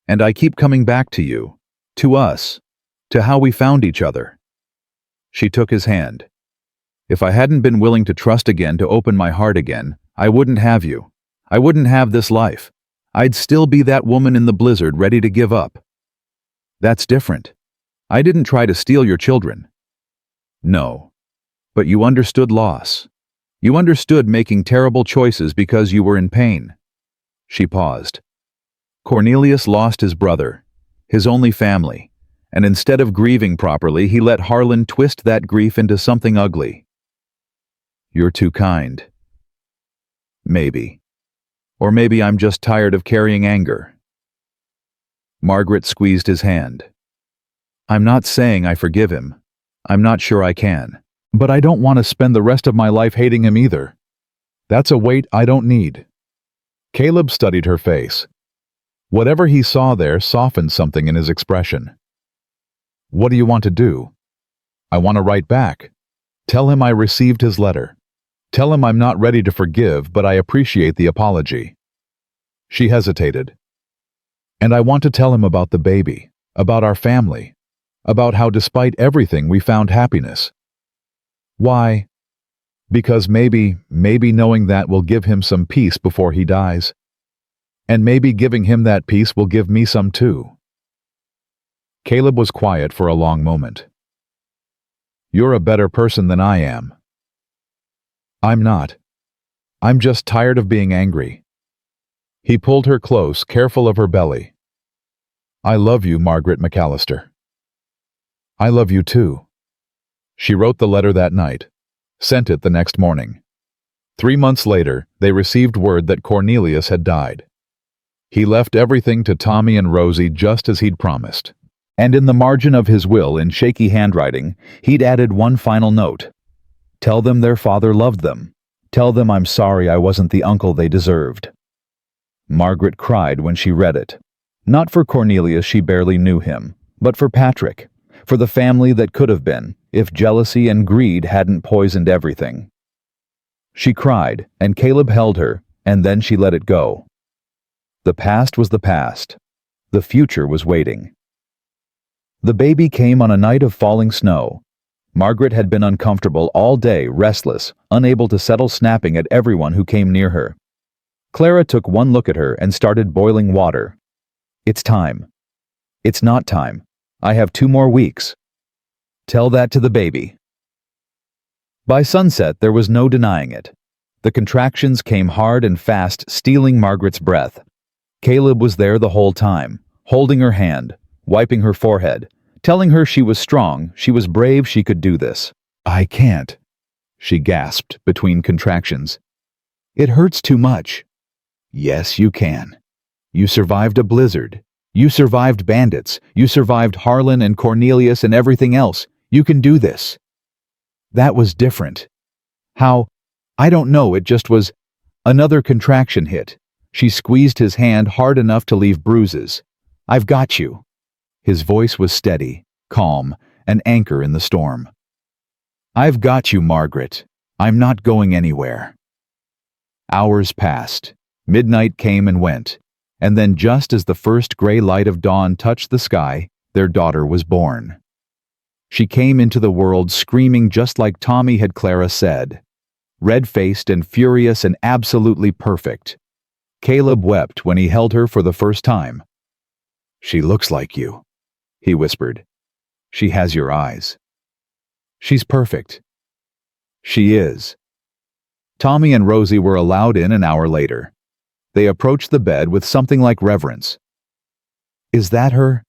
I keep coming back to you. To us. To how we found each other." She took his hand. "If I hadn't been willing to trust again, to open my heart again, I wouldn't have you. I wouldn't have this life. I'd still be that woman in the blizzard, ready to give up. That's different. I didn't try to steal your children." "No. But you understood loss. You understood making terrible choices because you were in pain." She paused. "Cornelius lost his brother, his only family, and instead of grieving properly, he let Harlan twist that grief into something ugly. You're too kind. Maybe. Or maybe I'm just tired of carrying anger." Margaret squeezed his hand. "I'm not saying I forgive him. I'm not sure I can. But I don't want to spend the rest of my life hating him either. That's a weight I don't need." Caleb studied her face. Whatever he saw there softened something in his expression. "What do you want to do?" "I want to write back. Tell him I received his letter. Tell him I'm not ready to forgive, but I appreciate the apology." She hesitated. "And I want to tell him about the baby, about our family, about how despite everything we found happiness." "Why?" "Because maybe knowing that will give him some peace before he dies. And maybe giving him that peace will give me some too." Caleb was quiet for a long moment. "You're a better person than I am." "I'm not. I'm just tired of being angry." He pulled her close, careful of her belly. "I love you, Margaret McAllister." "I love you too." She wrote the letter that night, sent it the next morning. 3 months later, they received word that Cornelius had died. He left everything to Tommy and Rosie just as he'd promised. And in the margin of his will, in shaky handwriting, he'd added one final note. "Tell them their father loved them. Tell them I'm sorry I wasn't the uncle they deserved." Margaret cried when she read it. Not for Cornelius, she barely knew him, but for Patrick, for the family that could have been, if jealousy and greed hadn't poisoned everything. She cried, and Caleb held her, and then she let it go. The past was the past. The future was waiting. The baby came on a night of falling snow. Margaret had been uncomfortable all day, restless, unable to settle, snapping at everyone who came near her. Clara took one look at her and started boiling water. "It's time." "It's not time. I have 2 more weeks." "Tell that to the baby." By sunset, there was no denying it. The contractions came hard and fast, stealing Margaret's breath. Caleb was there the whole time, holding her hand, wiping her forehead, telling her she was strong, she was brave, she could do this. "I can't," she gasped between contractions. "It hurts too much." "Yes, you can. You survived a blizzard. You survived bandits. You survived Harlan and Cornelius and everything else. You can do this." "That was different." "How?" "I don't know, it just was." Another contraction hit. She squeezed his hand hard enough to leave bruises. "I've got you." His voice was steady, calm, an anchor in the storm. "I've got you, Margaret. I'm not going anywhere." Hours passed. Midnight came and went. And then, just as the first gray light of dawn touched the sky, their daughter was born. She came into the world screaming just like Tommy had Clara said. Red-faced and furious and absolutely perfect. Caleb wept when he held her for the first time. "She looks like you," he whispered. "She has your eyes." "She's perfect." "She is." Tommy and Rosie were allowed in an hour later. They approached the bed with something like reverence. "Is that her?"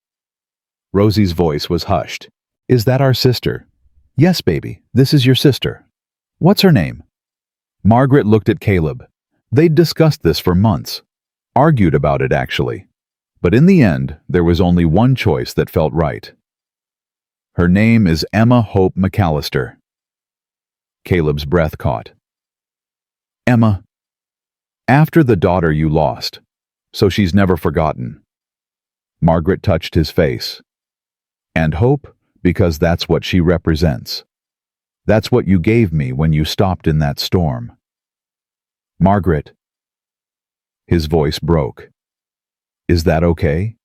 Rosie's voice was hushed. "Is that our sister?" "Yes, baby, this is your sister." "What's her name?" Margaret looked at Caleb. They'd discussed this for months. Argued about it, actually. But in the end, there was only one choice that felt right. "Her name is Emma Hope McAllister." Caleb's breath caught. "Emma. After the daughter you lost, so she's never forgotten." Margaret touched his face. "And hope, because that's what she represents. That's what you gave me when you stopped in that storm." "Margaret." His voice broke. "Is that okay?"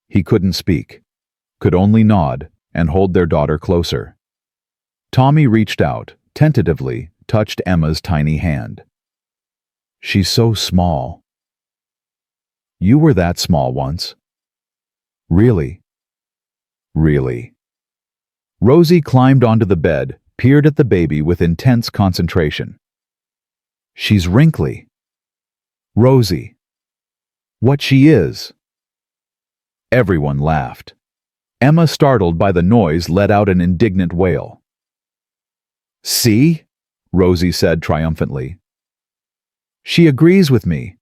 He couldn't speak, could only nod and hold their daughter closer. Tommy reached out, tentatively, touched Emma's tiny hand. "She's so small." "You were that small once." "Really?" "Really." Rosie climbed onto the bed, peered at the baby with intense concentration. "She's wrinkly." "Rosie." "What she is." Everyone laughed. Emma, startled by the noise, let out an indignant wail. "See?" Rosie said triumphantly. "She agrees with me."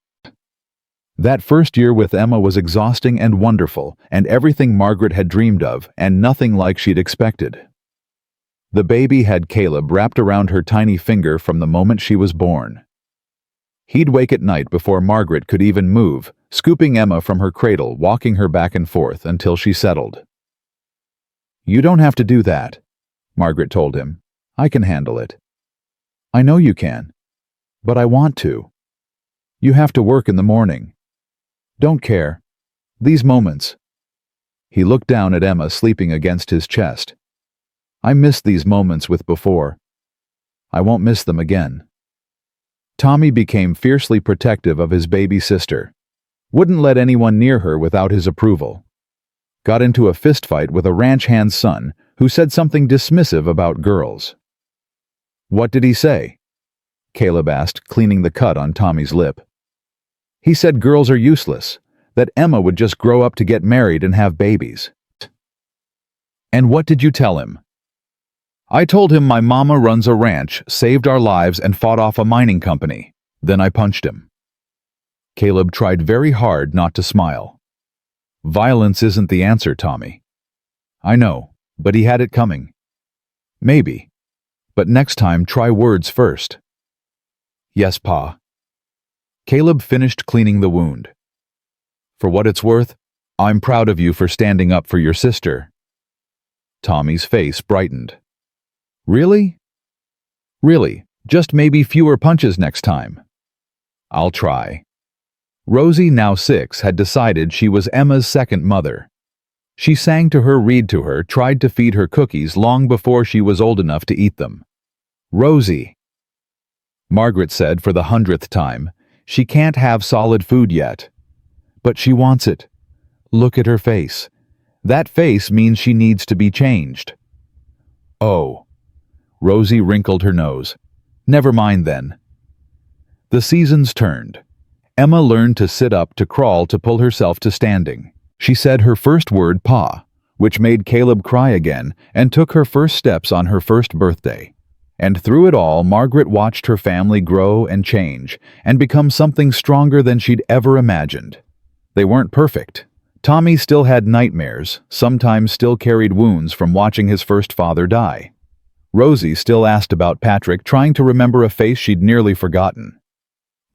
That first year with Emma was exhausting and wonderful, and everything Margaret had dreamed of, and nothing like she'd expected. The baby had Caleb wrapped around her tiny finger from the moment she was born. He'd wake at night before Margaret could even move, scooping Emma from her cradle, walking her back and forth until she settled. "You don't have to do that," Margaret told him. "I can handle it." "I know you can. But I want to. You have to work in the morning." "Don't care. These moments." He looked down at Emma sleeping against his chest. "I missed these moments with before. I won't miss them again." Tommy became fiercely protective of his baby sister. Wouldn't let anyone near her without his approval. got into a fistfight with a ranch hand's son who said something dismissive about girls. "What did he say?" Caleb asked, cleaning the cut on Tommy's lip. "He said girls are useless, that Emma would just grow up to get married and have babies." "And what did you tell him?" "I told him my mama runs a ranch, saved our lives, and fought off a mining company. Then I punched him." Caleb tried very hard not to smile. "Violence isn't the answer, Tommy." "I know, but he had it coming." "Maybe. But next time try words first." "Yes, Pa." Caleb finished cleaning the wound. "For what it's worth, I'm proud of you for standing up for your sister." Tommy's face brightened. "Really?" "Really, just maybe fewer punches next time." "I'll try." Rosie, now 6, had decided she was Emma's second mother. She sang to her, read to her, tried to feed her cookies long before she was old enough to eat them. "Rosie," Margaret said for the 100th time, "she can't have solid food yet." "But she wants it. Look at her face. That face means she needs to be changed." "Oh." Rosie wrinkled her nose. "Never mind then." The seasons turned. Emma learned to sit up, to crawl, to pull herself to standing. She said her first word, Pa, which made Caleb cry again, and took her first steps on her first birthday. And through it all, Margaret watched her family grow and change, and become something stronger than she'd ever imagined. They weren't perfect. Tommy still had nightmares, sometimes still carried wounds from watching his first father die. Rosie still asked about Patrick, trying to remember a face she'd nearly forgotten.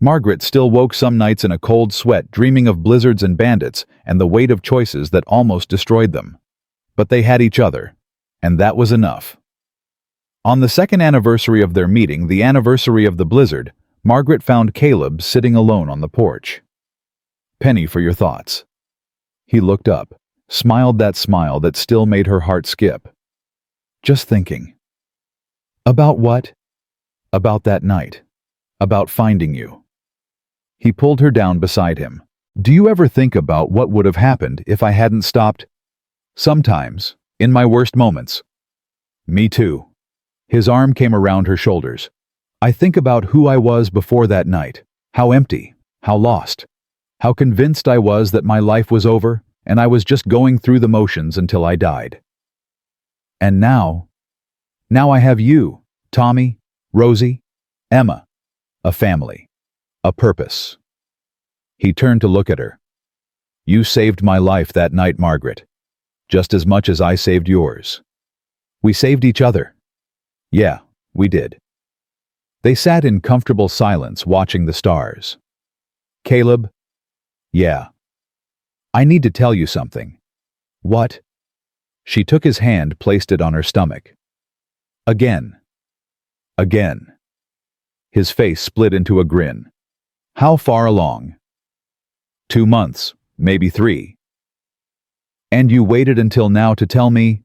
Margaret still woke some nights in a cold sweat, dreaming of blizzards and bandits and the weight of choices that almost destroyed them. But they had each other, and that was enough. On the second anniversary of their meeting, the anniversary of the blizzard, Margaret found Caleb sitting alone on the porch. "Penny, for your thoughts." He looked up, smiled that smile that still made her heart skip. "Just thinking." "About what?" "About that night. About finding you." He pulled her down beside him. "Do you ever think about what would have happened if I hadn't stopped?" "Sometimes, in my worst moments." "Me too." His arm came around her shoulders. "I think about who I was before that night, how empty, how lost, how convinced I was that my life was over and I was just going through the motions until I died. And now I have you, Tommy, Rosie, Emma, a family. A purpose." He turned to look at her. "You saved my life that night, Margaret, just as much as I saved yours. We saved each other." "Yeah, we did." They sat in comfortable silence, watching the stars. "Caleb?" "Yeah." "I need to tell you something." "What?" She took his hand, placed it on her stomach. "Again. Again." His face split into a grin. "How far along?" 2 months, maybe 3. "And you waited until now to tell me?"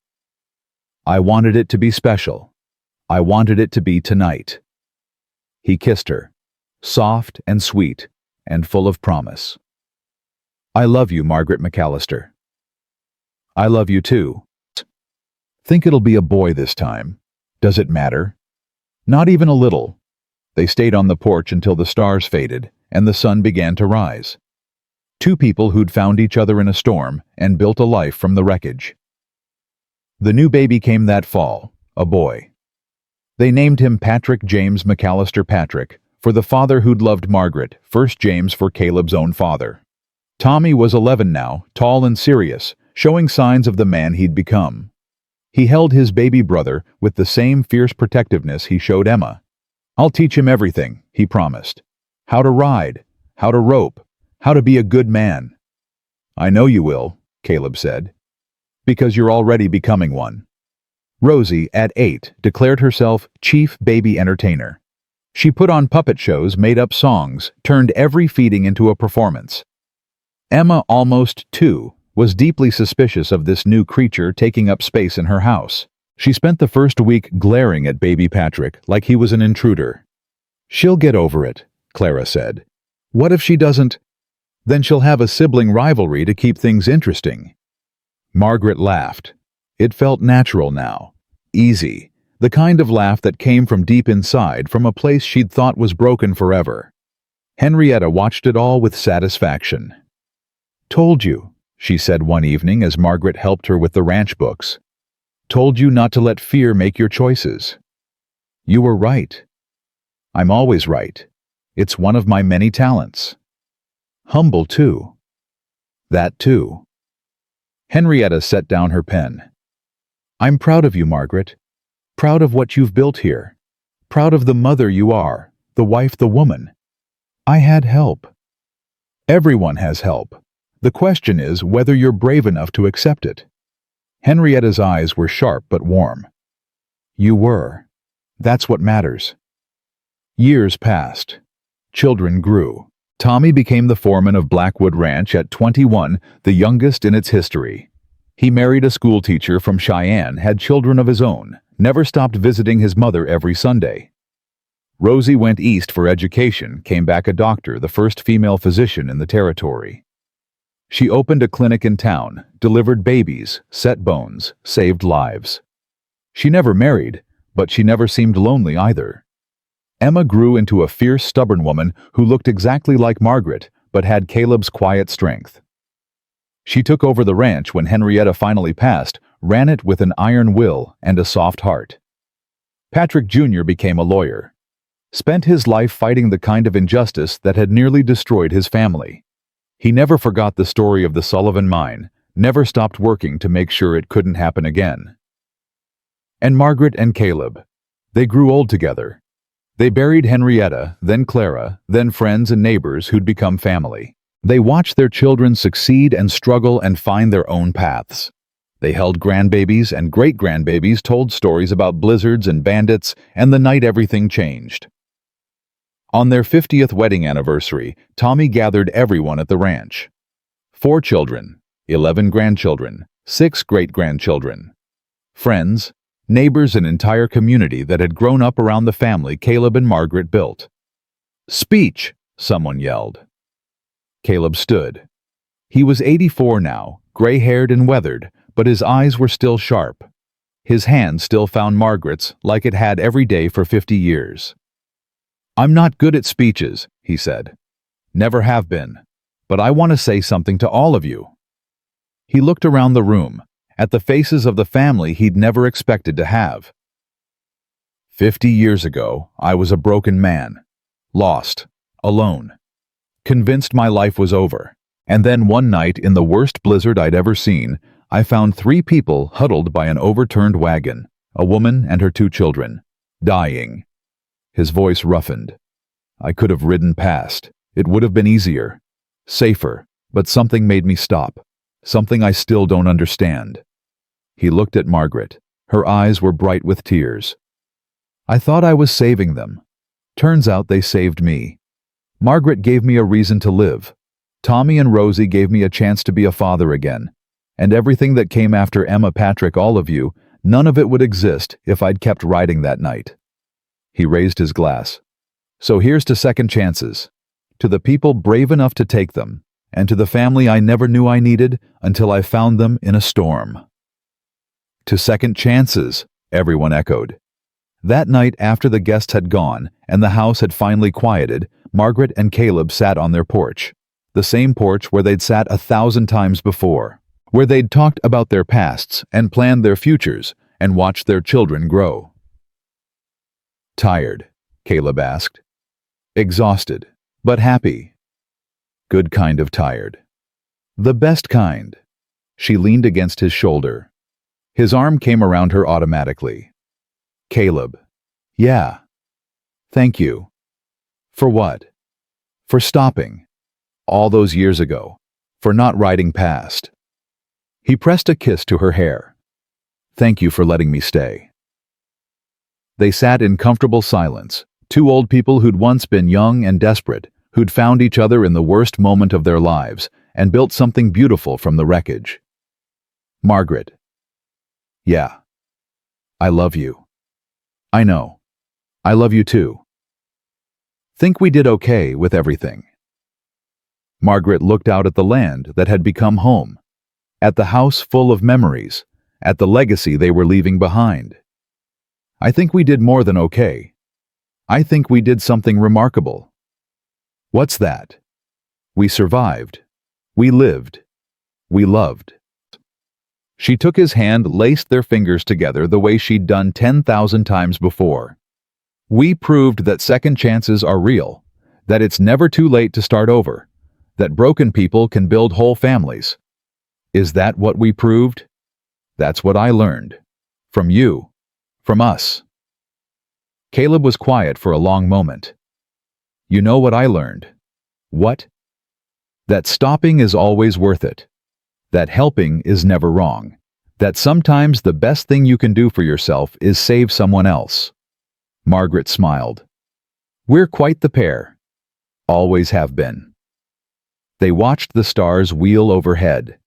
"I wanted it to be special. I wanted it to be tonight." He kissed her, soft and sweet and full of promise. "I love you, Margaret McAllister." "I love you too." "Think it'll be a boy this time? Does it matter?" "Not even a little." They stayed on the porch until the stars faded and the sun began to rise. Two people who'd found each other in a storm and built a life from the wreckage. The new baby came that fall, a boy. They named him Patrick James McAllister Patrick, for the father who'd loved Margaret, first James for Caleb's own father. Tommy was 11 now, tall and serious, showing signs of the man he'd become. He held his baby brother with the same fierce protectiveness he showed Emma. "I'll teach him everything," he promised. "How to ride, how to rope, how to be a good man." "I know you will," Caleb said, "because you're already becoming one." Rosie, at 8, declared herself chief baby entertainer. She put on puppet shows, made up songs, turned every feeding into a performance. Emma, almost 2, was deeply suspicious of this new creature taking up space in her house. She spent the first week glaring at baby Patrick like he was an intruder. "She'll get over it," Clara said. "What if she doesn't? Then she'll have a sibling rivalry to keep things interesting." Margaret laughed. It felt natural now. Easy. The kind of laugh that came from deep inside, from a place she'd thought was broken forever. Henrietta watched it all with satisfaction. "Told you," she said one evening as Margaret helped her with the ranch books. "Told you not to let fear make your choices." "You were right." "I'm always right. It's one of my many talents." "Humble, too." "That, too." Henrietta set down her pen. "I'm proud of you, Margaret. Proud of what you've built here. Proud of the mother you are, the wife, the woman. I had help. Everyone has help. The question is whether you're brave enough to accept it." Henrietta's eyes were sharp but warm. "You were. That's what matters." Years passed. Children grew. Tommy became the foreman of Blackwood Ranch at 21, the youngest in its history. He married a schoolteacher from Cheyenne, had children of his own, never stopped visiting his mother every Sunday. Rosie went east for education, came back a doctor, the first female physician in the territory. She opened a clinic in town, delivered babies, set bones, saved lives. She never married, but she never seemed lonely either. Emma grew into a fierce, stubborn woman who looked exactly like Margaret, but had Caleb's quiet strength. She took over the ranch when Henrietta finally passed, ran it with an iron will and a soft heart. Patrick Jr. became a lawyer. Spent his life fighting the kind of injustice that had nearly destroyed his family. He never forgot the story of the Sullivan mine, never stopped working to make sure it couldn't happen again. And Margaret and Caleb. They grew old together. They buried Henrietta, then Clara, then friends and neighbors who'd become family. They watched their children succeed and struggle and find their own paths. They held grandbabies and great-grandbabies, told stories about blizzards and bandits, and the night everything changed. On their 50th wedding anniversary, Tommy gathered everyone at the ranch. 4 children, 11 grandchildren, 6 great-grandchildren. Friends, neighbors, an entire community that had grown up around the family Caleb and Margaret built. "Speech!" someone yelled. Caleb stood. He was 84 now, gray-haired and weathered, but his eyes were still sharp. His hand still found Margaret's like it had every day for 50 years. "I'm not good at speeches," he said. "Never have been. But I want to say something to all of you." He looked around the room, at the faces of the family he'd never expected to have. 50 years ago, I was a broken man. Lost. Alone. Convinced my life was over. And then one night, in the worst blizzard I'd ever seen, I found 3 people huddled by an overturned wagon, a woman and her 2 children, dying. His voice roughened. I could have ridden past. It would have been easier. Safer. But something made me stop. Something I still don't understand. He looked at Margaret. Her eyes were bright with tears. I thought I was saving them. Turns out they saved me. Margaret gave me a reason to live. Tommy and Rosie gave me a chance to be a father again. And everything that came after Emma, Patrick, all of you, none of it would exist if I'd kept riding that night. He raised his glass. So here's to second chances. To the people brave enough to take them, and to the family I never knew I needed until I found them in a storm. To second chances, everyone echoed. That night, after the guests had gone and the house had finally quieted, Margaret and Caleb sat on their porch. The same porch where they'd sat 1,000 times before. Where they'd talked about their pasts and planned their futures and watched their children grow. Tired? Caleb asked. Exhausted, but happy. Good kind of tired. The best kind. She leaned against his shoulder. His arm came around her automatically. Caleb. Yeah. Thank you. For what? For stopping. All those years ago. For not riding past. He pressed a kiss to her hair. Thank you for letting me stay. They sat in comfortable silence, 2 old people who'd once been young and desperate, who'd found each other in the worst moment of their lives and built something beautiful from the wreckage. Margaret. Yeah. I love you. I know. I love you too. Think we did okay with everything. Margaret looked out at the land that had become home. at the house full of memories, at the legacy they were leaving behind. I think we did more than okay. I think we did something remarkable. What's that? We survived. We lived. We loved. She took his hand, laced their fingers together the way she'd done 10,000 times before. We proved that second chances are real, that it's never too late to start over, that broken people can build whole families. Is that what we proved? That's what I learned. From you. From us. Caleb was quiet for a long moment. You know what I learned? What? That stopping is always worth it. That helping is never wrong. That sometimes the best thing you can do for yourself is save someone else. Margaret smiled. We're quite the pair. Always have been. They watched the stars wheel overhead.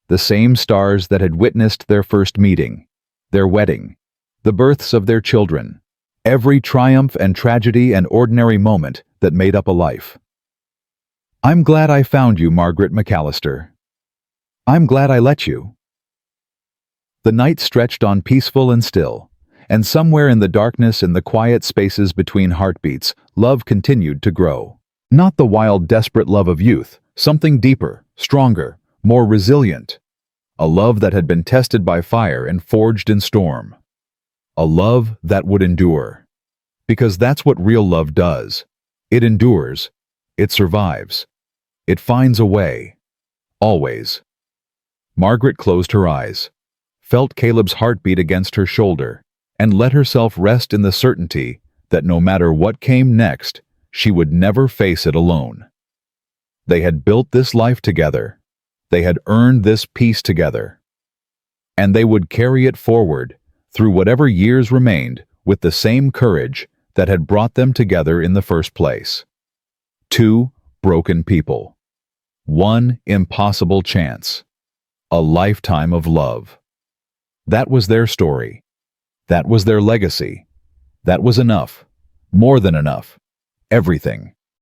The same stars that had witnessed their first meeting, their wedding, the births of their children, every triumph and tragedy and ordinary moment that made up a life. I'm glad I found you, Margaret McAllister. I'm glad I let you. The night stretched on peaceful and still, and somewhere in the darkness and the quiet spaces between heartbeats, love continued to grow. Not the wild, desperate love of youth, something deeper, stronger, more resilient. A love that had been tested by fire and forged in storm. A love that would endure. Because that's what real love does. It endures. It survives. It finds a way. Always. Margaret closed her eyes, felt Caleb's heartbeat against her shoulder, and let herself rest in the certainty that no matter what came next, she would never face it alone. They had built this life together. They had earned this peace together. And they would carry it forward, through whatever years remained, with the same courage that had brought them together in the first place. Two broken people. One impossible chance. A lifetime of love. That was their story. That was their legacy. That was enough. More than enough. Everything.